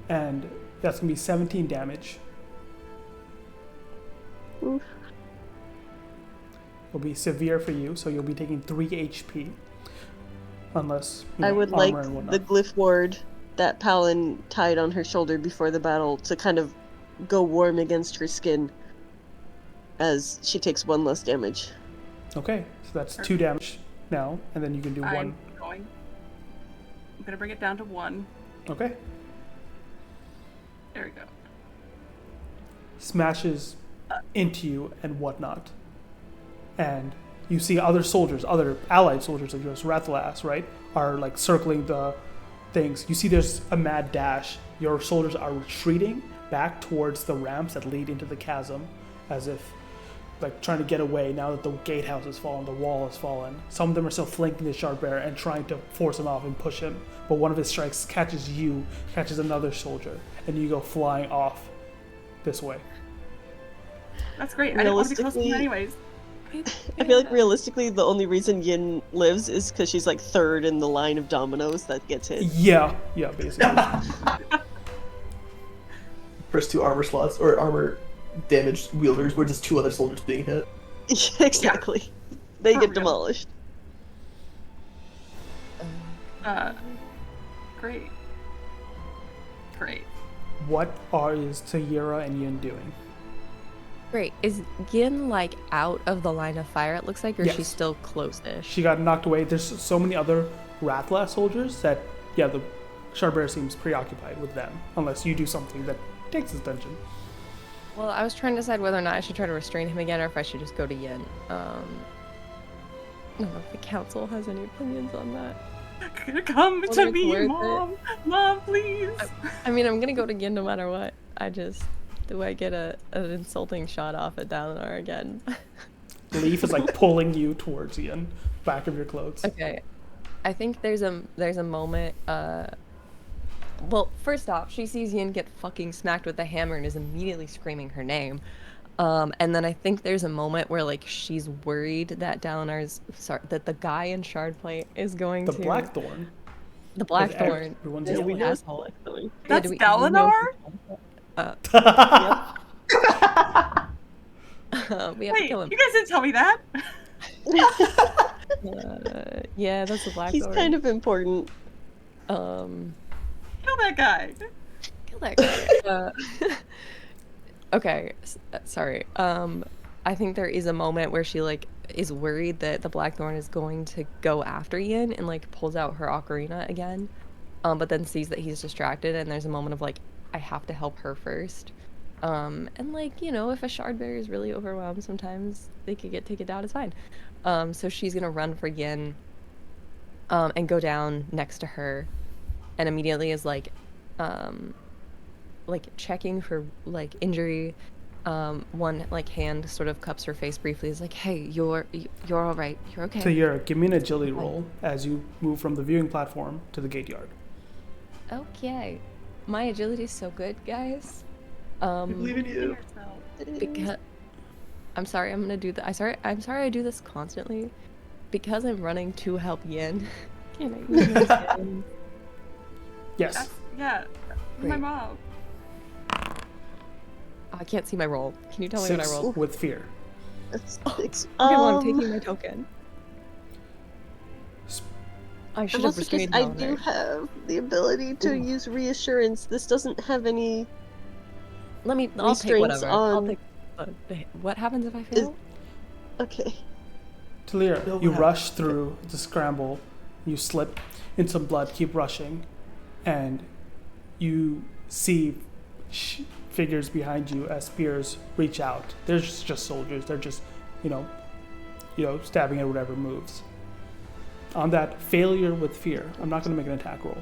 And that's going to be 17 damage. Oof. will be severe for you, so you'll be taking 3 HP. Unless, I would like armor and whatnot. the glyph ward that Palin tied on her shoulder before the battle to kind of go warm against her skin as she takes 1 less damage. Okay, so that's 2 damage now, and then you can do 1. I'm gonna bring it down to 1. Okay. There we go. Smashes into you and whatnot. And you see other soldiers, other allied soldiers of yours, Rathalas, right, are like circling the things. You see there's a mad dash. Your soldiers are retreating back towards the ramps that lead into the chasm, as if like trying to get away now that the gatehouse has fallen, the wall has fallen. Some of them are still flanking the Shardbearer and trying to force him off and push him. But one of his strikes catches another soldier, and you go flying off this way. That's great. I didn't want to be close to him anyways. I feel like realistically the only reason Yin lives is because she's like 3rd in the line of dominoes that gets hit. Yeah, basically. First 2 armor slots, or armor damaged wielders, were just 2 other soldiers being hit. Exactly. Yeah. They For get real. demolished. Great. What is Tayira and Yin doing? Great. Is Yin like out of the line of fire, it looks like, or Yes. she's still close-ish? She got knocked away. There's so many other Rathalas soldiers that, the Shardbearer seems preoccupied with them, unless you do something that takes his attention. Well, I was trying to decide whether or not I should try to restrain him again or if I should just go to Yin. I don't know if the council has any opinions on that. Come Whether to it's me, worth Mom! Mom, please! I mean, I'm gonna go to Yin no matter what. Do I get an insulting shot off at Dalinar again? Leaf is like pulling you towards Yin, back of your clothes. Okay. I think there's a moment, well, first off, she sees Yin get fucking smacked with the hammer and is immediately screaming her name. And then I think there's a moment where like she's worried that that the guy in Shardplate is going The to Blackthorn. The Blackthorn. Everyone's Yeah, yelling. we know it's asshole. Blackthorn. That's do we Dalinar? We have to Wait, kill him. you guys didn't tell me that! Yeah, that's the Blackthorn. He's kind of important. Kill that guy! Kill that guy. Okay, sorry. I think there is a moment where she like is worried that the Blackthorn is going to go after Yin and like pulls out her ocarina again, but then sees that he's distracted and there's a moment of like, I have to help her first. And like, if a Shardbearer is really overwhelmed, sometimes they could get taken down, it's fine. So she's gonna run for Yin, and go down next to her, and immediately is like checking for like injury. One like hand sort of cups her face briefly, is like, hey, you're all right, you're okay. Tayira, give me an agility roll as you move from the viewing platform to the gate yard. Okay, my agility is so good, guys. I believe in you. Because I'm sorry, I'm gonna do that. I'm sorry I do this constantly, because I'm running to help Yin. Can I use my skill? Yes. Yeah, my Great. mom. I can't see my roll. Can you tell me what I 6 rolled? with fear. That's Okay, 6. well, I'm taking my token. I should have Also, because restrained I Dalinar. do have the ability to use reassurance. This doesn't have any. I'll take restraints whatever. I'll on- take. What happens if I fail? Okay. Tayira, No, you what rush through the scramble, you slip in some blood, keep rushing, and you see figures behind you as spears reach out. They're just soldiers. They're just, stabbing at whatever moves. On that failure with fear, I'm not going to make an attack roll.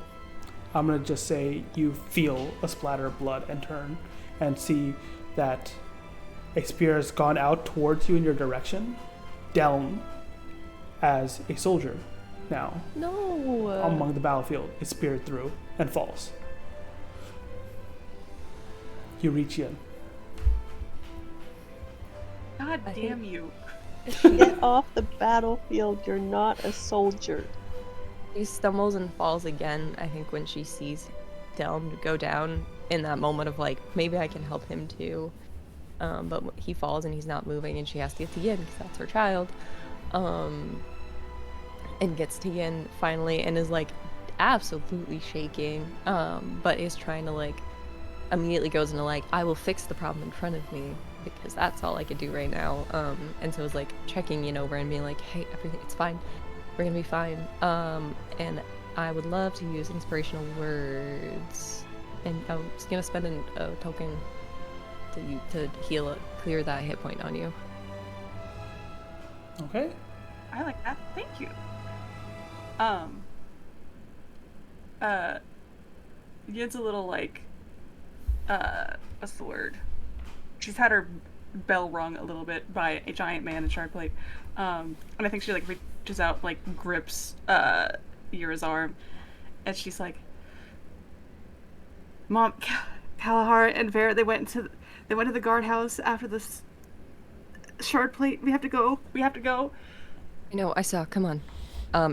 I'm going to just say you feel a splatter of blood and turn and see that a spear has gone out towards you in your direction, down as a soldier now No. among the battlefield is speared through and falls. You reach in. God I damn think- you. Get off the battlefield. You're not a soldier. She stumbles and falls again, I think, when she sees Delm go down in that moment of like, maybe I can help him too. but he falls and he's not moving, and she has to get to Yin because that's her child. And gets to Yin finally and is like absolutely shaking, but is trying to like immediately goes into like, I will fix the problem in front of me because that's all I could do right now. And so it's like checking Yin over and being like, hey, everything, it's fine, we're gonna be fine. And I would love to use inspirational words, and I was gonna spend a token to heal clear that hit point on you. Okay. I like that. Thank you. Yin's a little like, what's the word? She's had her bell rung a little bit by a giant man in Shardplate. And I think she like reaches out, like grips Yura's arm, and she's like, Mom, Kalahar and Vera, they went to the guardhouse after this Shardplate. We have to go. I know, I saw, come on.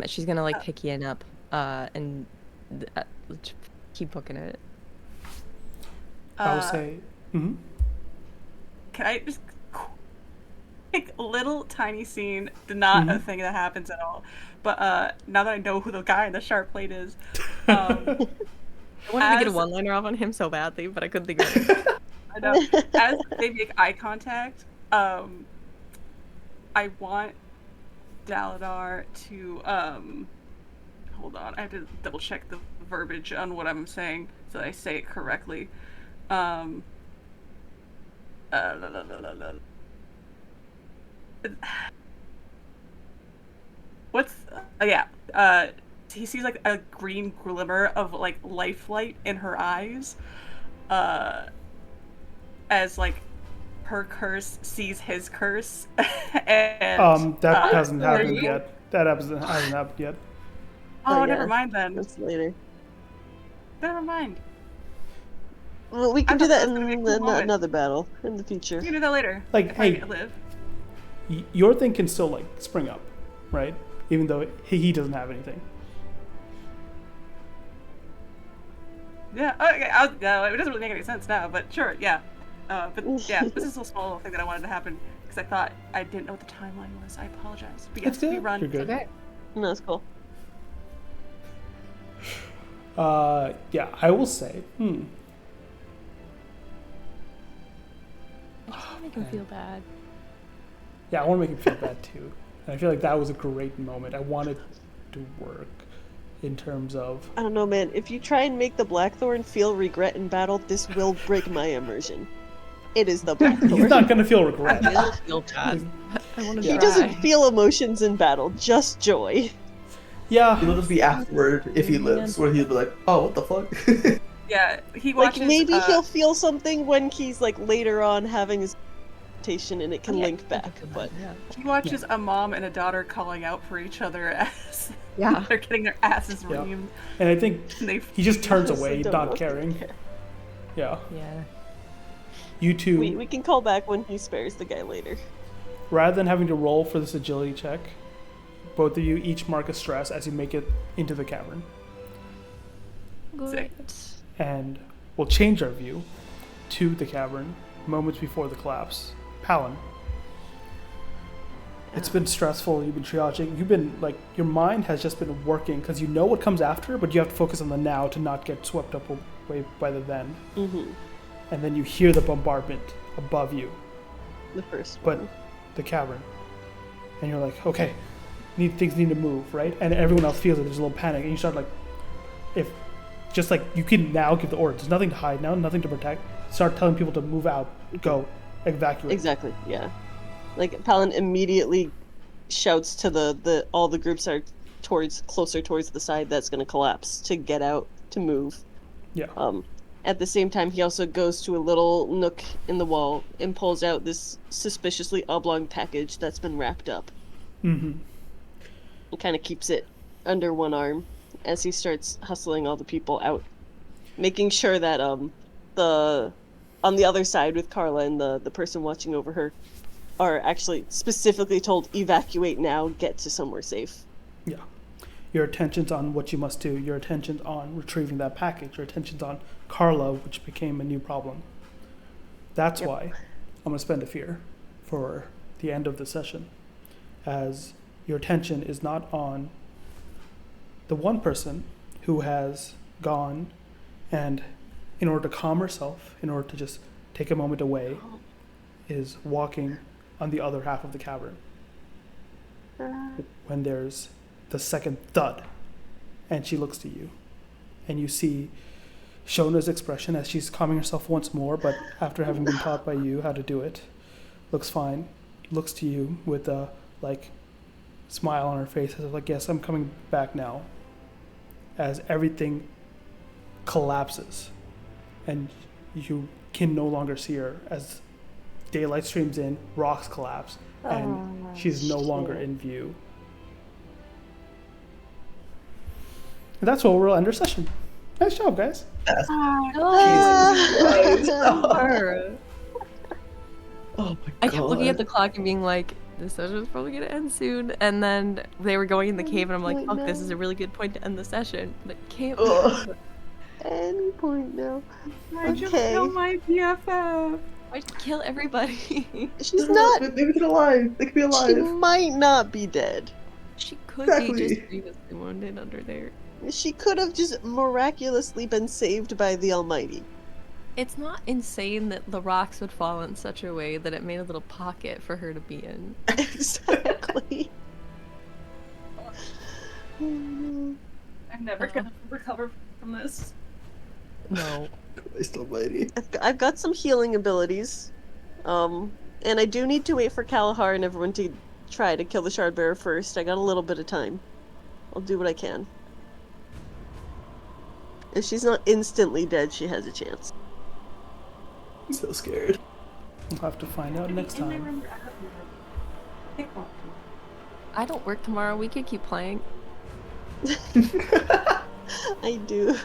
She's gonna like pick Yin up, and keep poking at it. I would say, Can I just quick little tiny scene? Not a thing that happens at all. But now that I know who the guy in the sharp plate is, I wanted to get a one-liner off on him so badly, but I couldn't think of it. I know. As they make eye contact, I want Daladar to hold on. I have to double check the verbiage on what I'm saying so that I say it correctly. What's he sees like a green glimmer of like lifeline in her eyes, as like her curse sees his curse, and that hasn't happened yet. That hasn't happened yet. Oh, yeah. never mind then. That's later. Never mind. Well, we can I do thought that that was gonna be a in cool moment. another battle in the future. We can do that later. Like, if hey, I live. Your thing can still like spring up, right? Even though he doesn't have anything. Yeah. Okay. It doesn't really make any sense now, but sure. Yeah. But yeah, this is a small thing that I wanted to happen because I thought I didn't know what the timeline was. I apologize. But yes, It's good. we run. You're good. Okay. No, that's cool. Yeah, I will say. I just want to make him feel bad. Yeah, I want to make him feel bad too. And I feel like that was a great moment. I wanted to work in terms of. I don't know, man. If you try and make the Blackthorn feel regret in battle, this will break my immersion. It is the Blackthorn. He's not gonna feel regret. I don't feel bad. I want to He try. doesn't feel emotions in battle, just joy. Yeah. It'll just be afterward if he lives, where he'll be like, "Oh, what the fuck." Yeah, he Like watches. maybe he'll feel something when he's like later on having his meditation and it can link back. But Yeah. He watches a mom and a daughter calling out for each other as Yeah. they're getting their asses Yeah. reamed. And I think And they he just turns honestly away, don't not know. caring. Yeah. Yeah. You two, we can call back when he spares the guy later. rather than having to roll for this agility check, both of you each mark a stress as you make it into the cavern. Sick. And we'll change our view to the cavern moments before the collapse. Palin. It's been stressful, you've been triaging, you've been, like, your mind has just been working because you know what comes after, but you have to focus on the now to not get swept up away by the then. Mm-hmm. And then you hear the bombardment above you, The first but one. the cavern. And you're like, okay, things need to move, right? And everyone else feels it, there's a little panic, and you start like, just like, you can now give the order. There's nothing to hide now, nothing to protect. Start telling people to move out, go, evacuate. Exactly, yeah. Like Palin immediately shouts to the all the groups are closer towards the side that's gonna collapse to get out, to move. Yeah. At the same time, he also goes to a little nook in the wall and pulls out this suspiciously oblong package that's been wrapped up. Mm-hmm. And kind of keeps it under one arm as he starts hustling all the people out, making sure that on the other side with Carla and the person watching over her are actually specifically told evacuate now, get to somewhere safe. Yeah. Your attention's on what you must do. Your attention's on retrieving that package. Your attention's on Carla, which became a new problem. That's why I'm going to spend a fear for the end of the session, as your attention is not on the one person who has gone and, in order to calm herself, in order to just take a moment away, is walking on the other half of the cavern. When there's the second thud, and she looks to you, and you see Shona's expression as she's calming herself once more, but after having been taught by you how to do it, looks fine, looks to you with a smile on her face as if yes, I'm coming back now, as everything collapses and you can no longer see her as daylight streams in, rocks collapse, and she's no longer in view. And that's where we'll end our session. Nice job, guys. Oh my I kept looking at god. the clock and being like, this session's probably gonna end soon. And then they were going in the cave, and I'm like, fuck, this is a really good point to end the session. But it can't be. Ugh. Any point now. Why'd you Okay. kill my BFF? Why'd you kill everybody? She's not. Maybe they're alive. They could be She alive. might not be dead. She could Exactly. be just grievously wounded under there. She could have just miraculously been saved by the Almighty. It's not insane that the rocks would fall in such a way that it made a little pocket for her to be in. Exactly. I'm never gonna recover from this. No. Christ almighty. I've got some healing abilities. And I do need to wait for Kalahar and everyone to try to kill the Shardbearer first. I got a little bit of time. I'll do what I can. If she's not instantly dead, she has a chance. I'm so scared. We'll have to find out next time. I don't work tomorrow. We could keep playing. I do.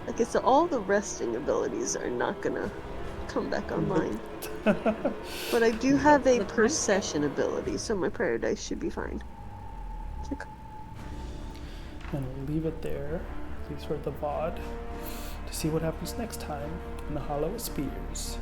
Okay, so all the resting abilities are not gonna come back online. But I do have a per session ability, so my prayer dice should be fine. And we'll leave it there, at least for the VOD, to see what happens next time in the Hollow of Spears.